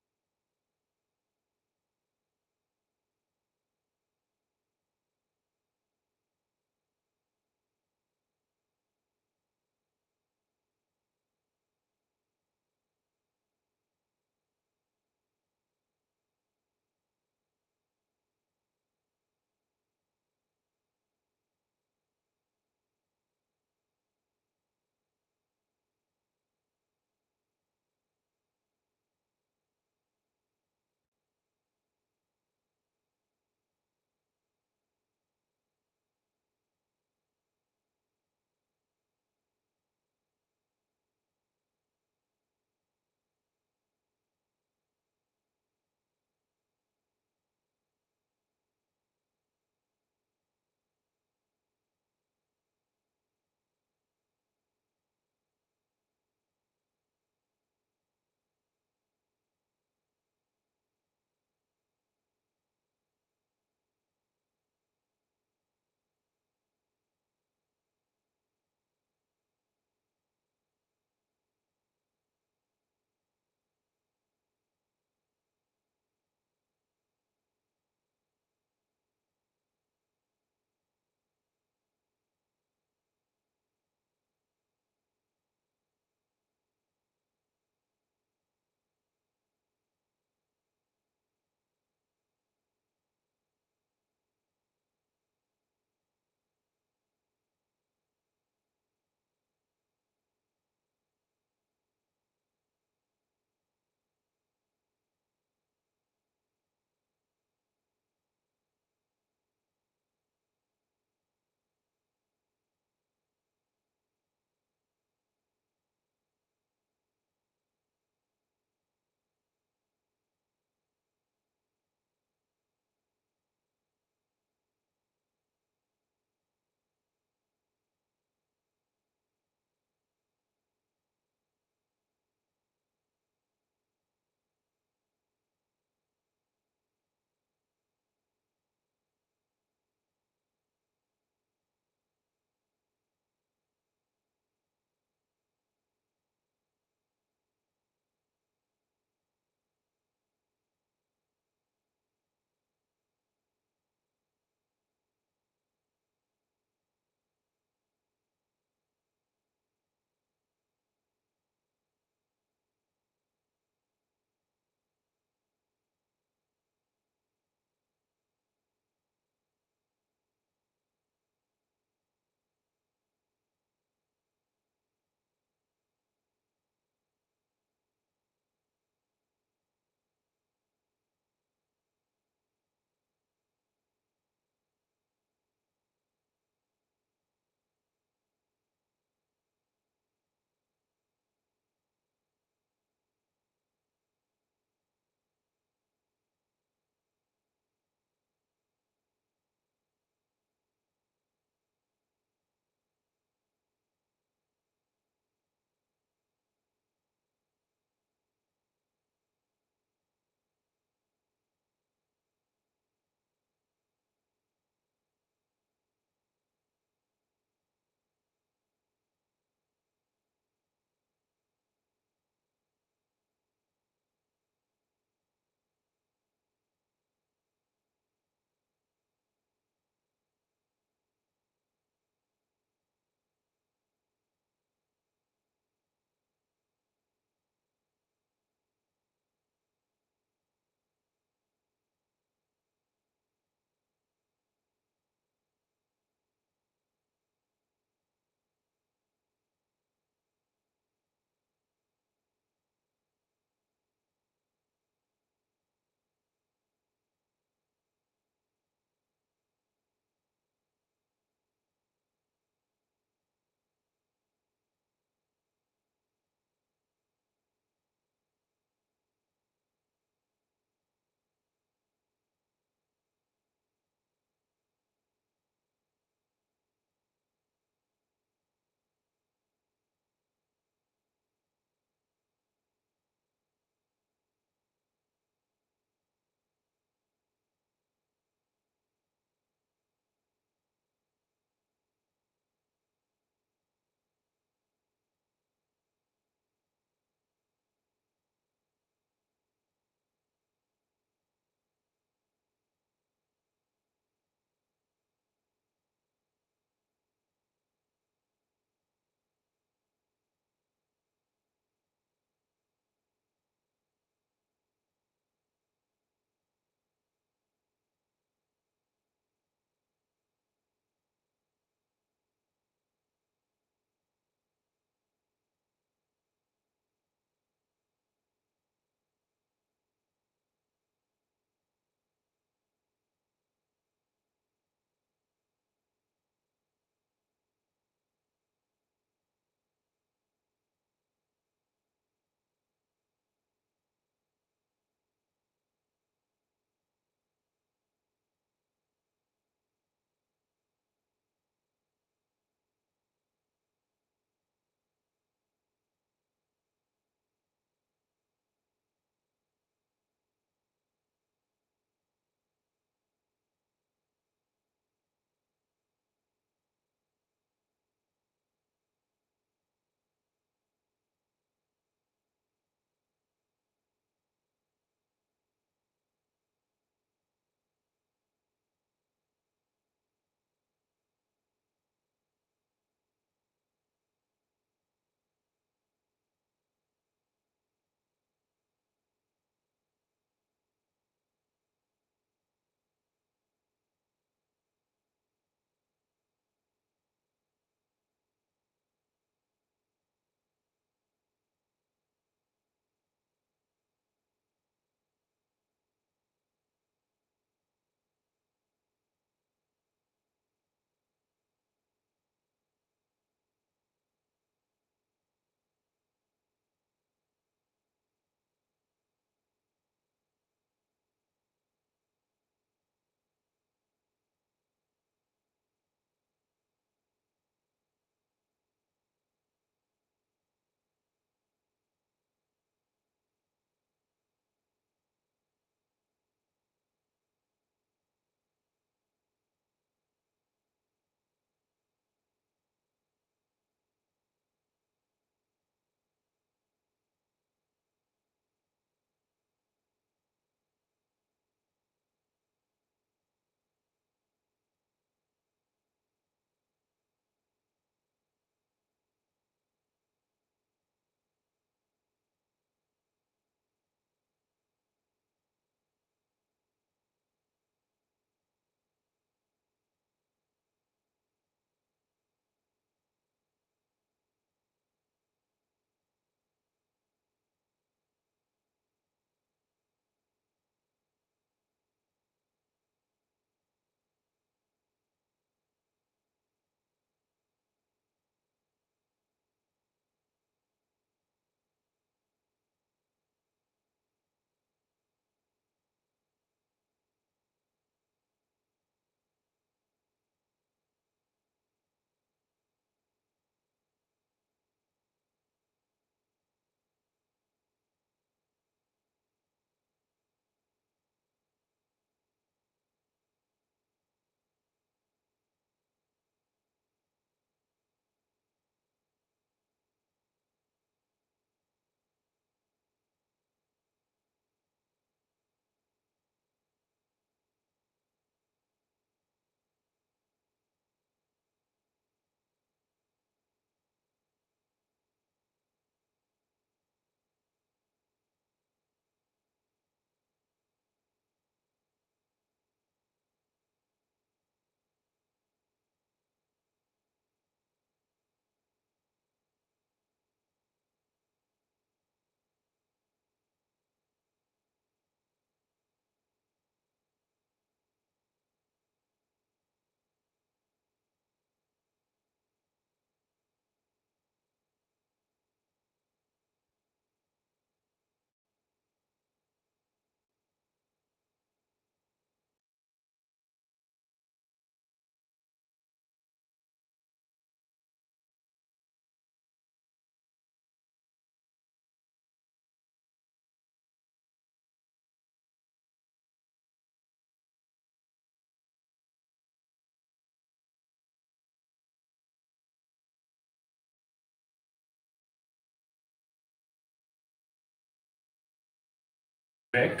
Correct.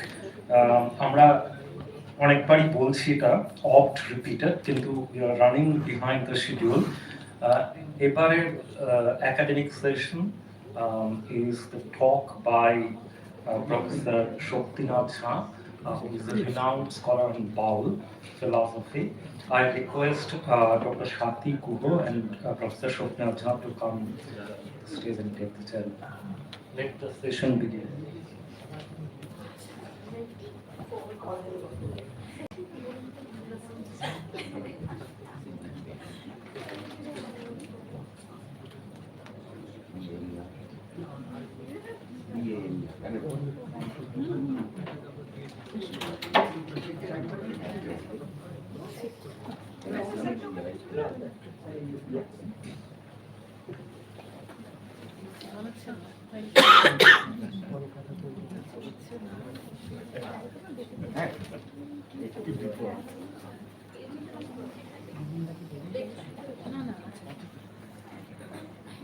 আমরা অনেকবারই বলছি এটা oft repeated, কিন্তু we are running behind the schedule. এবারের academic session is the talk by Professor Shoktinat Jha, who is a renowned scholar on Baul philosophy. I request Dr. Shakti Kubo and Professor Shoktinat Jha to come to the stage and take the chair. Let the session begin.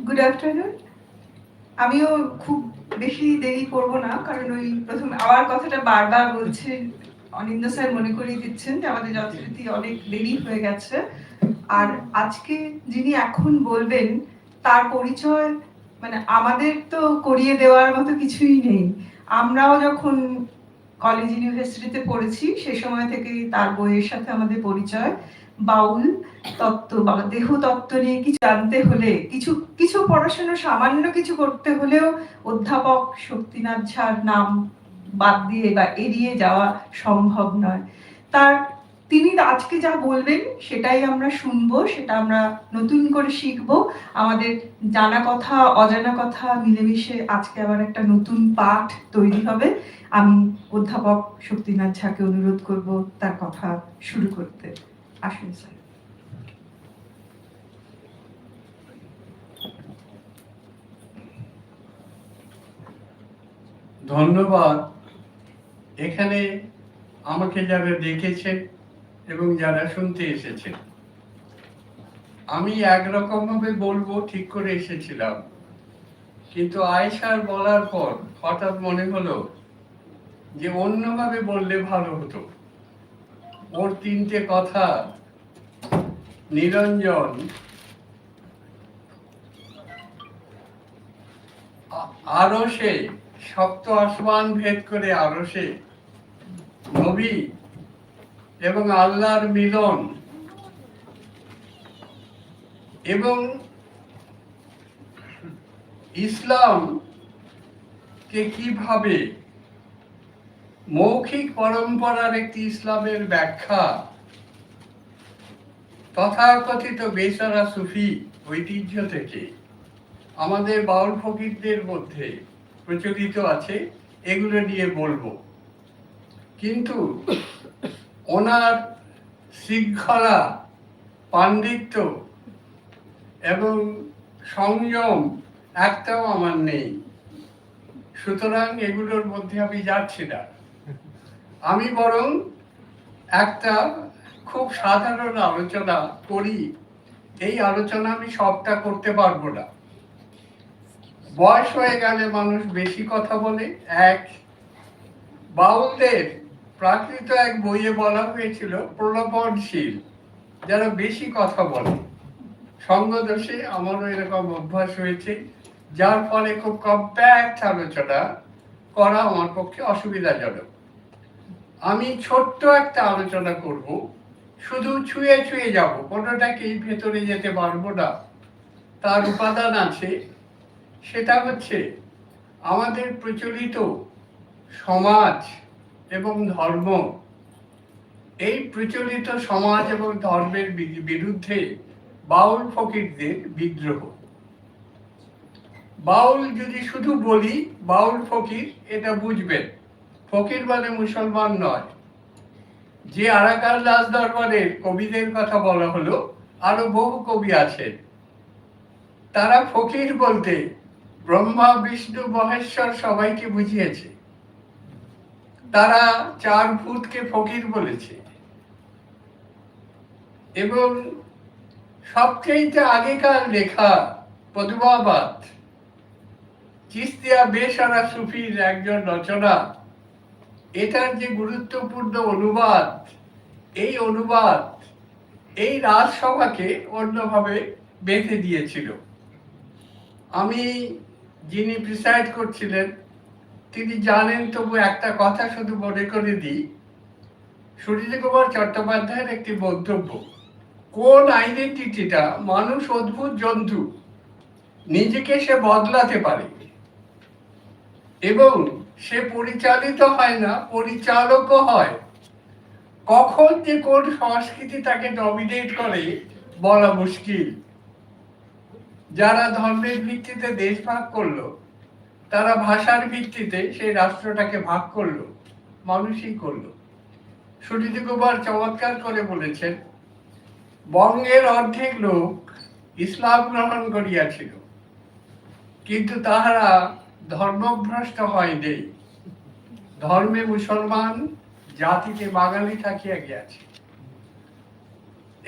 Good afternoon. আমিও খুব বেশি দেরি করব না, কারণ ওই প্রথম আবার কথাটা বারবার বলছেন অনিন্দ স্যার, মনে করিয়ে দিচ্ছেন যে আমাদের যথারীতি অনেক দেরি হয়ে গেছে। আর আজকে যিনি এখন বলবেন তার পরিচয় মানে আমাদের তো করিয়ে দেওয়ার মতো কিছুই নেই। আমরাও যখন কলেজ ইউনিভার্সিটিতে পড়েছি সে সময় থেকেই তার বইয়ের সাথে আমাদের পরিচয়। বাউল তত্ত্ব বা দেহ তত্ত্ব নিয়ে কিছু জানতে হলে, কিছু কিছু পড়াশোনা সামান্য কিছু করতে হলেও অধ্যাপক শক্তিনাথ ঝার নাম বাদ দিয়ে বা এড়িয়ে যাওয়া সম্ভব নয়। তিনি আজকে যা বলবেন সেটাই আমরা শুনবো, সেটা আমরা নতুন করে শিখবো। আমাদের জানা কথা অজানা কথা মিলেমিশে আজকে আবার একটা নতুন পাঠ তৈরি হবে। আমি অধ্যাপক শক্তিনাথ ঝাকে অনুরোধ করব তার কথা শুরু করতে। আসুন স্যার। ধন্যবাদ। এখানে আমাকে যারা দেখেছেন এবং যারা শুনতে এসেছেন, আমি একরকম ভাবে বলবো ঠিক করে এসেছিলাম, কিন্তু আয়েশার বলার পর হঠাৎ মনে হলো যে অন্যভাবে বললে ভালো হতো। ওর তিনটে কথা নিরঞ্জন, আরশে সপ্ত আসমান ভেদ করে আরশে নবী এবং আল্লাহর মিলন এবং ইসলাম কে কিভাবে মৌখিক পরম্পরার একটি ইসলামের ব্যাখ্যা তথাকথিত বেচারা সুফি ঐতিহ্য থেকে আমাদের বাউল ফকিরদের মধ্যে প্রচলিত আছে, এগুলো নিয়ে বলবো। কিন্তু ওনার শৃঙ্খলা, পাণ্ডিত্য এবং সংযম একটাও আমার নেই, সুতরাং এগুলোর মধ্যে আমি যাচ্ছি না। আমি বরং একটা খুব সাধারণ আলোচনা করি। এই আলোচনা আমি সবটা করতে পারবো না, বয়স হয়ে গেলে মানুষ বেশি কথা বলে। এক, বাউলদের প্রাকৃত এক বইয়ে বলা হয়েছিল প্রলোভনশীল, যারা বেশি কথা বলে। সঙ্গদোষে আমারও এরকম অভ্যাস হয়েছে, যার ফলে খুব কম্প্যাক্ট আলোচনা করা আমার পক্ষে অসুবিধাজনক। আমি ছোট্ট একটা আলোচনা করব, শুধু ছুঁয়ে ছুঁয়ে যাব, কোনোটাকেই ভেতরে যেতে পারবো না। তার উপাদান আছে, সেটা হচ্ছে আমাদের প্রচলিত সমাজ এবং ধর্ম। এই প্রচলিত সমাজ এবং ধর্মের বিরুদ্ধে বাউল ফকিরদের বিদ্রোহ। বাউল যদি শুধু বলি বাউল ফকির, এটা বুঝবেন, ফকির মানে মুসলমান নয়। যে আরাকান রাজ দরবারের কবিদের কথা বলা হলো, আরো বহু কবি আছেন, তারা ফকির বলতে ব্রহ্মা বিষ্ণু মহেশ্বর সবাইকে বুঝিয়েছে। তারা চার ভূতকে ফকির বলেছে। এবং সবচেয়ে আগেকার লেখা পদ্মাবাদ, চিস্তিয়া বেসারা সুফির একজন রচনা, এটার যে গুরুত্বপূর্ণ অনুবাদ, এই রাজসভাকে অন্যভাবে বেঁধে দিয়েছিল। আমি যিনি প্রিসাইড করছিলেন তিনি জানেন, তবু একটা কথা শুধু মনে করে দিই, সুনীতিকুমার চট্টোপাধ্যায়ের একটি বক্তব্য, কোন আইডেন্টিটিটা মানুষ অদ্ভুত জন্তু, নিজেকে সে বদলাতে পারে এবং সে পরিচালিত হয় না, পরিচালকও হয়। কখন যে কোন সংস্কৃতি তাকে ডমিনেট করে বলা মুশকিল। যারা ধর্মের ভিত্তিতে দেশ ভাগ করলো, তারা ভাষার ভিত্তিতে সেই রাষ্ট্রটাকে ভাগ করলো, মানুষই করলো। সুনীতিকুমার চমৎকার করে বলেছেন, বঙ্গের অর্ধেক লোক ইসলাম গ্রহণ করিয়াছিল, কিন্তু তাহারা ধর্মভ্রষ্ট হয়নি। ধর্মে মুসলমান, জাতিতে বাঙালি থাকিয়া গিয়াছে।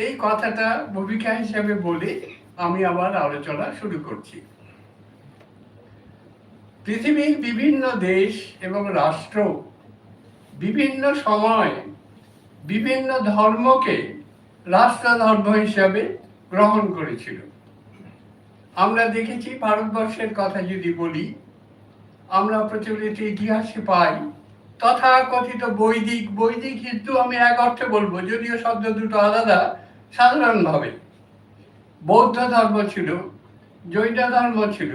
এই কথাটা ভূমিকা হিসেবে বলে আমি আমার আলোচনা শুরু করছি। পৃথিবীর বিভিন্ন দেশ এবং রাষ্ট্র বিভিন্ন সময় বিভিন্ন ধর্মকে রাষ্ট্র ধর্ম হিসাবে গ্রহণ করেছিল। আমরা দেখেছি, ভারতবর্ষের কথা যদি বলি, আমরা প্রচলিত ইতিহাসে পাই তথাকথিত বৈদিক হিন্দু আমি এক অর্থে বলবো, যদিও শব্দ দুটো আলাদা। সাধারণভাবে বৌদ্ধ ধর্ম ছিল, জৈন ধর্ম ছিল,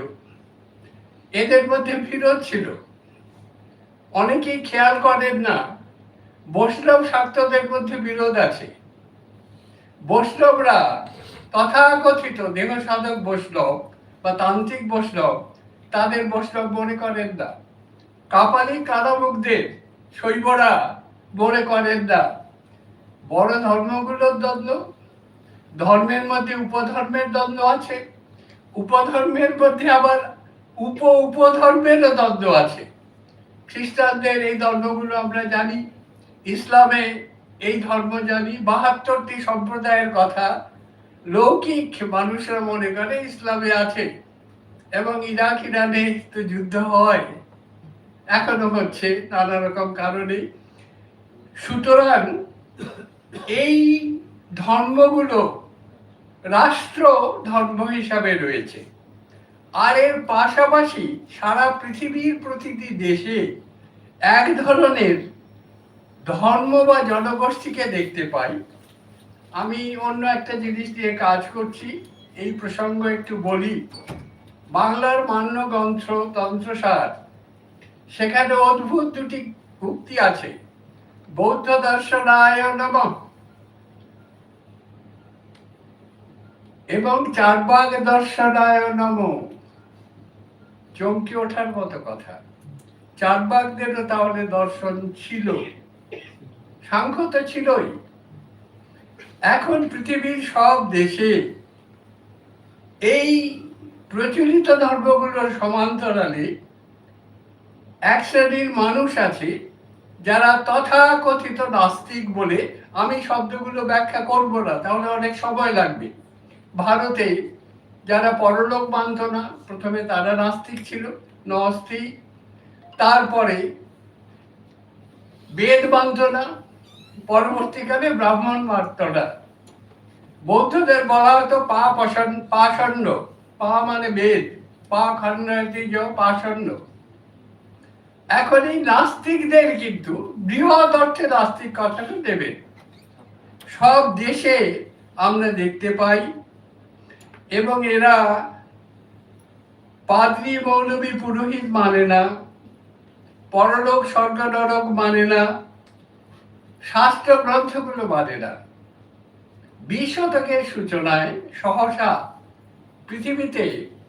এদের মধ্যে বিরোধ ছিল। অনেকেই খেয়াল করেন না, বৈষ্ণব শাক্তদের মধ্যে বিরোধ আছে। বৈষ্ণবরা তথাকথিত দেহ সাধক বৈষ্ণব বা তান্ত্রিক বৈষ্ণব, তাদের বৈষ্ণব মনে করেন না। কাপালি কালামুকদের শৈবরা মনে করেন না। বড় ধর্মগুলোর দ্বন্দ্ব, ধর্মের মধ্যে উপধর্মের দ্বন্দ্ব আছে, উপধর্মের মধ্যে আবার উপধর্মেরও দ্বন্দ্ব আছে। খ্রিস্টানদের এই ধর্মগুলো আমরা জানি, ইসলামে এই ধর্ম জানি। ৭২টি সম্প্রদায়ের কথা লৌকিক মানুষরা মনে করে ইসলামে আছে, এবং ইরাক ইরানে তো যুদ্ধ হয়, এখনো হচ্ছে নানা রকম কারণে। সুতরাং এই ধর্মগুলো রাষ্ট্র ধর্ম হিসাবে রয়েছে। আর এর পাশাপাশি সারা পৃথিবীর প্রতিটি দেশে এক ধরনের ধর্ম বা জনগোষ্ঠীকে দেখতে পাই। আমি অন্য একটা জিনিস দিয়ে কাজ করছি, এই প্রসঙ্গ একটু বলি। বাংলার মান্য গ্রন্থ তন্ত্রসার, সেখানে অদ্ভুত দুটি উক্তি আছে, বৌদ্ধ দর্শনায় নমঃ এবং চারবাগ দর্শনায় নমঃ। চমকে ওঠার মতো কথা। চারবাগদেরও তাহলে দর্শন ছিল, সাংখ্য তো ছিলই। এখন পৃথিবীর সব দেশে এই প্রচলিত ধর্মগুলোর সমান্তরালে এক শ্রেণীর মানুষ আছে যারা তথাকথিত নাস্তিক বলে, আমি শব্দগুলো ব্যাখ্যা করব না, তাহলে অনেক সময় লাগবে। ভারতে যারা পরলোক মানত না, প্রথমে তারা নাস্তিক ছিল, নস্তি। তারপরে বেদ মানত না, পরবর্তীকালে ব্রাহ্মণ মানত না। বৌদ্ধদের বলা হতো পাষণ্ড, পা মানে বেদ, পা খণ্ডাতি পাষণ্ড। এখন এই নাস্তিকদের কিন্তু বৃহৎ অর্থে নাস্তিক কথাটা দেবেন। সব দেশে আমরা দেখতে পাই, এবং এরা পাদ্রী মৌলবী পুরোহিত মানে না, পরলোক স্বর্গ নরক মানে না, শাস্ত্র গ্রন্থগুলো মানে না। ২০ শতকের সূচনায় সহসা পৃথিবীতে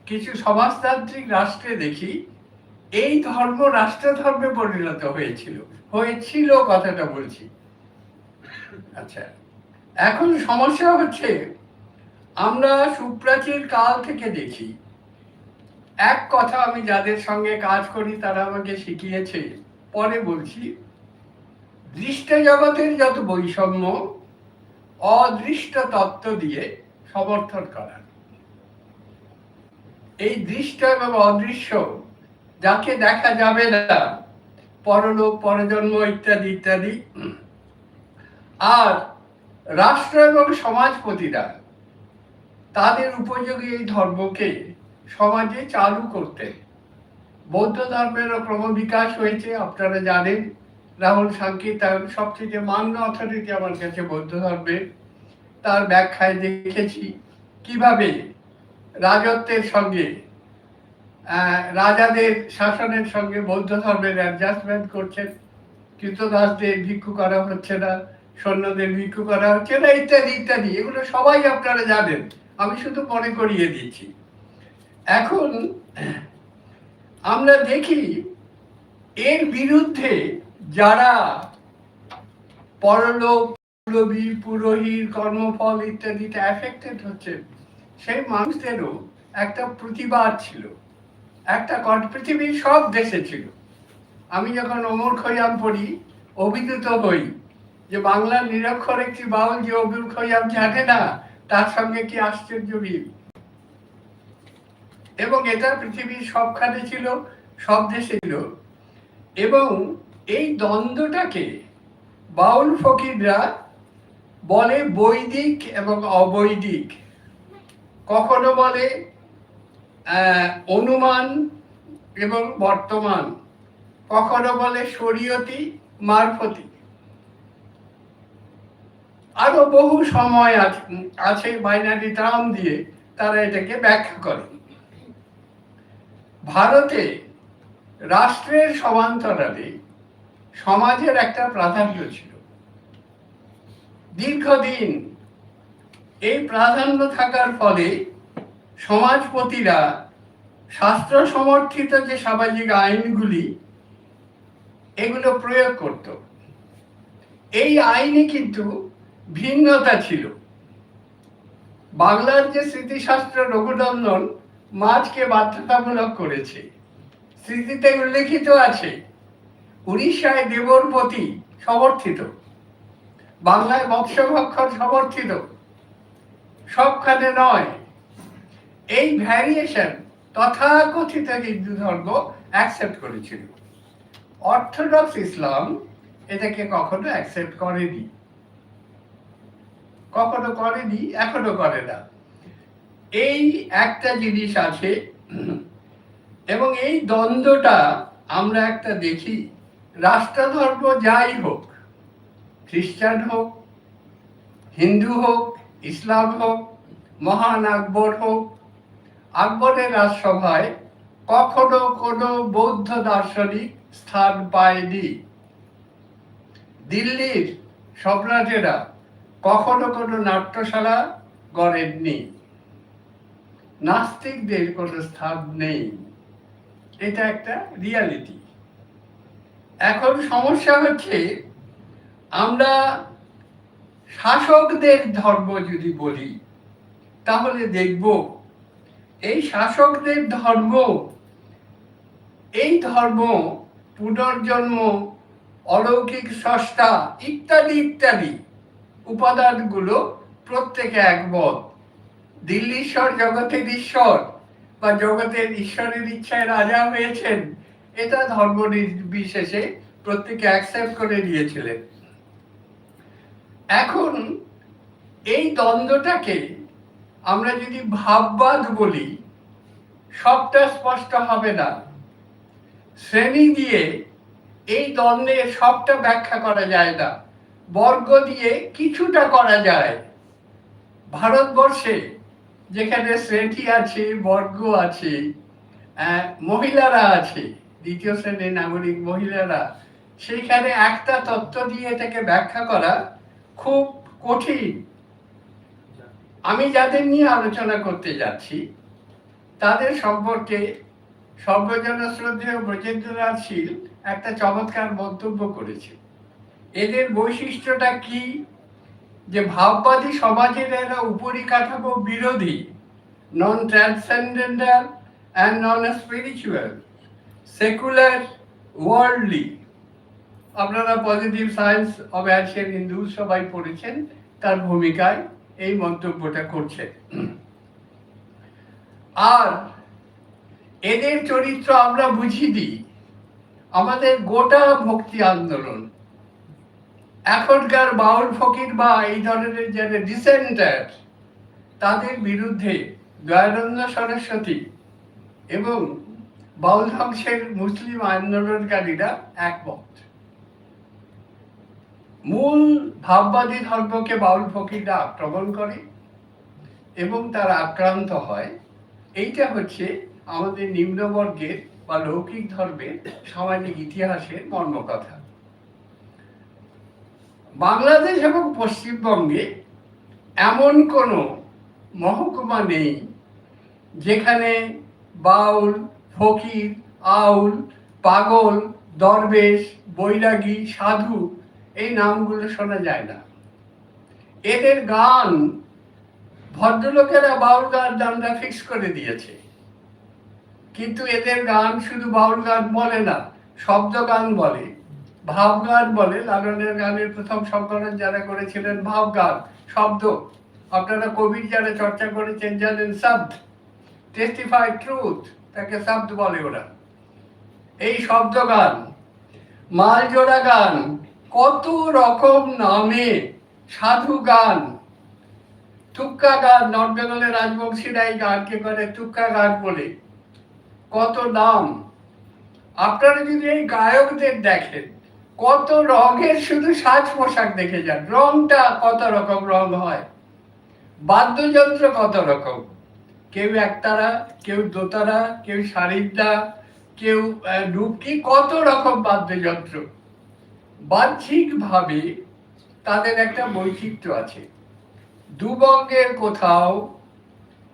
কিছু সমাজতান্ত্রিক রাষ্ট্রে দেখি এই ধর্ম রাষ্ট্রধর্মে পরিণত হয়েছিল কথাটা বলছি। আচ্ছা, এখন সমস্যা হচ্ছে, আমরা সুপ্রাচীন কাল থেকে দেখি, এক কথা আমি যাদের সঙ্গে কাজ করি তারা আমাকে শিখিয়েছে, পরে বলছি, দৃষ্ট জগতের যত বৈষম্য অদৃষ্ট তত্ত্ব দিয়ে সমর্থন করা। এই দৃষ্ট এবং অদৃশ্য, যাকে দেখা যাবে না, পরলোক, পরজন্ম ইত্যাদি ইত্যাদি। আর রাষ্ট্র এবং সমাজপতিরা তাদের উপযোগী এই ধর্মকে সমাজে চালু করতে বৌদ্ধ ধর্মেরও ক্রমবিকাশ হয়েছে। আপনারা জানেন রাহুল সাংকীর্তন সবচেয়ে মান্য অথরিটি আমার কাছে বৌদ্ধ ধর্মের। তার ব্যাখ্যায় দেখেছি কিভাবে রাজত্বের সঙ্গে রাজাদের শাসনের সঙ্গে বৌদ্ধ ধর্মের অ্যাডজাস্টমেন্ট করছেন। কৃতদাসদের ভিক্ষু করা হচ্ছে না, সৈন্যদের ভিক্ষু করা হচ্ছে না, ইত্যাদি ইত্যাদি। এগুলো সবাই আপনারা জানেন, আমি শুধু মনে করিয়ে দিচ্ছি। এখন আমরা দেখি এর বিরুদ্ধে যারা পরলোক, পুরোহিত, কর্মফল ইত্যাদিতে অ্যাফেক্টেড হচ্ছে, সেই মানুষদেরও একটা প্রতিবাদ ছিল, একটা পৃথিবীর সব দেশে ছিল। আমি যখন অমর খৈয়াম পড়ি অভিভূত হই যে বাংলার নিরক্ষর একটি বাউল যে অমর খৈয়াম জানে না, তার সঙ্গে কি আশ্চর্য মিল। এবং এটা পৃথিবীর সবখানে ছিল, সব দেশে ছিল। এবং এই দ্বন্দ্বটাকে বাউল ফকিররা বলে বৈদিক এবং অবৈদিক, কখনো বলে অনুমান এবং বর্তমান, কখনো বলে শরীয়তি মারফতি। আরো বহু সময় আছে বাইনারি টার্ম দিয়ে তারা এটাকে ব্যাখ্যা করে। ভারতে রাষ্ট্রের সমান্তরালে সমাজের একটা প্রাধান্য ছিল দীর্ঘদিন। এই প্রাধান্য থাকার ফলে সমাজপতিরা শাস্ত্র সমর্থিত যে সামাজিক আইনগুলি এগুলো প্রয়োগ করত। এই আইনে কিন্তু ভিন্নতা ছিল। বাংলার যে স্মৃতিশাস্ত্র রঘুনন্দন মাছকে বাধ্যতামূলক করেছে, স্মৃতিতে উল্লেখিত আছে। উড়িষ্যায় দেবর প্রতি সমর্থিত, বাংলায় মৎস্যভক্ষণ সমর্থিত, সবখানে নয়। এই ভ্যারিয়েশন তথাকথিত হিন্দু ধর্ম অ্যাকসেপ্ট করেছিল। অর্থোডক্স ইসলাম এটাকে কখনো অ্যাকসেপ্ট করেনি, কখনো করেনি, এখনো করে না। এই একটা জিনিস আছে। এবং এই দ্বন্দ্বটা আমরা একটা দেখি, রাষ্ট্রধর্ম যাই হোক, খ্রিস্টান হোক, হিন্দু হোক, ইসলাম হোক, মহান আকবর হোক, আকবরের রাজসভায় কখনো কোনো বৌদ্ধ দার্শনিক স্থান পায়নি। দিল্লির সম্রাটেরা কখনো কোনো নাট্যশালা গড়েননি। নাস্তিকদের কোনো স্থান নেই। এটা একটা রিয়ালিটি। এখন সমস্যা হচ্ছে, আমরা শাসকদের ধর্ম যদি বলি তাহলে দেখব এই শাসকদের ধর্ম, এই ধর্ম পুনর্জন্ম, অলৌকিক স্রষ্টা ইত্যাদি ইত্যাদি উপাদানগুলো প্রত্যেকে একমত। দিল্লীশ্বর জগতের ঈশ্বর বা জগতের ঈশ্বরের ইচ্ছায় রাজা হয়েছেন, এটা ধর্ম নির্বিশেষে প্রত্যেকে অ্যাকসেপ্ট করে নিয়েছিলেন। এখন এই দ্বন্দ্বটাকে আমরা যদি ভাববাদ বলি, সবটা স্পষ্ট হবে না। শ্রেণী দিয়ে এই দ্বন্দ্বের সবটা ব্যাখ্যা করা যায় না, বর্গ দিয়ে কিছুটা করা যায়। ভারতবর্ষে যেখানে শ্রেণী আছে, বর্গ আছে, মহিলারা আছে, দ্বিতীয় শ্রেণীর নাগরিক মহিলারা, সেইখানে একটা তত্ত্ব দিয়ে এটাকে ব্যাখ্যা করা খুব কঠিন। আমি যাদের নিয়ে আলোচনা করতে যাচ্ছি তাদের সম্পর্কে সর্বজন শ্রদ্ধেয় ব্রজেন্দ্রনাথ শীল একটা চমৎকার মন্তব্য করেছে। এদের বৈশিষ্ট্যটা কি? যে ভাববাদী সমাজের এরা উপরিকাঠামো বিরোধী, non transcendental and non spiritual, secular, worldly. আপনারা positive science of ancient Hindus সবাই পড়েছেন, তার ভূমিকায় এই মন্তব্যটা করছে। আর এদের চরিত্র আমরা বুঝি দিই। আমাদের গোটা ভক্তি আন্দোলন, এখনকার বাউল ফকির বা এই ধরনের যারা ডিসেন্টার, তাদের বিরুদ্ধে দয়ানন্দ সরস্বতী এবং বাউল ধ্বংসের মুসলিম আন্দোলনকারীরা একমত। মূল ভাববাদী ধর্মকে বাউল ফকিররা আক্রমণ করে এবং তারা আক্রান্ত হয়। এইটা হচ্ছে আমাদের নিম্নবর্গের বা লৌকিক ধর্মের সামাজিক ইতিহাসের মর্মকথা। বাংলাদেশ এবং পশ্চিমবঙ্গে এমন কোনো মহকুমা নেই যেখানে বাউল, ফকির, আউল, পাগল, দরবেশ, বৈরাগী, সাধু এই নামগুলো শোনা যায় না। এদের গান ভদ্রলোকেরা বাউল গান নামটা ফিক্স করে দিয়েছে, কিন্তু এদের গান শুধু বাউল গান বলে না, শব্দ গান বলে, ভাব গান বলে। লালনের গানের প্রথম সংকলন যারা করেছিলেন ভাব গান, শব্দ। আপনারা কবির যারা চর্চা করেছেন জানেন শব্দ, টেস্টিফাই ট্রুথ, তাকে শব্দ বলে ওরা। এই শব্দ গান, মালজোড়া গান, কত রকম নামে সাধু গান, তুক্কা গান, নর্থ বেঙ্গলের রাজবংশীরা এই গানকে করে তুক্কা গান বলে, কত নাম। আপনারা যদি এই গায়কদের দেখেন, কত রঙের শুধু সাজ পোশাক দেখে যান, রংটা কত রকম রং হয়, বাদ্যযন্ত্র কত রকম, কেউ একতারা, কেউ দোতারা, কেউ সারিদ্দা, কেউ ডুবকি, কত রকম বাদ্যযন্ত্র। বাহ্যিকভাবে তাদের একটা বৈচিত্র্য আছে। দুবঙ্গের কোথাও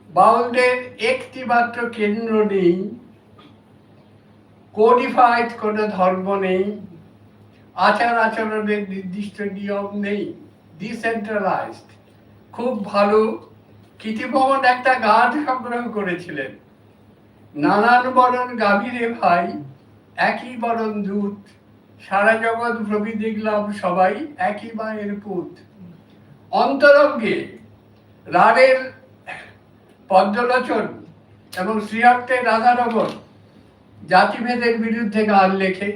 বাউলদের একটি মাত্র কেন্দ্র নেই, কোডিফাইড কোনো ধর্ম নেই, আচার আচরণের নির্দিষ্ট নিয়ম নেই, ডিসেন্ট্রালাইজড। খুব ভালো কীর্তিভবন একটা গান সংগ্রহ করেছিলেন, নানান বরণ গাভীরে ভাই, একই বরণ দূত, সারা জগৎ ভ্রমি দেখলাম সবাই, একই মায়ের পুত। অন্তরঙ্গে রাড়ের পদ্মলোচন এবং শ্রীহট্টের রাধারমণ জাতিভেদের বিরুদ্ধে গান লেখে,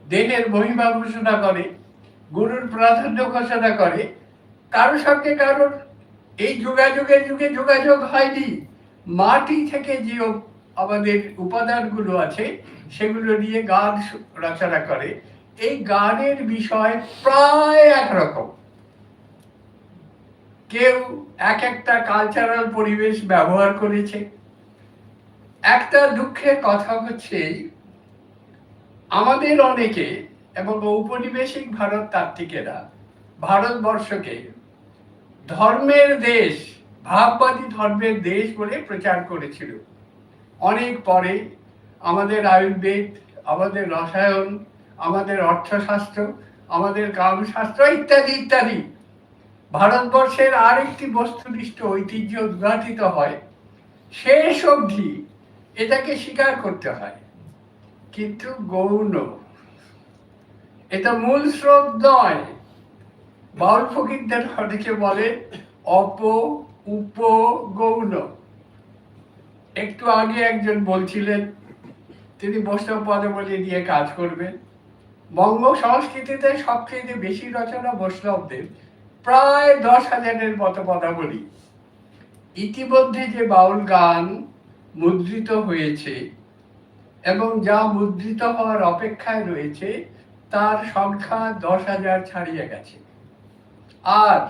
দেহের মহিমা ঘোষণা করে, গুরুর প্রাধান্য ঘোষণা করে। কারোর সঙ্গে কারোর এই যোগাযোগের যুগে যোগাযোগ হয়নি, মাটি থেকে যে আমাদের উপাদানগুলো আছে সেগুলো নিয়ে গান রচনা করে। এই গানের বিষয় প্রায় একরকম, কেউ এক একটা কালচারাল পরিবেশ ব্যবহার করেছে। একটা দুঃখের কথা হচ্ছে আমাদের অনেকে এবং ঔপনিবেশিক ভারততাত্ত্বিকেরা ভারতবর্ষকে ধর্মের দেশ, ভাববাদী ধর্মের দেশ বলে প্রচার করেছিল। অনেক পরে আমাদের আয়ুর্বেদ, আমাদের রসায়ন, আমাদের অর্থশাস্ত্র, আমাদের কামশাস্ত্র ইত্যাদি ইত্যাদি ভারতবর্ষের আরেকটি বস্তুনিষ্ঠ ঐতিহ্য উদ্ঘাটিত হয়, শেষ অবধি এটাকে স্বীকার করতে হয়। কিন্তু গৌণ, এটা মূল স্রোত নয়। বাউল ফকিরদের অনেকে বলে অপ উপ গৌণ। একটু আগে একজন বলছিলেন তিনি বৈষ্ণব পদাবলী নিয়ে কাজ করবেন। বঙ্গ সংস্কৃতিতে সবচেয়ে বেশি রচনা বৈষ্ণবদের, প্রায় 10,000-এর মতো পদাবলী। ইতিমধ্যে যে বাউল গান মুদ্রিত হয়েছে এবং যা মুদ্রিত হওয়ার অপেক্ষায় রয়েছে তার সংখ্যা 10,000 ছাড়িয়ে গেছে। আর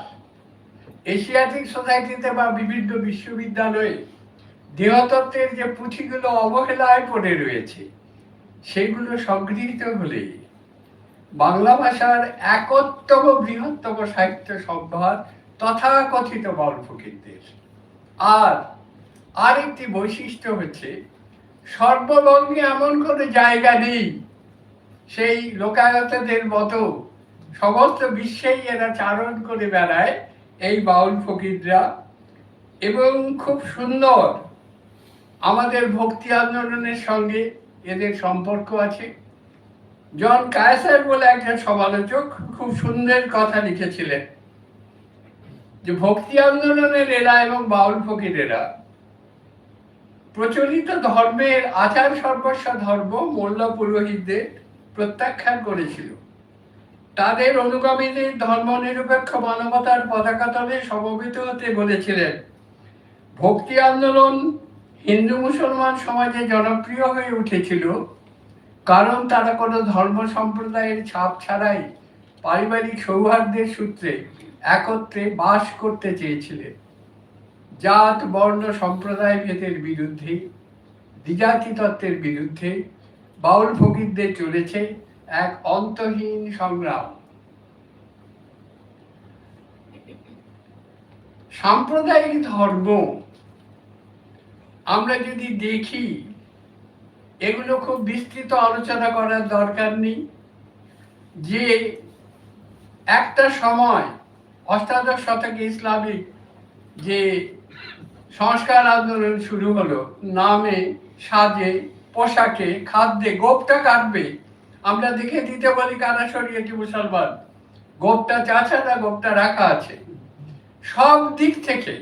এশিয়াটিক সোসাইটিতে বা বিভিন্ন বিশ্ববিদ্যালয়ে দেহতত্ত্বের যে পুঁথিগুলো অবহেলায় পড়ে রয়েছে সেগুলো সংগৃহীত হলে বাংলা ভাষার একতম বৃহত্তম সাহিত্য সম্ভার তথাকথিত বাউল ফকিরদের। আর আরেকটি বৈশিষ্ট্য হচ্ছে সর্ববঙ্গে এমন কোনো জায়গা নেই সেই লোকায়তদের মতো সমস্ত বিশ্বেই এরা চারণ করে বেড়ায় এই বাউল ফকিররা। এবং খুব সুন্দর আমাদের ভক্তি আন্দোলনের সঙ্গে এদের সম্পর্ক আছে। জন কায়সার বলে একজন সমালোচক খুব সুন্দর কথা লিখেছিলেন যে ভক্তি আন্দোলনের এরা এবং বাউল ফকিরেরা প্রচলিত ধর্মের আচার সর্বস্ব ধর্ম মোল্লা পুরোহিতদের প্রত্যাখ্যান করেছিল। তাদের অনুগামীদের ধর্মনিরপেক্ষ মানবতার পতাকা তলে সমবেত হতে বলেছিলেন। ভক্তি আন্দোলন হিন্দু মুসলমান সমাজে জনপ্রিয় হয়ে উঠেছিল কারণ তারা কোনো ধর্ম সম্প্রদায়ের ছাপ ছাড়াই পারিবারিক সৌহার্দ্যের সূত্রে একত্রে বাস করতে চেয়েছিলেন। জাত বর্ণ সম্প্রদায় ভেদের বিরুদ্ধে, দ্বিজাতি তত্ত্বের বিরুদ্ধে বাউল ফকিরদের চলেছে এক অন্তহীন সংগ্রাম। সাম্প্রদায়িক ধর্ম আমরা যদি দেখি, এগুলো খুব বিস্তৃত আলোচনা করার দরকার নেই। যে একটা সময় অষ্টাদশ শতকে ইসলামিক যে সংস্কার আন্দোলন শুরু হলো, নামে, সাজে, পোশাকে, খাদ্যে, গোপটা কাটবে, আমরা দেখে দিতে বলি কারা শরীয়তি মুসলমান, গোপটা চাচা না গোপটা রাখা আছে। সব দিক থেকে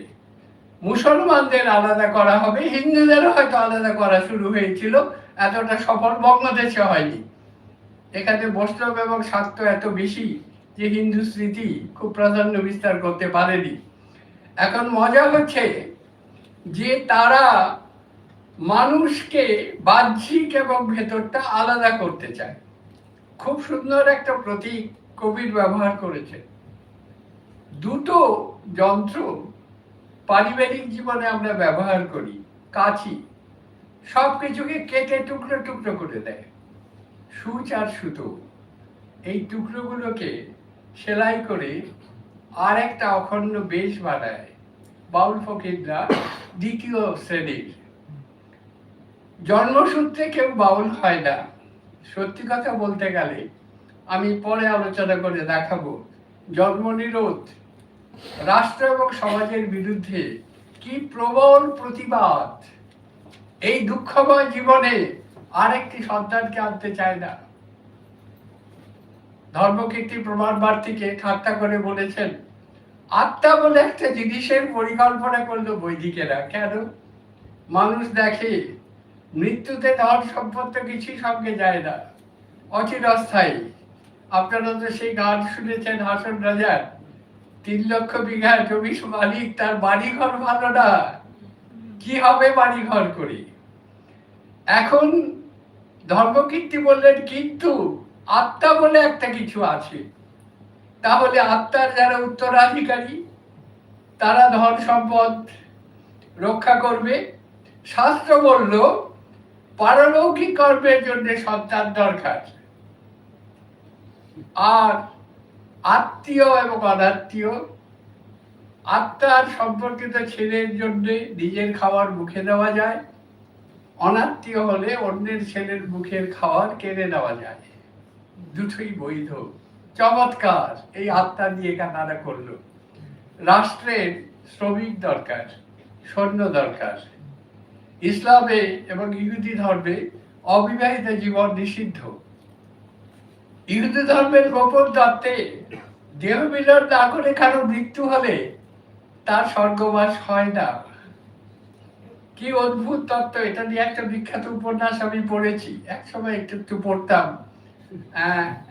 মুসলমানদের আলাদা করা হবে, হিন্দুদেরও হয়তো আলাদা করা শুরু হয়েছিল, এতটা সফল বঙ্গদেশে হয়নি। এখানে বৈষ্ণব এবং শাক্ত এত বেশি যে হিন্দু স্মৃতি খুব প্রাধান্য বিস্তার করতে পারেনি। এখন মজা হচ্ছে যে তারা মানুষকে বাহ্যিক এবং ভেতরটা আলাদা করতে চায়। খুব সুন্দর একটা প্রতীক কবির ব্যবহার করেছে। দুটো যন্ত্র পারিবারিক জীবনে আমরা ব্যবহার করি, কাছি, সব কিছুকে কেটে টুকরো টুকরো করে দেয়। সূচ আর সুতো, এই টুকরোগুলোকে সেলাই করে আর একটা অখণ্ড বেশ বানায় বাউল ফকিররা দ্বিতীয় শ্রেণীর। জন্মসূত্রে কেউ বাউল হয় না। সত্যি কথা বলতে গেলে, আমি পরে আলোচনা করে দেখাবো, জন্মনিরোধ রাষ্ট্র এবং সমাজের বিরুদ্ধে কি প্রবল প্রতিবাদ এই দুঃখময় জীবনে আরেকটি সন্তানকে আনতে চায় না। ধর্মকীর্তি প্রমাণ বার্তিকে ঠাট্টা করে বলেছেন, আত্মা বলে একটা জিনিসের পরিকল্পনা করলো বৈদিকেরা। কেন? মানুষ দেখে মৃত্যুতে ধন সম্পদ কিছুই সঙ্গে যায় না, অচিরস্থায়ী। আপনারা তো সেই গান শুনেছেন হাসন রাজার, 3 লক্ষ বিঘা জমি মালিক, তার বাড়িঘর ভালো না, কি হবে বাড়িঘর করে। এখন ধর্মকীর্তি বললেন কিন্তু আত্মা বলে একটা কিছু আছে। তাহলে আত্মার যারা উত্তরাধিকারী তারা ধন সম্পদ রক্ষা করবে। শাস্ত্র বলল পারলৌকিক কর্মের জন্য সন্তান দরকার, আর আত্মীয় এবং অনাত্মীয়, আত্মার সম্পর্কিত ছেলের জন্য নিজের খাবার মুখে দেওয়া যায়, অনাত্মীয় হলে অন্যের ছেলের মুখের খাবার কেড়ে নেওয়া যায়। দুটোই বৈধ। চমৎকার এই আত্মা নিয়ে তারা করলো। রাষ্ট্রের শ্রমিক দরকার, সৈন্য দরকার। ইসলামে এবং ইহুদি ধর্মে অবিবাহিত জীবন নিষিদ্ধ। ইহুদি ধর্মের গোপন তত্ত্বে দেহ মিলন না করে কারো মৃত্যু হলে তার স্বর্গবাস হয় না। কি অদ্ভুত তত্ত্ব! এটা নিয়ে একটা বিখ্যাত উপন্যাস আমি পড়েছি, একসময় একটু পড়তাম।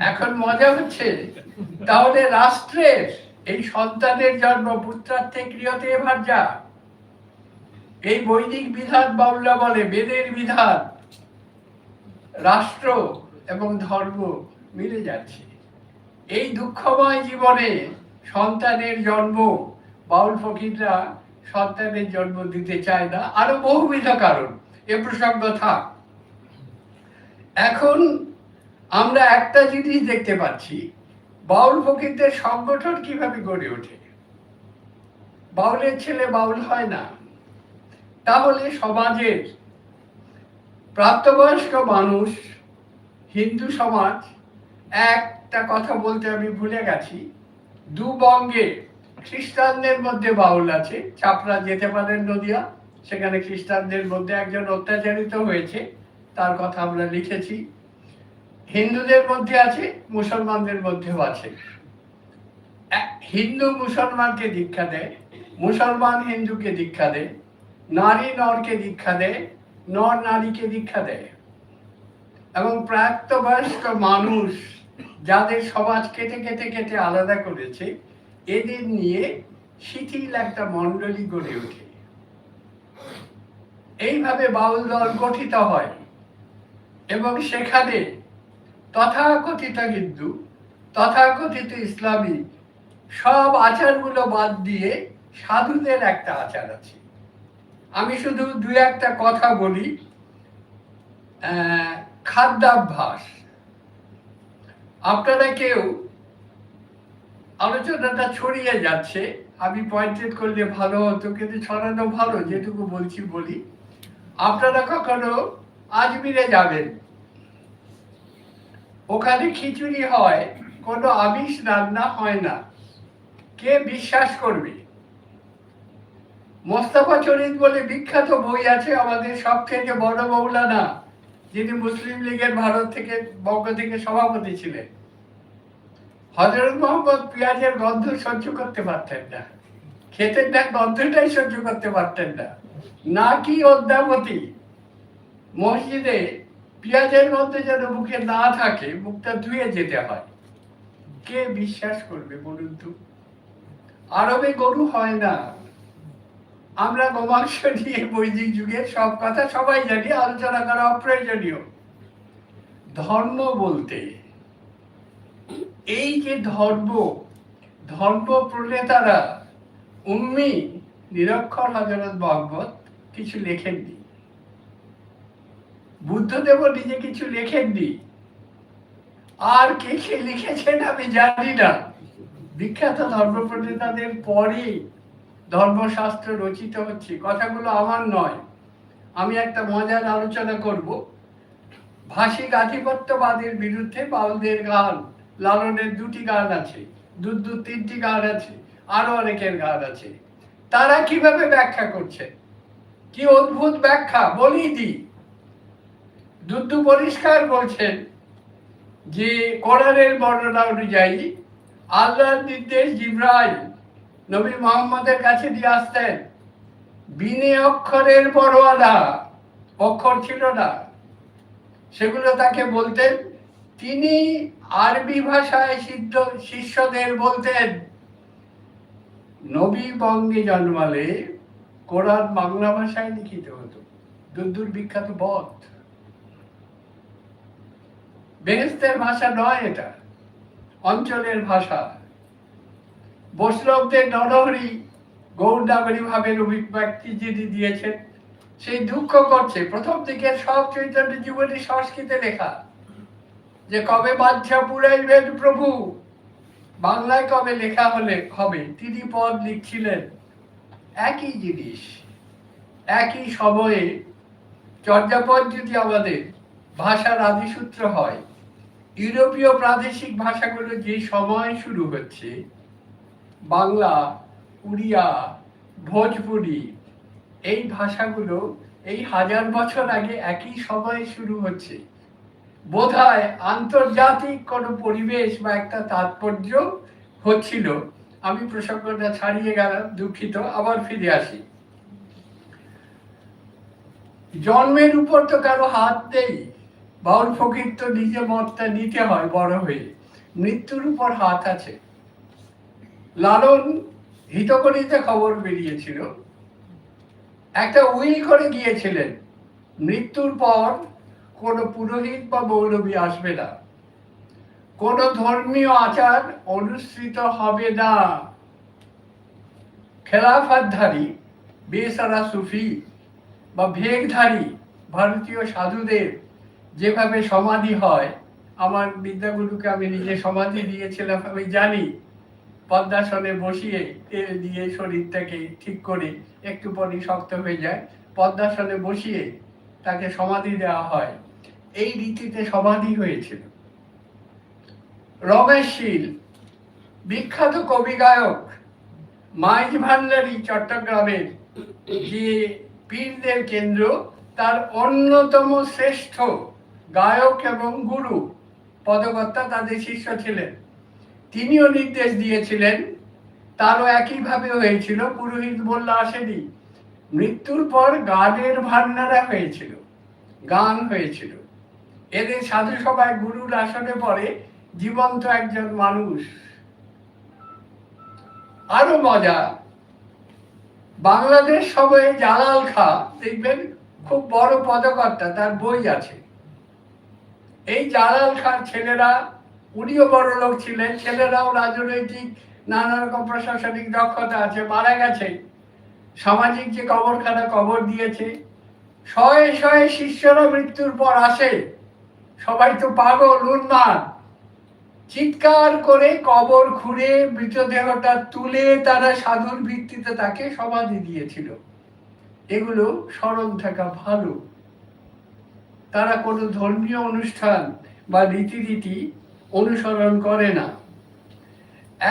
এখন মজা হচ্ছে, তাহলে রাষ্ট্রের এই সন্তানের জন্ম পুত্রার্থে ক্রিয়তে ভার্যা, এই বৈদিক বিধান বাউল্য বলে বেদের বিধান, রাষ্ট্র এবং ধর্ম মিলে যাচ্ছে। এই দুঃখময় জীবনে সন্তানের জন্ম, বাউল ফকিররা সন্তানের জন্ম দিতে চায় না, আরো বহুবিধ কারণ, এ প্রসঙ্গ থাক। এখন আমরা একটা জিনিস দেখতে পাচ্ছি, বাউল ফকিরদের সংগঠন কিভাবে গড়ে ওঠে। বাউলের ছেলে বাউল হয় না, তাহলে সমাজের প্রাপ্তবয়স্ক মানুষ, হিন্দু সমাজ, একটা কথা বলতে আমি ভুলে গেছি, 2 বঙ্গে খ্রিস্টানদের মধ্যে বাউল আছে। চাপড়া যেতে পারেন নদিয়া, সেখানে খ্রিস্টানদের মধ্যে একজন অত্যাচারিত হয়েছে, তার কথা আমরা লিখেছি। হিন্দুদের মধ্যে আছে, মুসলমানদের মধ্যেও আছে। হিন্দু মুসলমানকে দীক্ষা দেয়, মুসলমান হিন্দুকে দীক্ষা দেয়, নারী নরকে দীক্ষা দেয়, নর নারীকে দীক্ষা দেয়। এবং প্রাপ্তবয়স্ক মানুষ যাদের সমাজ কেটে কেটে কেটে আলাদা করেছে, এদের নিয়ে শিথিল একটা মণ্ডলী গড়ে ওঠে। এইভাবে বাউল দল গঠিত হয় এবং সেখানে তথাকথিত হিন্দু, তথাকথিত ইসলামী সব আচারগুলো বাদ দিয়ে সাধুদের একটা আচার আছে। আমি শুধু দু একটা কথা বলি। খাদ্যাভ্যাস, আপনারা কেউ, আলোচনাটা ছড়িয়ে যাচ্ছে, আমি পয়েন্টেড করলে ভালো হতো, কিন্তু ছড়ানো ভালো, যেটুকু বলছি বলি। আপনারা কখনো আজমিরে যাবেন, ওখানে খিচুড়ি হয়, কোনো আমিষ রান্না হয় না, কে বিশ্বাস করবে? মোস্তফা চরিত বলে বিখ্যাত বই আছে আমাদের সব থেকে বড় মৌলানা, যিনি মুসলিম লীগের ভারত থেকে বঙ্গ থেকে সভাপতি ছিলেন। হযরত মুহাম্মদ পেঁয়াজের গন্ধ সহ্য করতে পারতেন না, খেতেন না, গন্ধটাই সহ্য করতে পারতেন না। নাকি অদ্যাবধি মসজিদে পেঁয়াজের গন্ধ যেন মুখে না থাকে, মুখটা ধুয়ে যেতে হয়। কে বিশ্বাস করবে বলুন তো? আরবে গরু হয় না, আমরা গোমাংস নিয়ে বৈদিক যুগের সব কথা সবাই জানি, আলোচনা করা অপ্রয়োজনীয়। ধর্ম বলতে এই যে ধর্ম প্রণেতারা উম্মি নিরক্ষর হযরত মুহাম্মদ কিছু লেখেননি, বুদ্ধদেবও নিজে কিছু লেখেননি, আর কে কে লিখেছেন আমি জানি না। বিখ্যাত ধর্ম প্রণেতাদের পরে ধর্মশাস্ত্র রচিত হচ্ছে। কথাগুলো আমার নয়, আমি একটা মজার আলোচনা করব। ভাষিক আধিপত্যবাদের বিরুদ্ধে বাউলদের গান, লালনের 2টি গান আছে, দুদ্দুর 3টি গান আছে, আরো অনেকের গান আছে। তারা কিভাবে ব্যাখ্যা করছে? কি অদ্ভুত ব্যাখ্যা, বলি দি। দুদ্দু পরিষ্কার বলছেন যে কোরআনের বর্ণনা অনুযায়ী আল্লাহর নির্দেশ জিবরাইল নবী মুহাম্মদের কাছে দিয়ে আসতেন। বিনে অক্ষরের পরোয়ানা, অক্ষর ছিল না, সেগুলো তাকে বলতেন। তিনি আরবি ভাষায় শিষ্যদের বলতেন। নবী বঙ্গে জন্মালে কোরআন বাংলা ভাষায় লিখিত হতো। দুদ্দুর বিখ্যাত বধ, বেহেশতের ভাষা নয়, এটা অঞ্চলের ভাষা। বৈষ্ণবদের নরহরি গৌরনাগরী ভাবে রবি ব্যক্তি যিনি দিয়েছেন, সেই দুঃখ করছে। প্রথম দিকে সব চৈতন্য জীবনী সংস্কৃতে লেখা, যে কবে বাঞ্ছা পুরাইবেন প্রভু, বাংলায় কবে লেখা হবে। তিনি পদ লিখছিলেন। একই জিনিস, একই সময়ে চর্যাপদ যদি আমাদের ভাষার আদিসূত্র হয়, ইউরোপীয় প্রাদেশিক ভাষাগুলো যে সময় শুরু হচ্ছে, বাংলা, উড়িয়া, ভোজপুরি, এই ভাষাগুলো এই 1000 বছর আগে একই সময়ে শুরু হচ্ছে। বোধহয় আন্তর্জাতিক কোনো পরিবেশ বা একটা তাৎপর্য হচ্ছিল। আমি প্রসঙ্গটা ছাড়িয়ে গেলাম, দুঃখিত, আবার ফিরে আসি। জন্মের উপর তো কারো হাত নেই, বাউল ফকির তো নিজে মতটা নিতে হয় বড় হয়ে। মৃত্যুর উপর হাত আছে। লালন হিতকরীতে খবর বেরিয়েছিল, একটা উইল করে গিয়েছিলেন, মৃত্যুর পর কোনো পুরোহিত বা মৌলবী আসবে না, কোনো ধর্মীয় আচার অনুসৃত হবে না। খেলাফতধারী বেসারা সুফি বা ভেগধারী ভারতীয় সাধুদের যেভাবে সমাধি হয়, আমার বিদ্যাগুরুকে আমি নিজে সমাধি দিয়েছিলাম, আমি জানি। পদ্মাসনে বসিয়ে তেল দিয়ে শরীরটাকে ঠিক করে, একটু পরই শক্ত হয়ে যায়, পদ্মাসনে বসিয়ে তাকে সমাধি দেওয়া হয়। এই রীতিতে সমাধি হয়েছিল। রমেশ শীল, বিখ্যাত কবি গায়ক, মাইজ ভান্ডারী চট্টগ্রামের যে পীরদের কেন্দ্র, তার অন্যতম শ্রেষ্ঠ গায়ক এবং গুরু পদকর্তা তাদের শিষ্য ছিলেন। তিনিও নির্দেশ দিয়েছিলেন, তারও একইভাবে হয়েছিল। পুরোহিত বলল আসেনি। মৃত্যুর পর গানের ভান্ডারা হয়েছিল, গান হয়েছিল। এদের সাধু সভায় গুরুর আসনে পড়ে জীবন্ত একজন মানুষ। আরো মজা, বাংলাদেশ সময়ে জালাল খা দেখবেন খুব বড় পদকর্তা, তার বই আছে। এই জালাল খার ছেলেরা, উনিও বড় লোক ছিলেন, ছেলেরাও রাজনৈতিক নানা রকম প্রশাসনিক দক্ষতা আছে, মারা গেছে। সামাজিক যে কবরখানা কবর দিয়েছে, শয়ে শয়ে শিষ্যরা মৃত্যুর পর আসে, সবাই তো পাগল উন্মাদ, চিৎকার করে কবর খুঁড়ে মৃতদেহটা তুলে তারা সাধুর ভিত্তিতে তাকে সমাধি দিয়েছিল। এগুলো স্মরণ থাকা ভালো। তারা কোনো ধর্মীয় অনুষ্ঠান বা রীতিনীতি অনুসরণ করে না।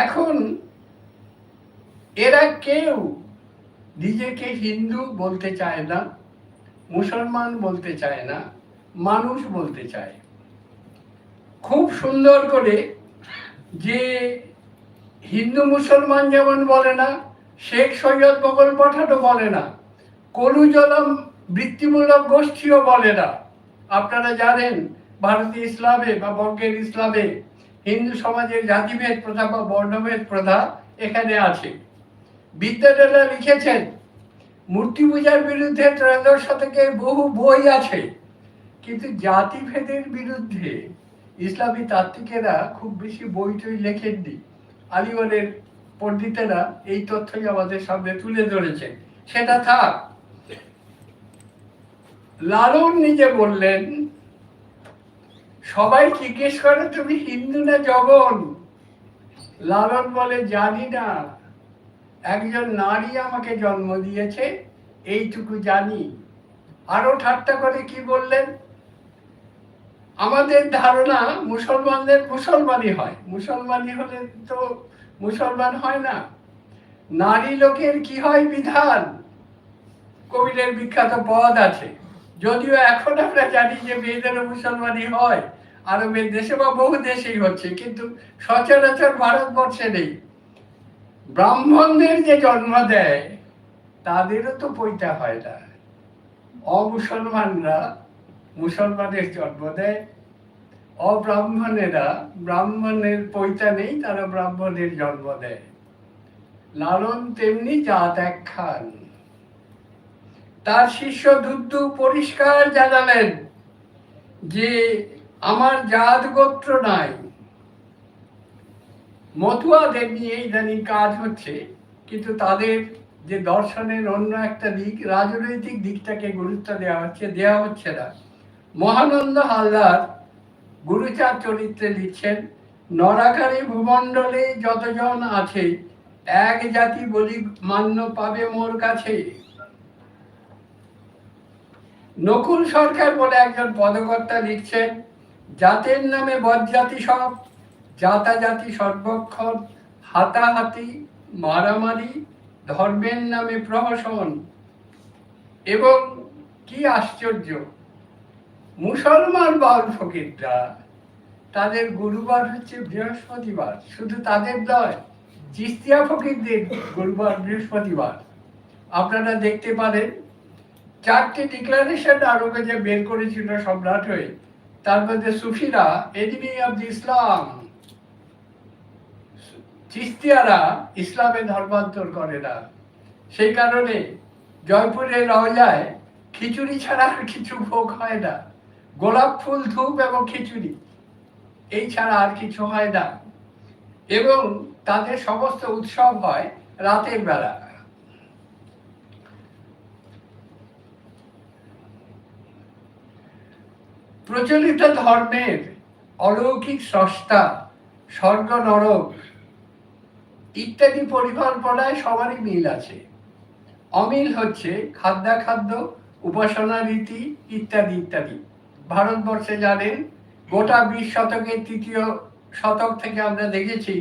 এখন এরা কেউ নিজেকে হিন্দু বলতে চায় না, মুসলমান বলতে চায় না, মানুষ বলতে চায়। খুব সুন্দর করে যে হিন্দু মুসলমান যেমন বলে না, শেখ সৈয়দ মোগল পাঠানও বলে না, কলুজলম বৃত্তিমূলক গোষ্ঠীও বলে না। আপনারা জানেন ভারতীয় ইসলামে বা বঙ্গের ইসলামে হিন্দু সমাজের জাতিভেদ প্রথা বা বর্ণভেদ প্রথা এখানে আছে। বিদ্যাধররা লিখেছেন মূর্তি পূজার বিরুদ্ধে ত্রয়োদশ শতকে বহু বই আছে, কিন্তু জাতিভেদের বিরুদ্ধে ইসলামী তাত্ত্বিকেরা খুব বেশি বই টই লেখেননি। আলিগড়ের পণ্ডিতেরা এই তথ্যই আমাদের সামনে তুলে ধরেছেন। সেটা থাক। লালন নিজে বললেন, সবাই জিজ্ঞেস করে তুমি হিন্দু না জগন? লালন বলে জানি না, একজন নারী আমাকে জন্ম দিয়েছে, এইটুকু জানি। আরো ঠাট্টা করে কি বললেন, আমাদের ধারণা মুসলমানদের মুসলমানই হয়, মুসলমানই হলে তো মুসলমান হয় না। নারী লোকের কি হয় বিধান, কবিরের বিখ্যাত পদ আছে। যদিও এখন আমরা জানি যে মেয়েদেরও মুসলমানই হয়, আরবের দেশে বা বহু দেশেই হচ্ছে, কিন্তু সচরাচর ভারতবর্ষে নেই। ব্রাহ্মণদের যে জন্ম দেয় তাদেরও তো পৈতা হয় না। অমুসলমানরা মুসলমানের জন্ম দেয়, অব্রাহ্মণেরা ব্রাহ্মণের পৈতা নেই, তারা ব্রাহ্মণের জন্ম দেয়। লালন তেমনি জাত এক খান। তার শিষ্য দুদ্দু পরিষ্কার জানালেন যে আমার জাত গোত্র নাই। মতুয়াদের নিয়ে ইদানিং কাজ হচ্ছে, কিন্তু তাদের যে দর্শনের অন্য একটা দিক, রাজনৈতিক দিকটাকে গুরুত্ব দেওয়া হচ্ছে না। মহানন্দ হালদার গুরুচার চরিত্রে লিখছেন, নরাকারে ভূমণ্ডলে যতজন আছে, এক জাতি বলি মান্য পাবে মোর কাছে। নকুল সরকার বলে একজন পদকর্তা লিখছেন, জাতের নামে বজ্জাতি সব, জাতাজাতি সর্বক্ষণ, হাতাহাতি মারামারি, ধর্মের নামে প্রহসন। এবং কি আশ্চর্য, মুসলমান বাউল ফকিররা তাদের গুরুবার হচ্ছে বৃহস্পতিবার। শুধু তাদের নয়, চিস্তিয়া ফকিরদের গুরুবার বৃহস্পতিবার। আপনারা দেখতে পারেন 4টি ডিক্লারেশন আরবে যে বের করেছিল সম্রাট হয়ে, তার মধ্যে সুফিরা এনিমি অফ দি ইসলাম, চিস্তিয়ারা ইসলামে ধর্মান্তর করে না। সেই কারণে জয়পুরের রওজায় খিচুড়ি ছাড়া আর কিছু ভোগ হয় না, গোলাপ ফুল, ধূপ এবং খিচুড়ি, এই ছাড়া আর কিছু হয় না। এবং তাদের সমস্ত উৎসব হয় রাতের বেলা। প্রচলিত ধর্মের অলৌকিক স্রষ্টা, স্বর্গ নরক ইত্যাদি পরিকল্পনায় সবারই মিল আছে। অমিল হচ্ছে খাদ্যাখাদ্য, উপাসনা রীতি ইত্যাদি ইত্যাদি। ভারতবর্ষে জানেন গোটা 20 শতকের 3য় শতক থেকে আমরা দেখেছি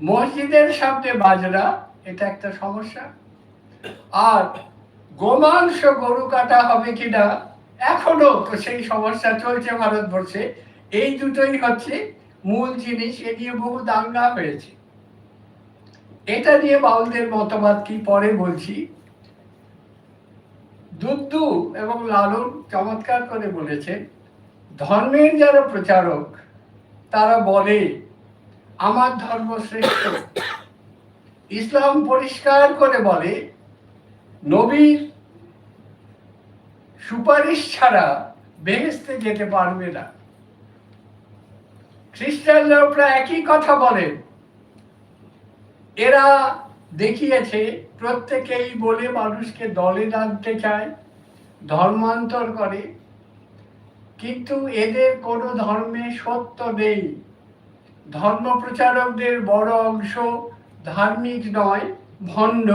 মসজিদের সামনে বাজরা, এটা একটা সমস্যা। আর গোমাংস গরু কাটা হবে কিনা, এখনো তো সেই সমস্যা চলছে ভারতবর্ষে। এই দুটোই হচ্ছে মূল জিনিস, এ নিয়ে বহু দাঙ্গা হয়েছে। এটা নিয়ে বাউলদের মতবাদ কি পরে বলছি। দুদ্দু এবং লালন চমৎকার করে বলেছেন ধর্মের যারা প্রচারক তারা বলে আমার ধর্ম শ্রেষ্ঠ। ইসলাম পরিষ্কার করে বলে নবীর সুপারিশ ছাড়া বেহেশতে যেতে পারবে না। খ্রিস্টানরাও প্রায় একই কথা বলেন। এরা দেখিয়েছে প্রত্যেকেই বলে মানুষকে দলে টানতে চায়, ধর্মান্তর করে, কিন্তু এদের কোনো ধর্মে সত্য নেই। ধর্ম প্রচারকদের বড় অংশ ধার্মিক নয়, ভণ্ড,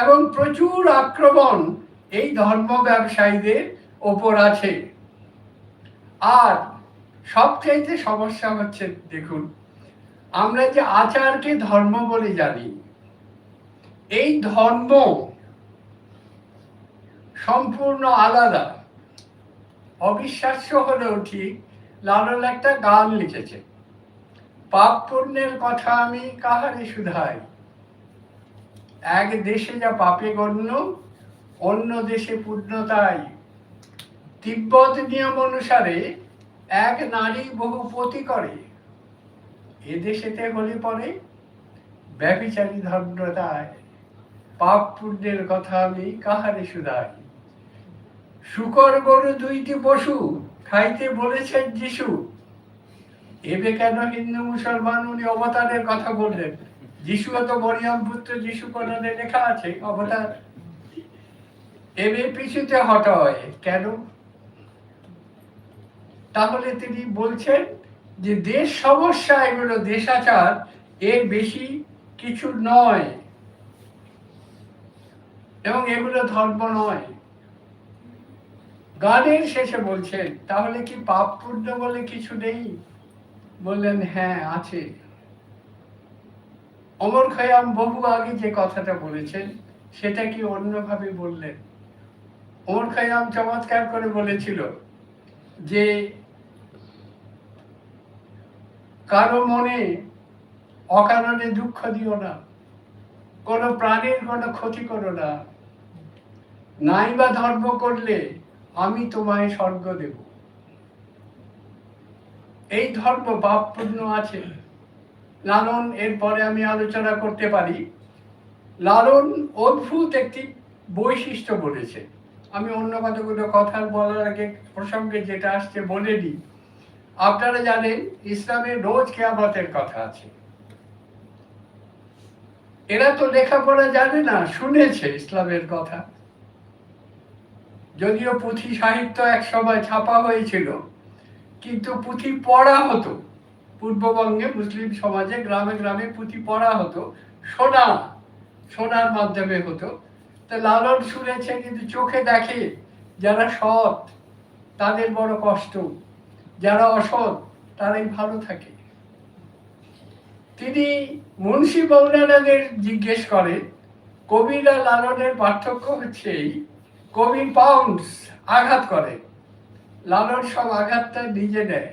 এবং প্রচুর আক্রমণ এই ধর্ম ব্যবসায়ীদের ওপর আছে। আর সবচাইতে সমস্যা হচ্ছে, দেখুন, আমরা যে আচারকে ধর্ম বলে জানি, এই ধর্ম সম্পূর্ণ আলাদা। অবিশ্বাস্য হলেও ঠিক, লালন একটা গান লিখেছে, পাপ পুণ্যের কথা আমি কাহারে শুধাই, এক দেশে যা পাপে গণ্য অন্য দেশে পুণ্যতাই। তিব্বত নিয়ম অনুসারে এক নারী বহু পতি করে, এদেশেতে হলে পরে ব্যভিচারী ধন্যতায়। পাপ পুণ্যের কথা আমি কাহারে শুধাই, শূকর গরু দুইটি পশু খাইতে বলেছেন যিশু। এবে কেন হিন্দু মুসলমান উনি অবতারের কথা বললেন? যিশু তো মরিয়ম পুত্র যিশু কোরআনে লেখা আছে অবতার। এবে পিছুতে হটয় কেন? তাহলে তিনি বলছেন যে দেশ সমস্যা, এগুলো দেশাচার, এর বেশি কিছু নয়, এবং এগুলো ধর্ম নয়। গানের শেষে বলছেন তাহলে কি পাপ পুণ্য বলে কিছু নেই? বললেন হ্যাঁ আছে। অমর খয়াম বহু আগে যে কথাটা বলেছেন সেটা কি অন্যভাবে বললেন? অমর খয়াম চমৎকার করে বলেছিল যে কারো মনে অকারণে দুঃখ দিও না, কোনো প্রাণীর কোনো ক্ষতি করো না, নাই বা ধর্ম করলে আমি তোমায় স্বর্গ দেব। এই ধর্ম পাপ পুণ্য আছে। লালন, এরপরে আমি আলোচনা করতে পারি, লালন অদ্ভুত একটি বৈশিষ্ট্য বলেছে। আমি অন্য কতগুলো কথা বলার আগে প্রসঙ্গে যেটা আসছে বলে দিই। আপনারা জানেন ইসলামে রোজ কিয়ামতের কথা আছে। এরা তো লেখাপড়া জানে না, শুনেছে ইসলামের কথা। যদিও পুঁথি সাহিত্য এক সময় ছাপা হয়েছিল, কিন্তু পুঁথি পড়া হতো। পূর্ববঙ্গে মুসলিম সমাজে গ্রামে গ্রামে পুঁথি পড়া হতো, শোনার মাধ্যমে হতো। তা লালন শুনেছে, কিন্তু চোখে দেখে যারা সৎ তাদের বড় কষ্ট, যারা অসৎ তারাই ভালো থাকে। তিনি মুন্সি মৌলানাদের জিজ্ঞেস করেন, কবিরা লালনের পার্থক্য হচ্ছে এই, কবি পাউন্ডস আঘাত করে, লালন সব আঘাতটা নিজে নেয়।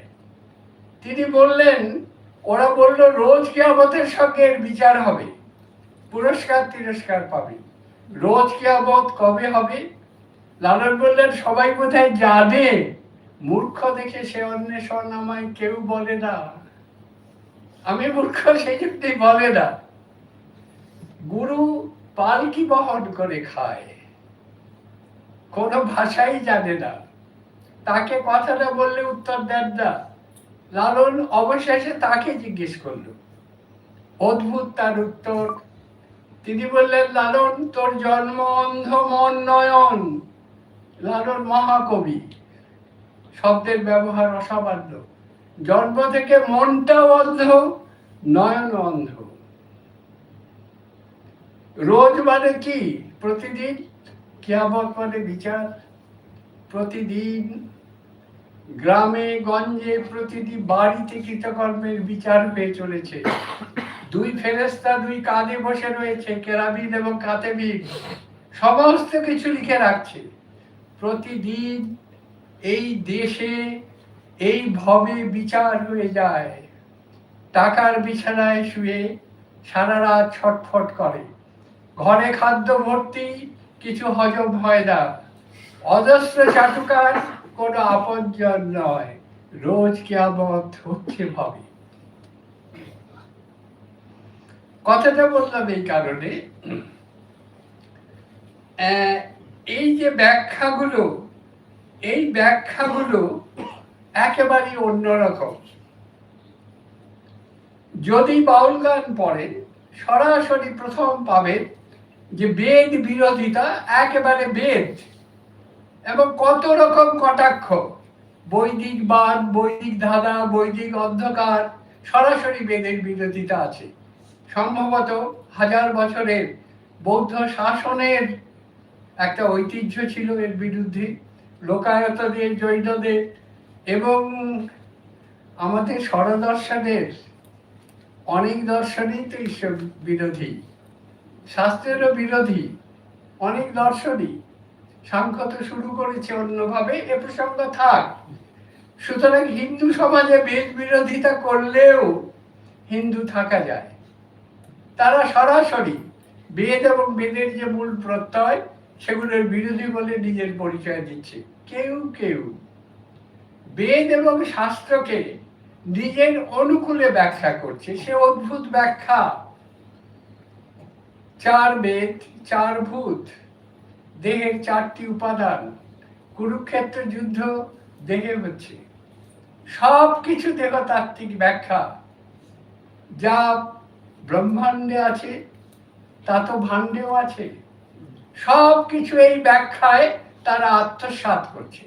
তিনি বললেন, ওরা বলল রোজ কিয়ামতের সঙ্গে এর বিচার হবে, পুরস্কার তিরস্কার পাবে। রোজ কিয়ামত কবে হবে? লালন বললেন, সবাই বোধহয় জানে, মূর্খ দেখে সে অন্বেষণ আমায় কেউ বলে না। আমি মূর্খ সেই জন্যই বলে না। গুরু পালকি বহন করে খায়, কোনো ভাষাই জানে না, তাকে কথাটা বললে উত্তর দেন না। লালন অবশেষে তাকে জিজ্ঞেস করল, অদ্ভুত তার উত্তর। তিনি বললেন, লালন তোর জন্ম অন্ধ মন নয়ন। লালন মহাকবি, শব্দের ব্যবহার অসামান্য। জন্ম থেকে মনটাও অন্ধ, নয়ন অন্ধ। রোজ মানে কি? প্রতিদিন। কিয়ামত মানে বিচার। প্রতিদিন গ্রামে গঞ্জে প্রতিটি বাড়িতে কৃতকর্মের বিচার হয়ে চলেছে। দুই ফেরেশতা দুই কাঁধে বসে রয়েছে, কেরাবিন এবং কাতেবিন, সমস্ত কিছু লিখে রাখছে। প্রতিদিন এই দেশে এই ভবে বিচার হয়ে যায়। টাকার বিছানায় শুয়ে সারা রাত ছটফট করে, ঘরে খাদ্য ভর্তি, কিছু হজম হয় না। অজস্র চাটুকার কোনো আপনজন নয়, রোজ কিয়ামত হচ্ছে ভাবে। কথাটা বললাম এই কারণে, এই যে ব্যাখ্যাগুলো, এই ব্যাখ্যাগুলো একেবারেই অন্যরকম। যদি বাউল গান পড়েন, সরাসরি প্রথম পাবেন যে বেদ বিরোধিতা, একেবারে বেদ, এবং কত রকম কটাক্ষ, বৈদিক বাদ, বৈদিক ধাঁধা, বৈদিক অন্ধকার, সরাসরি বেদের বিরোধিতা আছে। সম্ভবত 1000 বছরের বৌদ্ধ শাসনের একটা ঐতিহ্য ছিল এর বিরুদ্ধে, লোকায়তদের, জৈনদের এবং আমাদের স্বরদর্শনের অনেক দর্শনই তো ঈশ্বর বিরোধী, শাস্ত্রেরও বিরোধী অনেক দর্শনই। সাংখ্য তো শুরু করেছে অন্যভাবে, এ প্রসঙ্গ থাক। সুতরাং হিন্দু সমাজে বেদ বিরোধিতা করলেও হিন্দু থাকা যায়। তারা সরাসরি বেদ এবং বেদের যে মূল প্রত্যয় সেগুলোর বিরোধী বলে নিজের পরিচয় দিচ্ছে। কেউ কেউ বেদ এবং শাস্ত্রকে নিজের অনুকূলে ব্যাখ্যা করছে। সে অদ্ভুত ব্যাখ্যা, 4 বেদ 4 ভূত, দেহের 4টি উপাদান, কুরুক্ষেত্র যুদ্ধ দেহে হচ্ছে, সব কিছু দেহতাত্ত্বিক ব্যাখ্যা। যা ব্রহ্মাণ্ডে আছে তা তো ভাণ্ডেও আছে। সব কিছু এই ব্যাখ্যায় তারা আত্মসাৎ করছে।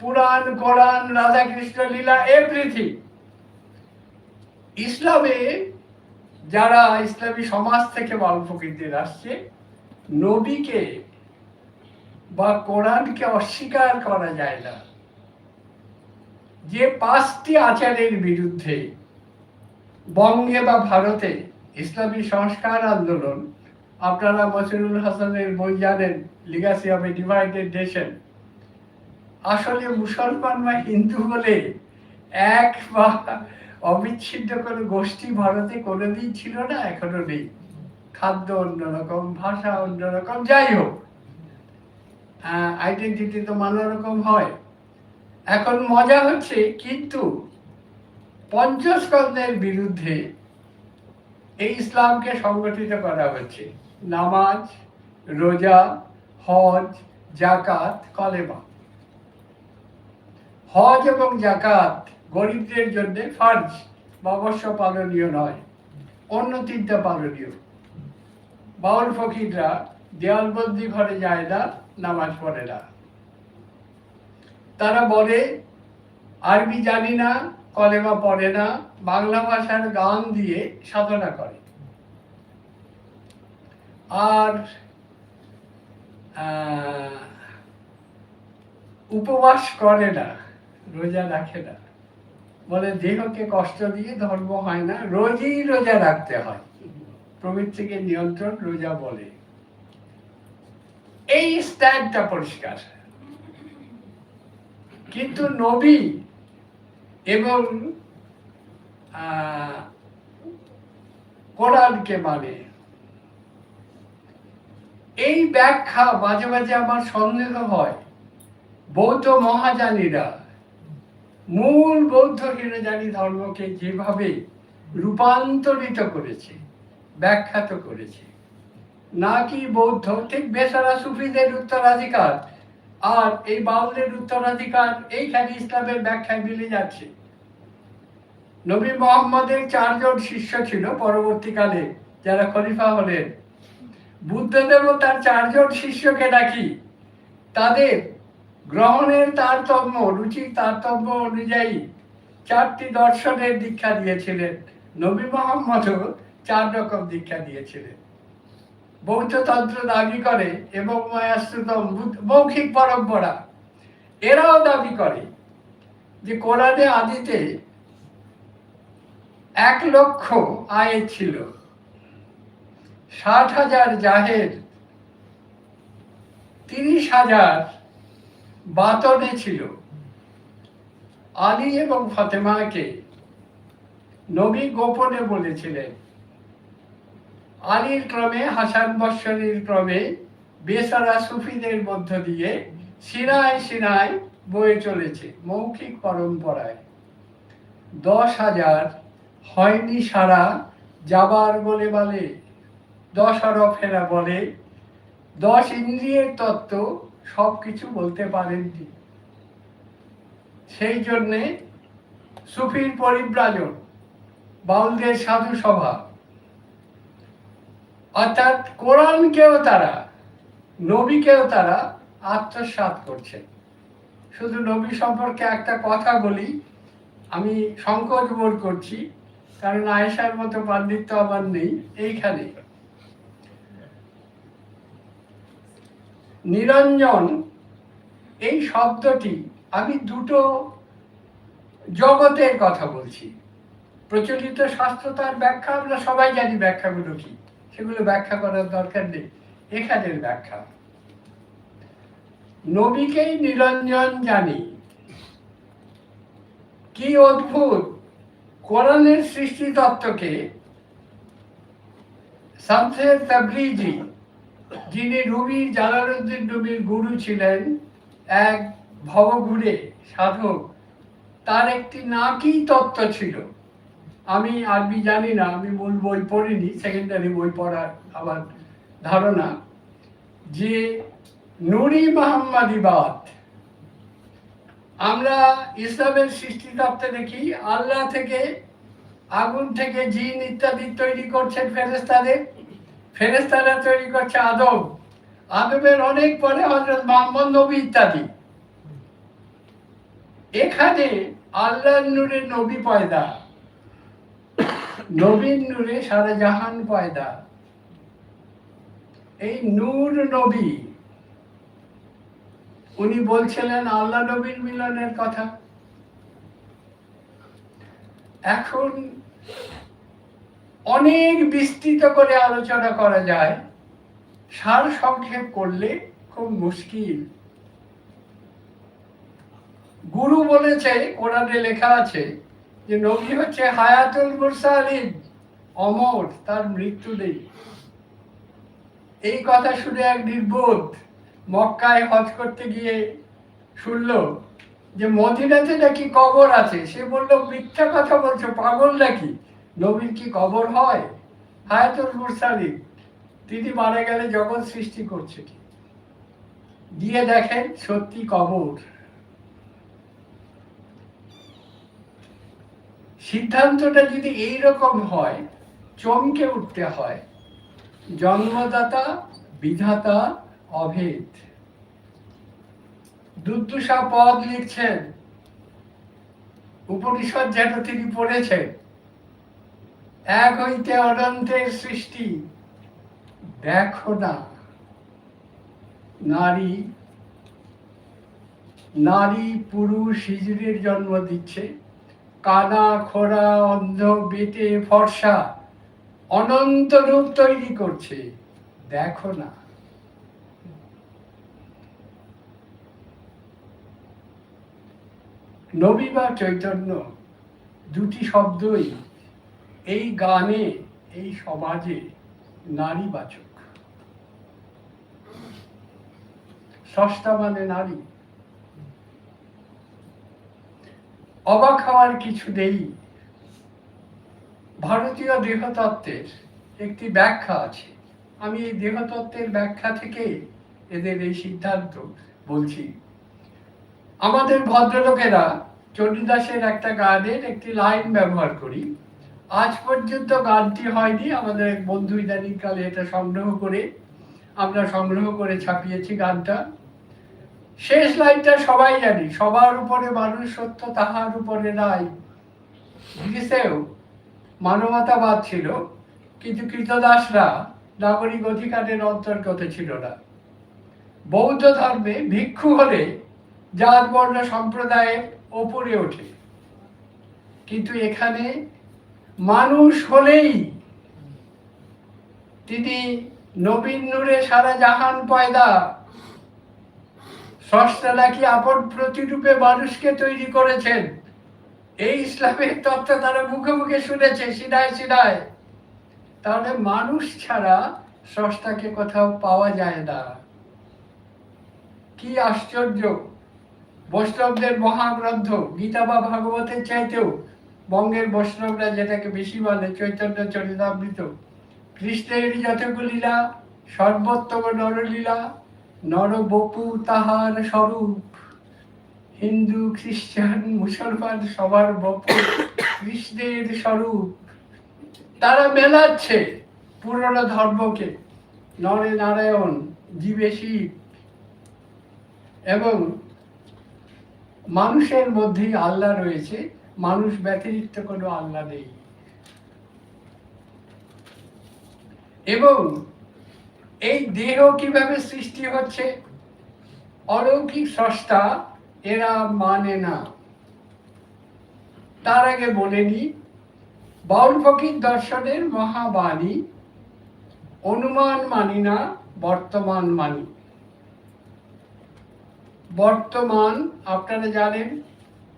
পুরাণ, কোরআন, রাধা কৃষ্ণ লীলা, এভরিথিং। ইসলামে যারা ইসলামী সমাজ থেকে বাউল ফকিরদের আসছে, নবীকে বা কোরআনকে অস্বীকার করা যায় না। যে 5টি আচারের বিরুদ্ধে বঙ্গে বা ভারতে ইসলামী সংস্কার আন্দোলন, আপনারা মসিরুল হাসানের বই জানেন, Legacy of A divided nation. আসলে মুসলমান বা হিন্দু বলে এক বা অবিচ্ছিন্ন কোনো গোষ্ঠী ভারতে কোনোদিন ছিল না, এখনো নেই। খাদ্য অন্যরকম, ভাষা অন্যরকম, যাই হোক, আইডেন্টিটি তো নানা রকম হয়। এখন মজা হচ্ছে, কিন্তু পঞ্চস্কন্ধের বিরুদ্ধে এই ইসলামকে সংগঠিত করা হচ্ছে। নামাজ, রোজা, হজ, জাকাত, কলেমা। হজ এবং জাকাত গরিবদের জন্য ফরজ বা অবশ্য পালনীয় নয়, অন্য 3টা পালনীয়। বাউল ফকিররা দেয়ালবন্দি ঘরে যায় না, নামাজ পড়ে না। তারা বলে আরবি জানি না, কলেমা পড়ে না, বাংলা ভাষার গান দিয়ে সাধনা করে। আর উপবাস করে না, রোজা রাখে না। বলে দেহকে কষ্ট দিয়ে ধর্ম হয় না, রোজই রোজা রাখতে হয়। প্রবৃত্তিকে নিয়ন্ত্রণ রোজা বলে। এই স্ট্যান্ডটা পরিষ্কার। কিন্তু নবী এবং কোরআনকে মানে, এই ব্যাখ্যা মাঝে মাঝে আমার সন্দেহ হয়। বৌদ্ধ মহাযানীরা মূল বৌদ্ধ হিরোজানি ধর্মকে যেভাবে রূপান্তরিত করেছে, ব্যাখ্যাত করেছে, নাকি বৌদ্ধ ঠিক বেসারা সুফিদের উত্তরাধিকার আর এই বাউলদের উত্তরাধিকার এইখানে ইসলামের ব্যাখ্যায় মিলে যাচ্ছে। নবী মোহাম্মদের 4 জন শিষ্য ছিল পরবর্তীকালে যারা খলিফা হলেন। বুদ্ধদেবও তার 4 জন শিষ্যকে ডাকি তাদের গ্রহণের তারতম্য, রুচির তারতম্য অনুযায়ী 4টি দর্শনের দীক্ষা দিয়েছিলেন। নবী মোহাম্মদও 4 রকম দীক্ষা দিয়েছিলেন। বৌদ্ধতন্ত্র দাবি করে এবং মায়াশ্রুতম মৌখিক পরম্পরা, এরাও দাবি করে যে কোরআনে আদিতে 1 লক্ষ আয়াত ছিল, 60,000 জাহের, 30,000 বাতনে ছিল। আলী এবং ফাতেমাকে নবী গোপনে বলেছিলেন। আলীর ক্রমে, হাসান বসরির ক্রমে বেসারা সুফিদের মধ্য দিয়ে সিনায় সিনায় বয়ে চলেছে মৌখিক পরম্পরায়। 10,000 হয়নি সারা যাবার বলে বলে, 10 আরব ফেরা বলে, 10 ইন্দ্রিয়ের তত্ত্ব সব কিছু বলতে পারেননি। সেই জন্যে সুফির পরিব্রাজন, বাউলদের সাধু সভা, অর্থাৎ কোরআনকেও তারা, নবীকেও তারা আত্মসাৎ করছে। শুধু নবী সম্পর্কে একটা কথা বলি, আমি সংকোচ বোধ করছি, কারণ আয়েশার মতো পাণ্ডিত্য আমার নেই এইখানে। নিরঞ্জন এই শব্দটি আমি দুটো জগতের কথা বলছি। প্রচলিত শাস্ত্র তার ব্যাখ্যা আমরা সবাই জানি, ব্যাখ্যাগুলো কি, সেগুলো ব্যাখ্যা করার দরকার নেই। এখানের ব্যাখ্যা, নবীকেই নিরঞ্জন জানি। কি অদ্ভুত! কোরআনের সৃষ্টি তত্ত্বকে শামসের তাবরিজি, যিনি রুমির জালালউদ্দিন রুমির গুরু ছিলেন, এক ভবঘুরে সাধক, তার একটি নাকি তত্ত্ব ছিল। আমি আরবি জানি না, আমি মূল বই পড়িনি, সেকেন্ডারি বই পড়ার আমার ধারণা, যে নুরি মোহাম্মদীবাদ। আমরা ইসলামের সৃষ্টিতত্ত্বে দেখি আল্লাহ থেকে, আগুন থেকে জিন ইত্যাদি তৈরি করছেন ফেরেশতাদের, ফেরেশতারা তৈরি করছে আদম, আদমের অনেক পরে হযরত মুহাম্মদ নবী ইত্যাদি। এখানে আল্লাহর নূরে নবী পয়দা, নবীর নূরে সারা জাহান পয়দা। এই নূর নবী, উনি বলছিলেন আল্লাহ নবীর মিলনের কথা। এখন অনেক বিস্তৃত করে আলোচনা করা যায়, সার সংক্ষেপ করলে খুব মুশকিল। গুরু বলেছে, কোরআনে লেখা আছে যে নবী হচ্ছে হায়াতুল মুরসালিন, অমর, তার মৃত্যু নেই। এই কথা শুনে এক নির্বোধ মক্কায় হজ করতে গিয়ে শুনলো যে মদিনাতে নাকি কবর আছে। সে বললো, মিথ্যা কথা বলছো, পাগল নাকি, নবীর কি কবর হয়? হায়াতুল মুরসালিন, তিনি মারা গেলে জগৎ সৃষ্টি করছে কি? দিয়ে দেখেন সত্যি কবর। সিদ্ধান্তটা যদি এইরকম হয়, চমকে উঠতে হয়। জন্মদাতা বিধাতা অভেদ। দুর্দশা পদ লিখছেন, উপনিষদ যেন তিনি পড়েছেন। এক হইতে অনন্তের সৃষ্টি, দেখো না নারী, নারী পুরুষ হিজড়ের জন্ম দিচ্ছে, কানা খোরা অন্ধ বেটে ফর্সা অনন্ত রূপ তৈরি করছে, দেখো না। নবী বা চৈতন্য দুটি শব্দই এই গানে, এই সমাজে নারীবাচক। ষষ্ঠা মানে নারী। অবাক হওয়ার কিছু নেই। ভারতীয় দেহতত্ত্বের একটি ব্যাখ্যা আছে, আমি এই দেহতত্ত্বের ব্যাখ্যা থেকে এদের এই সিদ্ধান্ত বলছি। আমাদের ভদ্রলোকেরা চণ্ডীদাসের একটা গানের একটি লাইন ব্যবহার করি। আজ পর্যন্ত গানটি হয়নি, আমাদের এক বন্ধু ইদানিংকালে এটা সংগ্রহ করে ছাপিয়েছি গানটা। শেষ লাইনটা সবাই জানি, সবার উপরে মানুষ সত্য, তাহার উপরে নাই। গ্রিসেও মানবতাবাদ ছিল, কিন্তু কৃতদাসরা নাগরিক অধিকারের অন্তর্গত ছিল না। বৌদ্ধ ধর্মে ভিক্ষু হলে জাত বর্ণ সম্প্রদায়ের ওপরে ওঠে, কিন্তু এখানে মানুষ হলেই তিনি নবীন নূরে সারা জাহান পয়দা। স্রষ্টা নাকি আপন প্রতিরূপে মানুষকে তৈরি করেছেন, এই ইসলামের তত্ত্ব তারা মুখে মুখে শুনেছে, সিনায় সিনায়। তাহলে মানুষ ছাড়া স্রষ্টাকে কোথাও পাওয়া যায় না। কি আশ্চর্য! বৈষ্ণবদের মহাগ্রন্থ গীতা বা ভাগবতের চাইতেও বঙ্গের বৈষ্ণবরা যেটাকে বেশি বলে চৈতন্য চরিতামৃত, কৃষ্ণের যতগুলো লীলা সর্বোত্তম নরলীলা, নরবপু তাহার স্বরূপ। হিন্দু খ্রিস্টান মুসলমান সবার বপু কৃষ্ণের স্বরূপ। তারা মেলাচ্ছে পুরনো ধর্মকে, নরে নারায়ণ জীবে শিব, এবং মানুষের মধ্যেই আল্লাহ রয়েছে, মানুষ ব্যতিরিক্ত কোনো আল্লাহ নেই। এবং এই দেহ কিভাবে সৃষ্টি হচ্ছে, অলৌকিক স্রষ্টা এরা মানে না। তার আগে বলে নি, বাউল ফকির দর্শনের মহাবাণী, অনুমান মানি না, বর্তমান মানি। বর্তমান আপনারা জানেন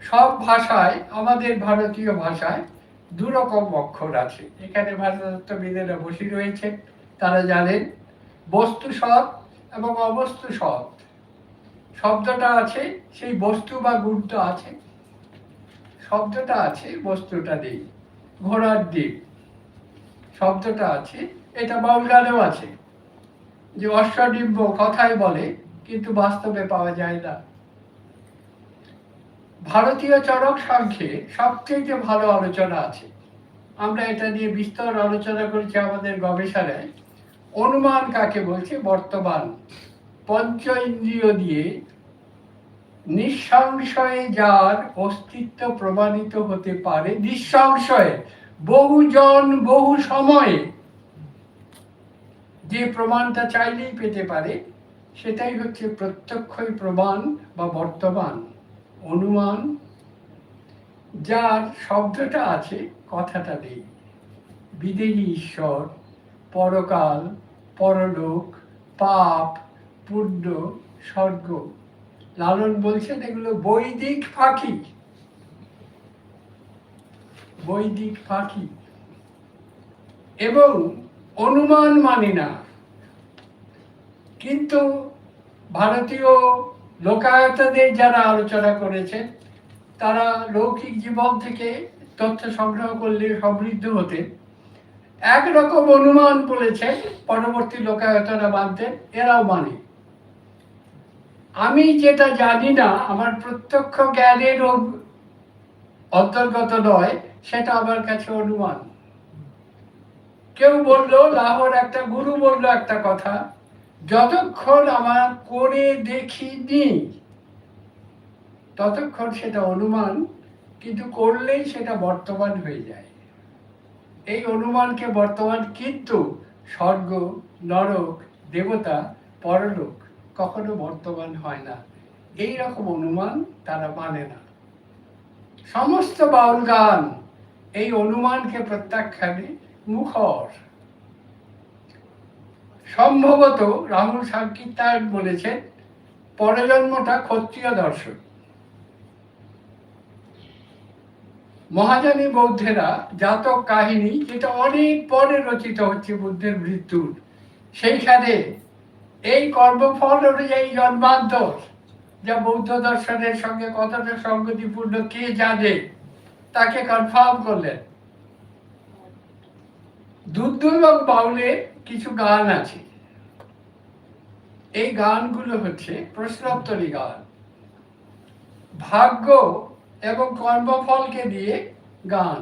সব ভাষায়, আমাদের ভারতীয় ভাষায় দুরকম অক্ষর আছে। এখানে ভাষাতত্ত্ববিদেরা বসে রয়েছে, তারা জানেন বস্তু সৎ এবং অবস্তু সৎ। শব্দটা আছে, সেই বস্তু বা গুণটা আছে, শব্দটা আছে, বস্তুটা নেই। ঘোড়ার ডিম শব্দটা আছে, এটা বাউল গানেও আছে, যে অশ্বডিম্ব কথাই বলে কিন্তু বাস্তবে পাওয়া যায় না। ভারতীয় চরক সাংখ্যে সবচেয়ে ভালো আলোচনা আছে, আমরা এটা নিয়ে বিস্তর আলোচনা করেছি আমাদের গবেষণায়। অনুমান কাকে বলছে? বর্তমান পঞ্চ ইন্দ্রিয় দিয়ে নিঃসংশয়ে যার অস্তিত্ব প্রমাণিত হতে পারে, নিঃসংশয়ে বহুজন বহু সময়ে যে প্রমাণটা চাইলেই পেতে পারে, সেটাই হচ্ছে প্রত্যক্ষই প্রমাণ বা বর্তমান। অনুমান যার শব্দটা আছে, কথাটা নেই। বিদেহী ঈশ্বর, পরকাল, পরলোক, পাপ, পুণ্য, স্বর্গ। লালন বলছেন এগুলো বৈদিক ফাঁকি, বৈদিক ফাঁকি। এবং অনুমান মানি না, কিন্তু ভারতীয় লোকায়তদের যারা আলোচনা করেছেন, তারা লৌকিক জীবন থেকে তথ্য সংগ্রহ করলে সমৃদ্ধ হতে একরকম অনুমান বলেছেন, পরবর্তী লোকায়তরা মানতেন, এরাও মানে। আমি যেটা জানি না, আমার প্রত্যক্ষ জ্ঞানের অন্তর্গত নয়, সেটা আমার কাছে অনুমান। কেউ বললো, লাহোর একটা গুরু বললো একটা কথা, যতক্ষণ আমার করে দেখিনি ততক্ষণ সেটা অনুমান, কিন্তু করলেই সেটা বর্তমান হয়ে যায়। এই অনুমানকে বর্তমান, কিন্তু স্বর্গ, নরক, দেবতা, পরলোক কখনো বর্তমান হয় না। এই রকম অনুমান তারা মানে না। সমস্ত বাউল গান এই অনুমানকে প্রত্যাখ্যানে মুখর। সম্ভবত রাহুল সাংকীর্তন বলেছেন পরজন্মটা ক্ষত্রিয় দর্শন। মহাযানী বৌদ্ধেরা জাতক কাহিনী, যেটা অনেক পরে রচিত হচ্ছে বুদ্ধের মৃত্যুর, সেইখানে এই কর্মফল অনুযায়ী জন্মান্তর, যা বৌদ্ধ দর্শনের সঙ্গে কতটা সঙ্গতিপূর্ণ কে জানে, তাকে কনফার্ম করলেন। দুর্দুর্লভ বাউলের কিছু গান আছে, এই গানগুলো হচ্ছে প্রশ্নোত্তরী গান, ভাগ্য এবং কর্মফলকে দিয়ে গান।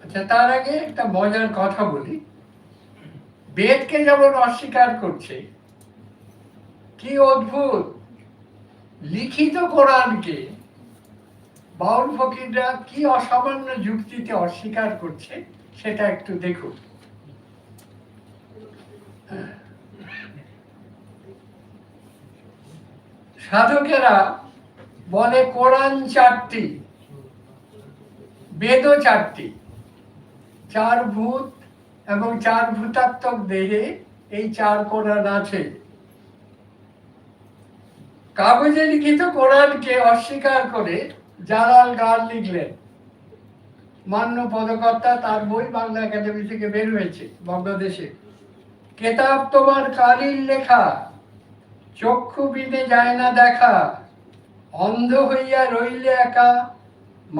আচ্ছা, তার আগে একটা মজার কথা বলি। বেদকে যেমন অস্বীকার করছে, কি অদ্ভুত, লিখিত কোরআনকে বাউল ফকিররা কি অসামান্য যুক্তিতে অস্বীকার করছে, সেটা একটু দেখুন। সাধকেরা বলে কোরআন 4টি, বেদও 4টি, 4 ভূত এবং 4 ভূতাত্মক দেহে এই 4 কোরআন আছে। কাগজে লিখিত কোরআনকে অস্বীকার করে জালাল গান লিখলেন, মান্য পদকর্তা, তার বই বাংলা একাডেমি থেকে বের হয়েছে বাংলাদেশে। কেতাব তোমার কালির লেখা, চক্ষু বিনে যায় না দেখা, অন্ধ হইয়া রইলে একা,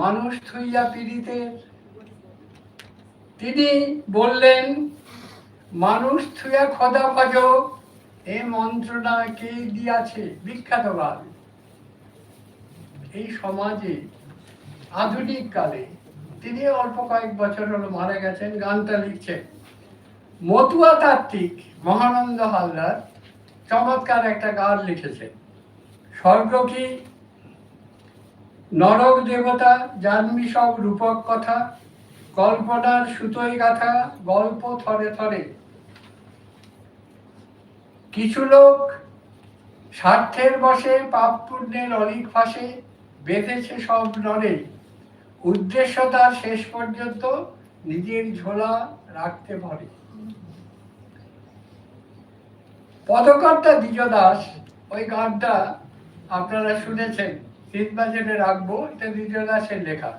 মানুষ থুইয়া পীড়িতের। তিনি বললেন, মানুষ থুইয়া খোদা ভজ, এ মন্ত্রণা কে দিয়াছে? বিখ্যাত গান। এই সমাজে আধুনিক কালে, তিনি অল্প কয়েক বছর হলো মারা গেছেন, গানটা লিখছেন। মতুয়া তাত্ত্বিক মহানন্দ হালদার চমৎকার একটা গান লিখেছেন, স্বর্গ কি, নরক দেবতা, জানবি সব রূপক কথা, কল্পনার সুতোয় গাথা, গল্প থরে থরে। কিছু লোক স্বার্থের বশে পাপ পুণ্যের অলিক ফাঁসে বেঁধেছে সব নরে, উদ্দেশ্য তার শেষ পর্যন্ত নিজের ঝোলা রাখতে পারে। পদকর্তা দ্বিজ দাস, ওই গানটা আপনারা শুনেছেন, সিনবাজেটে রাখবো, এটা দ্বিজ দাসের লেখা,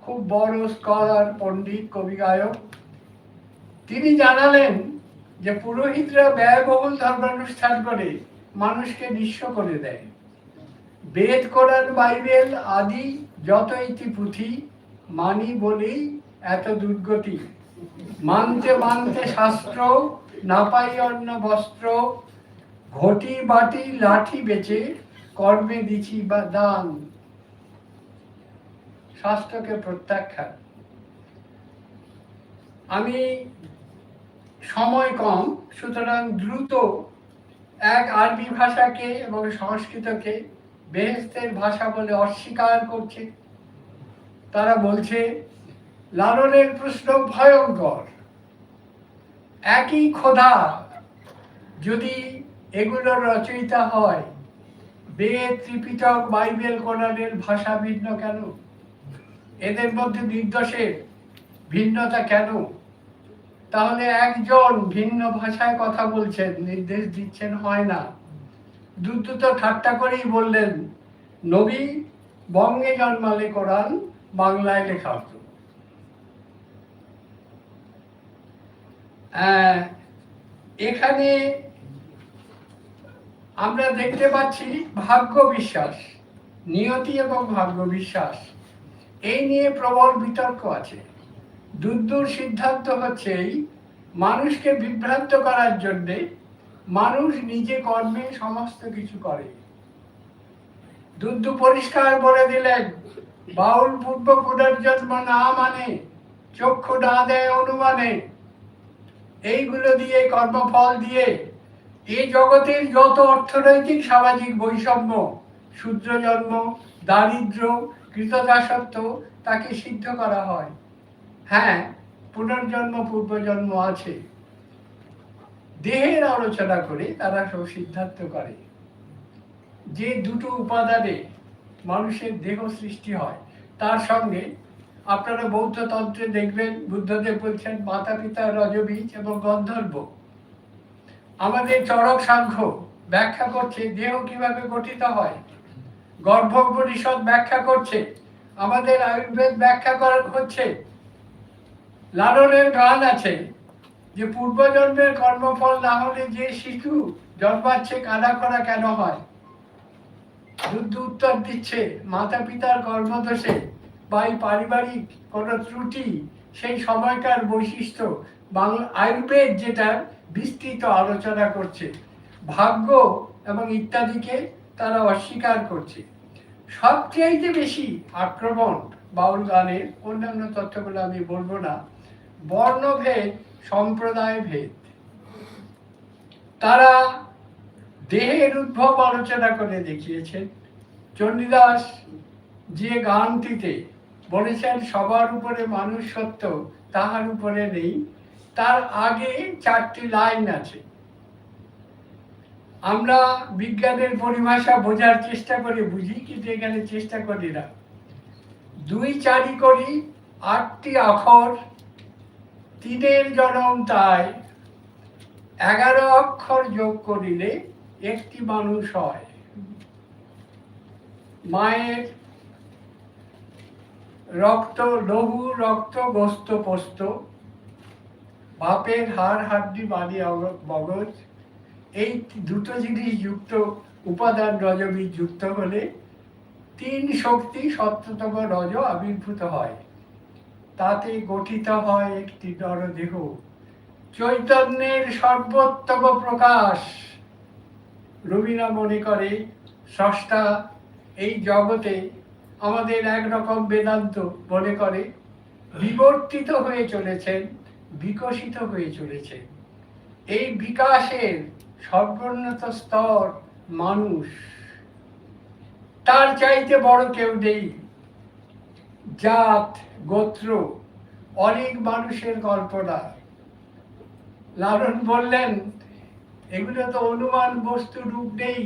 খুব বড় স্কলার, পণ্ডিত, কবি, গায়ক। তিনি জানালেন যে পুরোহিতরা ব্যয়বহুল ধর্মানুষ্ঠান করে মানুষকে নিঃস্ব করে দেয়। বেদ, কোরআন, বাইবেল আদি যত ইতি পুঁথি মানি বলেই এত দুর্গতি। মানতে মানতে শাস্ত্র, না পাই অন্য বস্ত্র, ঘটি বাটি লাঠি বেচে কর্মে দিছি বা দান। শাস্ত্রকে প্রত্যাখ্যান। আমি সময় কম, সুতরাং দ্রুত এক আরবি ভাষাকে এবং সংস্কৃতকে বেহেশতের ভাষা বলে অস্বীকার করছে। তারা বলছে লালনের প্রশ্ন ভয়ঙ্কর, একই খোদা যদি এগুলোর রচয়িতা হয়, বেদ, ত্রিপিটক, বাইবেল, কোরআনের ভাষা ভিন্ন কেন? এদের মধ্যে নির্দোষের ভিন্নতা কেন? তাহলে একজন ভিন্ন ভাষায় কথা বলছেন, নির্দেশ দিচ্ছেন, হয় না। দুটো ঠাট্টা করেই বললেন, নবী বঙ্গে জন্মালে কোরআন বাংলায় লেখা হতো। এখানে আমরা দেখতে পাচ্ছি ভাগ্য বিশ্বাস, নিয়তি এবং ভাগ্য বিশ্বাস, এই নিয়ে প্রবল বিতর্ক আছে। দূর সিদ্ধান্ত হচ্ছে এই, মানুষকে বিভ্রান্ত করার জন্যে মানুষ নিজে কর্মে সমস্ত কিছু করে। দুদ্দু পরিষ্কার বলে দিলেন, বাউল পূর্ব পুনর্জন্ম না মানে, চক্ষু না দেয় অনুমানে, এইগুলো দিয়ে, কর্মফল দিয়ে এই জগতের যত অর্থনৈতিক সামাজিক বৈষম্য, শূদ্র জন্ম, দারিদ্র, কৃতদাসত্ব, তাকে সিদ্ধ করা হয়। হ্যাঁ, পুনর্জন্ম, পূর্বজন্ম আছে। দেহের আলোচনা করে তারা সব সিদ্ধান্ত করে যে দুটো উপাদানে মানুষের দেহ সৃষ্টি হয়। তার সঙ্গে আপনারা বৌদ্ধ তন্ত্রে দেখবেন, বুদ্ধদেব বলছেন মাতা পিতা রজবীজ এবং গন্ধর্ব। আমাদের চরক সাংখ্য ব্যাখ্যা করছে দেহ কিভাবে গঠিত হয়, গর্ভ পরিষদ ব্যাখ্যা করছে, আমাদের আয়ুর্বেদ ব্যাখ্যা করা হচ্ছে। লালনের গান আছে যে পূর্বজন্মের কর্মফল না হলে যে শিশু জন্মাচ্ছে কানা করা কেন হয়? বুদ্ধ উত্তর দিচ্ছে মাতা পিতার কর্মদোষে বা পারিবারিক কোনো ত্রুটি, সেই সময়কার বৈশিষ্ট্য। বাংলা আয়ুর্বেদ যেটা বিস্তৃত আলোচনা করছে, ভাগ্য এবং ইত্যাদিকে তারা অস্বীকার করছে। সবচেয়ে বেশি আক্রমণ বাউল গানের, অন্যান্য তথ্যগুলো আমি বলবো না, বর্ণভেদ, সম্প্রদায় ভেদ। তারা দেহের উদ্ভব আলোচনা করে দেখিয়েছেন। চণ্ডীদাস যে গানটিতে বলেছেন সবার উপরে মানুষ সত্য, তাহার উপরে নেই, তার আগে 4টি লাইন আছে। আমরা বিজ্ঞানের পরিভাষা বোঝার চেষ্টা করে বুঝি, কিন্তু এখানে চেষ্টা করি না। 2 4 করি 8টি অক্ষর, 3-এর জনম তাই 11 অক্ষর যোগ করিলে একটি মানুষ হয়। মায়ের রক্ত লহু রক্ত গোস্ত পোস্ত, বাপের হাড় হাড্ডি বাড়ি মগজ, এই দুটো জিনিস যুক্ত উপাদান রজবীজ যুক্ত হলে 3 শক্তি সত্যতম রজ আবির্ভূত হয়। তাতে গঠিত হয় একটি নরদেহ, চৈতন্যের সর্বোত্তম প্রকাশ। রবীন্দ্র মনে করে স্রষ্টা এই জগতে আমাদের একরকম বেদান্ত মনে করে বিবর্তিত হয়ে চলেছেন, বিকশিত হয়ে চলেছেন। এই বিকাশের সর্বোন্নত স্তর মানুষ, তার চাইতে বড় কেউ নেই। জাত গোত্র অনেক মানুষের কল্পনা। লালন বললেন এগুলো তো অনুমান বস্তু রূপ নেই,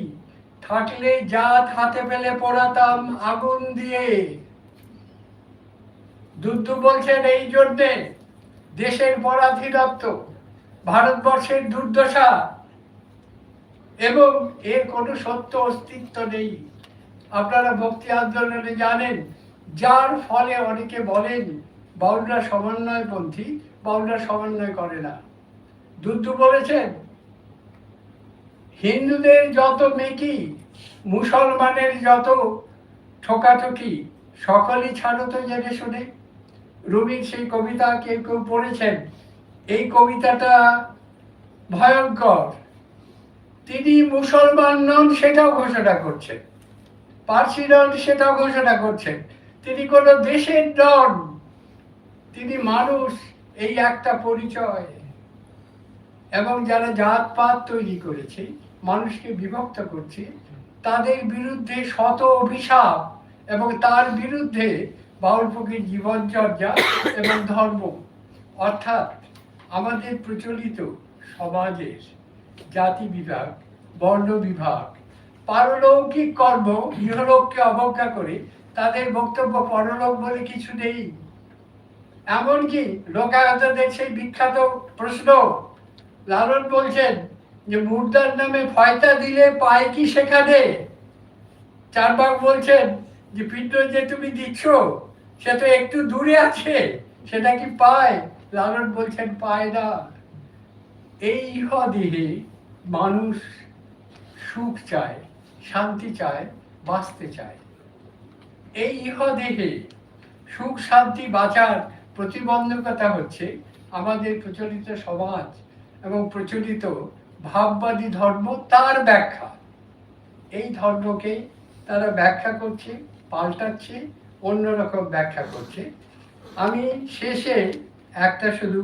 থাকলে জাত হাতে পেলে পড়াতাম আগুন দিয়ে। দুদ্দু বলছেন এই জন্যে দেশের পরাধীনত্ব, ভারতবর্ষের দুর্দশা, এবং এর কোনো সত্য অস্তিত্ব নেই। আপনারা ভক্তি আন্দোলনে জানেন, যার ফলে অনেকে বলেন বাউলরা সমন্বয়পন্থী, বাউলরা সমন্বয় করে না। দুদ্দু বলেছেন হিন্দুদের যত মেকি, মুসলমানের যত ঠোকাঠুকি, সকলই ছাড়ো তো জেনে শুনে। রুমির সেই কবিতা কেউ কেউ পড়েছেন, এই কবিতাটা ভয়ঙ্কর। তিনি মুসলমান নন সেটাও ঘোষণা করছেন, পার্সি নন সেটাও ঘোষণা করছেন, তিনি কোনো দেশের নন, তিনি মানুষ, এই একটা পরিচয়। এবং যারা জাতপাত তৈরি করেছে, মানুষকে বিভক্ত করছে, তাদের বিরুদ্ধে শত অভিশাপ, এবং তার বিরুদ্ধে বাউল ফকির জীবনচর্যা এবং ধর্ম। অর্থাৎ আমাদের প্রচলিত সমাজের জাতি বিভাগ, বর্ণ বিভাগ, পারলৌকিক কর্ম ইহলোককে অবজ্ঞা করে তাদের বক্তব্য পরলোক বলে কিছু নেই। এমনকি লোকায়তদের সেই বিখ্যাত প্রশ্ন, লালন বলছেন যে মুর্দার নামে ফয়তা দিলে পায় কি সেখানে? চারবাক বলছেন যে পিণ্ড যে তুমি দিচ্ছ সে তো একটু দূরে আছে, সেটা কি পায়? লালন বলছেন পায় না। এই ইহদেহে মানুষ সুখ চায়, শান্তি চায়, বাঁচতে চায়। এই ইহদেহে সুখ শান্তি বাঁচার প্রতিবন্ধকতা হচ্ছে আমাদের প্রচলিত সমাজ এবং প্রচলিত ভাববাদী ধর্ম, তার ব্যাখ্যা। এই ধর্মকে তারা ব্যাখ্যা করছে, পাল্টাচ্ছে, অন্যরকম ব্যাখ্যা করছে। আমি শেষে একটা শুধু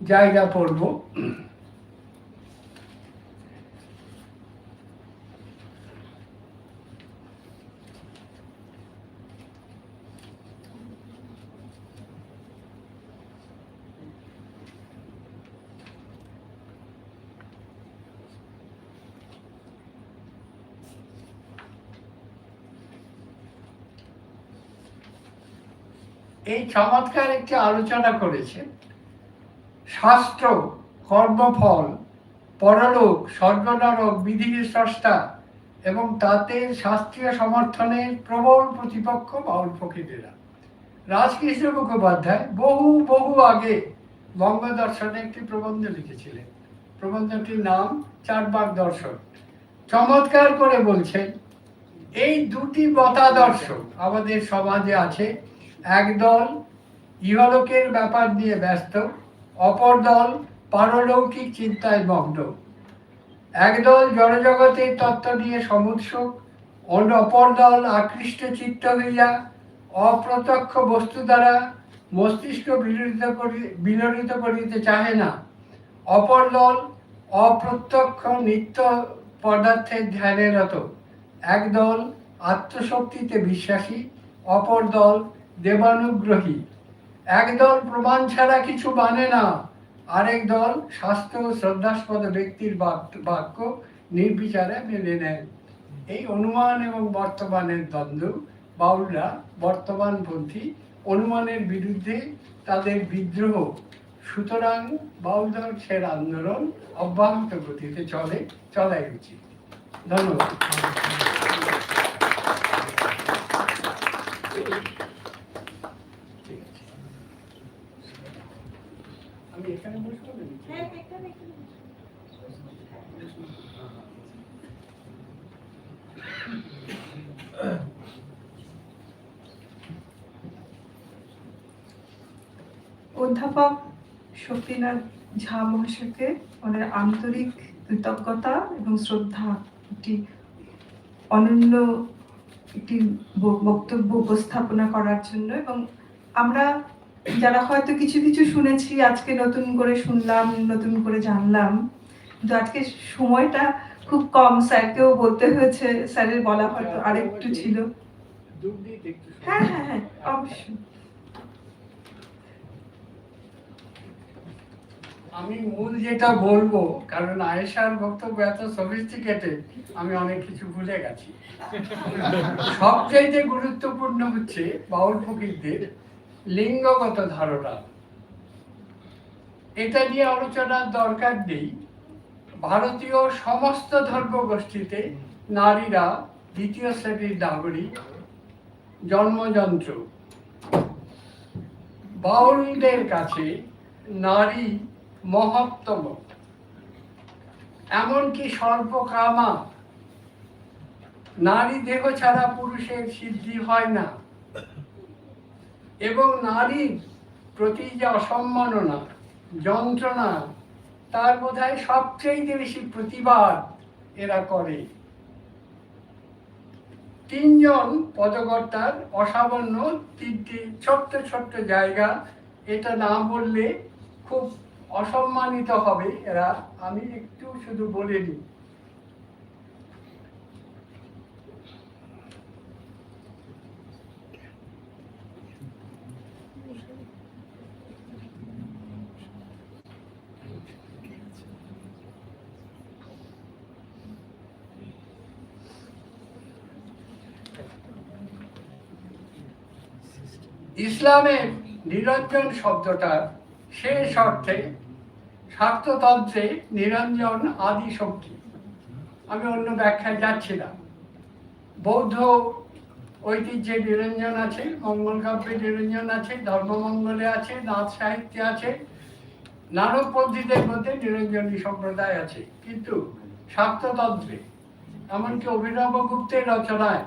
জায়গা পড়ব। এই চমৎকার একটি আলোচনা করেছে, শাস্ত্র, কর্মফল, পরলোক, স্বর্গ নরক, বিধির স্রষ্টা এবং তাতে শাস্ত্রীয় সমর্থনের প্রবল প্রতিপক্ষ বাউল ফকিরেরা। রাজকৃষ্ণ মুখোপাধ্যায় বহু বহু আগে বঙ্গদর্শনে একটি প্রবন্ধ লিখেছিলেন। প্রবন্ধটির নাম চারবাক দর্শন। চমৎকার করে বলছেন এই দুটি মতাদর্শ আমাদের সমাজে আছে। একদল ইহলোকের ব্যাপার নিয়ে ব্যস্ত, অপর দল পারলৌকিক চিন্তায় মগ্ন। একদল জড়জগতের তত্ত্ব নিয়ে সমুৎসুক, অপর দল আকৃষ্ট চিত্ত হইয়া অপ্রত্যক্ষ বস্তু দ্বারা মস্তিষ্ক বিলরিত করিতে চাহে না। অপর দল অপ্রত্যক্ষ নিত্য পদার্থের ধ্যানে রত। একদল আত্মশক্তিতে বিশ্বাসী, অপর দল দেবানুগ্রহী। একদল প্রমাণ ছাড়া কিছু মানে না, আরেক দল শাস্ত্র শ্রদ্ধাস্পদ ব্যক্তির বাক্য নির্বিচারে মেনে নেন। এই অনুমান এবং বর্তমানের দ্বন্দ্ব বাউলরা বর্তমানপন্থী অনুমানের বিরুদ্ধে তাদের বিদ্রোহ, সুতরাং বাউল ধ্বংসের আন্দোলন অব্যাহত গতিতে চলাই উচিত। ধন্যবাদ। আমি এখানে বসবো না? অধ্যাপক শক্তিনাথ ঝা মহাশয়কে ওনার আন্তরিক কৃতজ্ঞতা এবং শ্রদ্ধা একটি অনন্য একটি বক্তব্য উপস্থাপনা করার জন্য। এবং আমরা যারা হয়তো কিছু কিছু শুনেছি, আজকে নতুন করে শুনলাম, নতুন করে জানলাম, কিন্তু আজকে সময়টা খুব কম, স্যারকেও বলতে হয়েছে, স্যারের বলা হয়তো আরেকটু ছিল। হ্যাঁ হ্যাঁ হ্যাঁ, অবশ্যই। আমি মূল যেটা বলবো, কারণ আয়েশার বক্তব্য এত সফিস্টিকেটেড, আমি অনেক কিছু ভুলে গেছি। সবচাইতে গুরুত্বপূর্ণ হচ্ছে বাউল ফকিরদের লিঙ্গগত ধারণা। এটা নিয়ে আলোচনার দরকার নেই। ভারতীয় সমস্ত ধর্মগোষ্ঠীতে নারীরা দ্বিতীয় শ্রেণীর নাগরিক, জন্মযন্ত্র। বাউলদের কাছে নারী মহত্তম, এমনকি সর্বকামা। নারী দেহ ছাড়া পুরুষের সিদ্ধি হয় না, এবং নারীর প্রতি যে অসম্মাননা, যন্ত্রণা, তার বোধহয় সবচেয়ে বেশি প্রতিবাদ এরা করে। তিনজন পদকর্তার অসামান্য তিনটি ছোট্ট ছোট্ট জায়গা, এটা না বললে খুব অসম্মানিত হবে এরা। আমি একটু শুধু বলে নিই। ইসলামের নিরঞ্জন শব্দটার শেষ অর্থে শাক্ততন্ত্রে নিরঞ্জন আদি শক্তি। আমি অন্য ব্যাখ্যায় যাচ্ছি না। বৌদ্ধ ঐতিহ্যে নিরঞ্জন আছে, মঙ্গল কাব্যে নিরঞ্জন আছে, ধর্মমঙ্গলে আছে, নাথ সাহিত্যে আছে, নানকপন্থীদের মধ্যে নিরঞ্জনী সম্প্রদায় আছে। কিন্তু শাক্ততন্ত্রে, এমনকি অভিনব গুপ্তের রচনায়,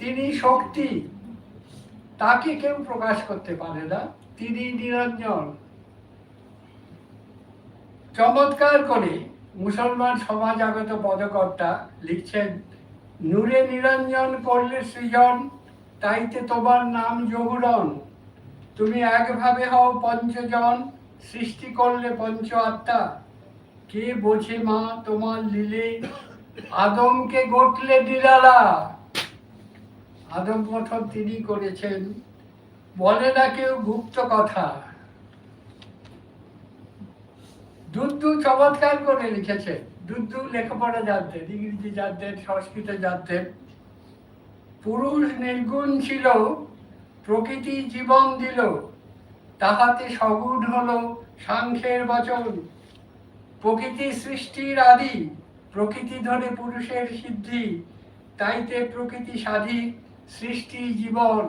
তিনি শক্তি, তাকে কেউ প্রকাশ করতে পারে না, তিনি নিরঞ্জন। চমৎকার করে মুসলমান সমাজ আগত পদকর্তা লিখছেন, নূরে নিরঞ্জন করলে সৃজন, তাইতে তোমার নাম জহুরন। তুমি একভাবে হও পঞ্চজন, সৃষ্টি করলে পঞ্চ আত্মা। কে বোঝে মা তোমার লীলে, আদমকে গঠলে নিরালা। আদম গঠন তিনি করেছেন, বলে না কেউ গুপ্ত কথা। দুদ্দু চমৎকার করে লিখেছে। দুদ্দু লেখাপড়া জানতেন, ইংরেজি জানতেন, সংস্কৃত জানতেন। পুরুষ নির্গুণ ছিল, প্রকৃতি জীবন দিল, তাহাতে সগুণ হলো সাংখ্যের বচন। প্রকৃতি সৃষ্টির আদি, প্রকৃতি ধরে পুরুষের সিদ্ধি, তাইতে প্রকৃতি সাধিক সৃষ্টি জীবন।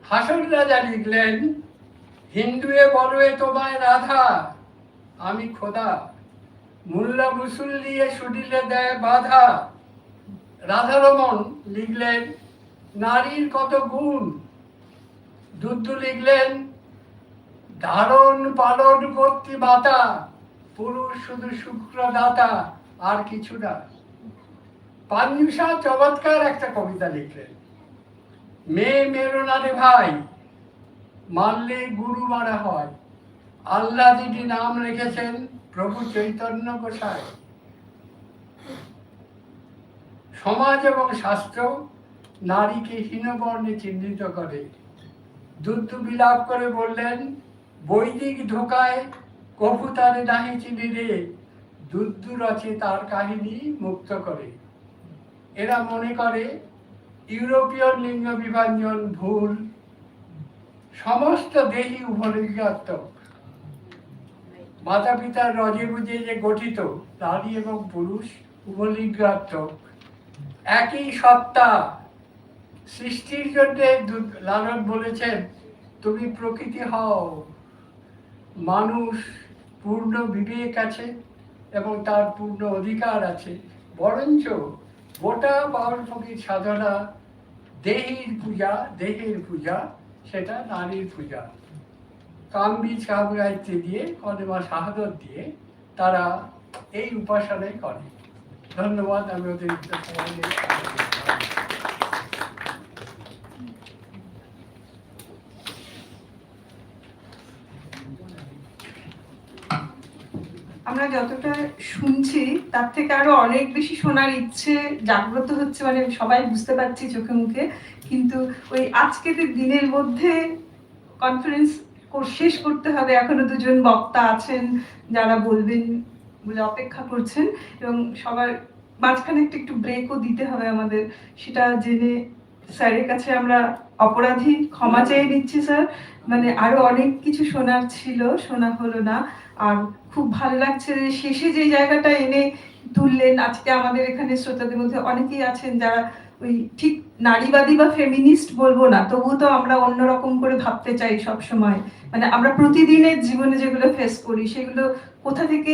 হাসন রাজা লিখলেন, হিন্দুয়ে বলবে তোমায় রাধা, আমি খোদা। মোল্লা মুসল্লিয়ে শুনিলে দেয় বাধা। রাধারমন লিখলেন, নারীর কত গুণ। দুদ্দু লিখলেন, ধারণ পালন কর্তৃ মাতা, পুরুষ শুধু শুক্রদাতা, আর কিছু না। পাঞ্জুষা চমৎকার একটা কবিতা লিখলেন, মেয়ে মেরো না রে ভাই, মারলে গুরু মারা হয়। আল্লাহ যিনি নাম রেখেছেন প্রভু চৈতন্য গোসাই। সমাজ এবং শাস্ত্র নারীকে হীনবর্ণে চিহ্নিত করে। দুদ্দু বিলাপ করে বললেন, বৈদিক ধোকায় কভু তারে নাহি চিনি রে, দুদ্দু রচে তার কাহিনী মুক্ত করে। এরা মনে করে ইউরোপীয় লিঙ্গ বিভাজন ভুল, সমস্ত দেহই উভলিঙ্গাত্মক। মাতা পিতার রজে বুঝে যে গঠিত নারী এবং পুরুষ উভলিঙ্গাত্মক, একই সত্তা। সৃষ্টির জন্য লালন বলেছেন, তুমি প্রকৃতি হও। মানুষ পূর্ণ বিবেক আছে এবং তার পূর্ণ অধিকার আছে, বরঞ্চ গোটা বাউল ফকির সাধনা দেহের পূজা, সেটা নারীর পূজা। কামবীজ কামগায়ত্রী দিয়ে কলেমা শাহাদত দিয়ে তারা এই উপাসনাই করে। ধন্যবাদ, আমি ওদের সময় নিয়ে আমরা যতটা শুনছি তার থেকে আরো অনেক বেশি শোনার ইচ্ছে জাগ্রত হচ্ছে, মানে সবাই বুঝতে পারছি চোখে মুখে। কিন্তু ওই আজকের দিনের মধ্যে কনফারেন্স শেষ করতে হবে, এখনো দুজন বক্তা আছেন যারা বলবেন বলে অপেক্ষা করছেন, এবং সবার মাঝখানে একটু ব্রেকও দিতে হবে আমাদের। সেটা জেনে স্যারের কাছে আমরা অপরাধী, ক্ষমা চেয়ে নিচ্ছি স্যার। মানে আরো অনেক কিছু শোনার ছিল, শোনা হলো না। আর খুব ভালো লাগছে যে শেষে যে জায়গাটা এনে তুললেন, আজকে আমাদের এখানে শ্রোতাদের মধ্যে অনেকেই আছেন যারা ওই ঠিক নারীবাদী বা ফেমিনিস্ট বলবো না, তবুও তো আমরা অন্যরকম করে ভাবতে চাই সব সময়। মানে আমরা প্রতিদিনের জীবনে যেগুলো ফেস করি সেগুলো কোথা থেকে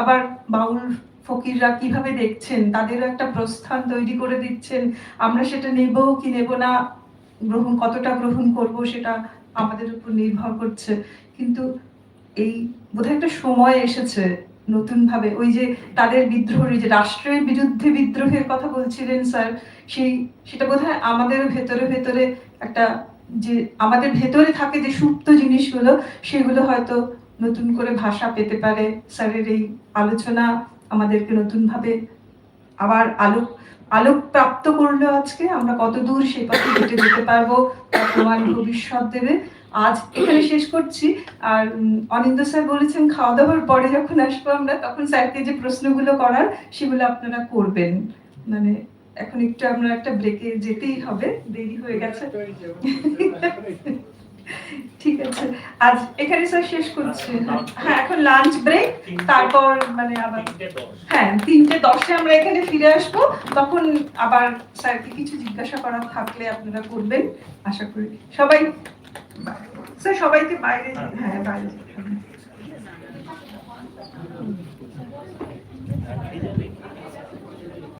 আবার বাউল ফকিররা কিভাবে দেখছেন, তাদেরও একটা প্রস্থান তৈরি করে দিচ্ছেন। আমরা সেটা নেব কি নেব না, কতটা গ্রহণ করব সেটা আমাদের উপর নির্ভর করছে। কিন্তু এই বোধহয় একটা সময় এসেছে নতুন ভাবে, ওই যে তাদের বিদ্রোহ, যে রাষ্ট্রের বিরুদ্ধে বিদ্রোহের কথা বলছিলেন স্যার, সেটা বোধহয় আমাদের ভেতরে একটা, যে আমাদের ভেতরে থাকে যে সুপ্ত জিনিসগুলো, সেগুলো হয়তো নতুন করে ভাষা পেতে পারে। স্যারের এই আলোচনা আমাদেরকে নতুন ভাবে আবার আলোক প্রাপ্ত করলো। আজকে আমরা কতদূর সেই পথে হেঁটে যেতে পারবো তার প্রমাণ ভবিষ্যৎ দেবে। আজ এখানে শেষ করছি। আর অনিন্দ্য স্যার বলেছেন খাওয়া দাওয়ার পরে যখন আসবো আমরা, তখন স্যারকে যে প্রশ্নগুলো করার সেগুলো আপনারা করবেন। মানে এখন একটু আমরা একটা ব্রেকে যেতেই হবে, দেরি হয়ে গেছে। ঠিক আছে, আজ এখানে স্যার শেষ করছি। হ্যাঁ, এখন লাঞ্চ ব্রেক, তারপর মানে আবার 3:10 আমরা এখানে ফিরে আসবো। তখন আবার স্যারকে কিছু জিজ্ঞাসা করার থাকলে আপনারা করবেন আশা করি। সবাই স্যার, সবাইকে বাইরে, বাইরে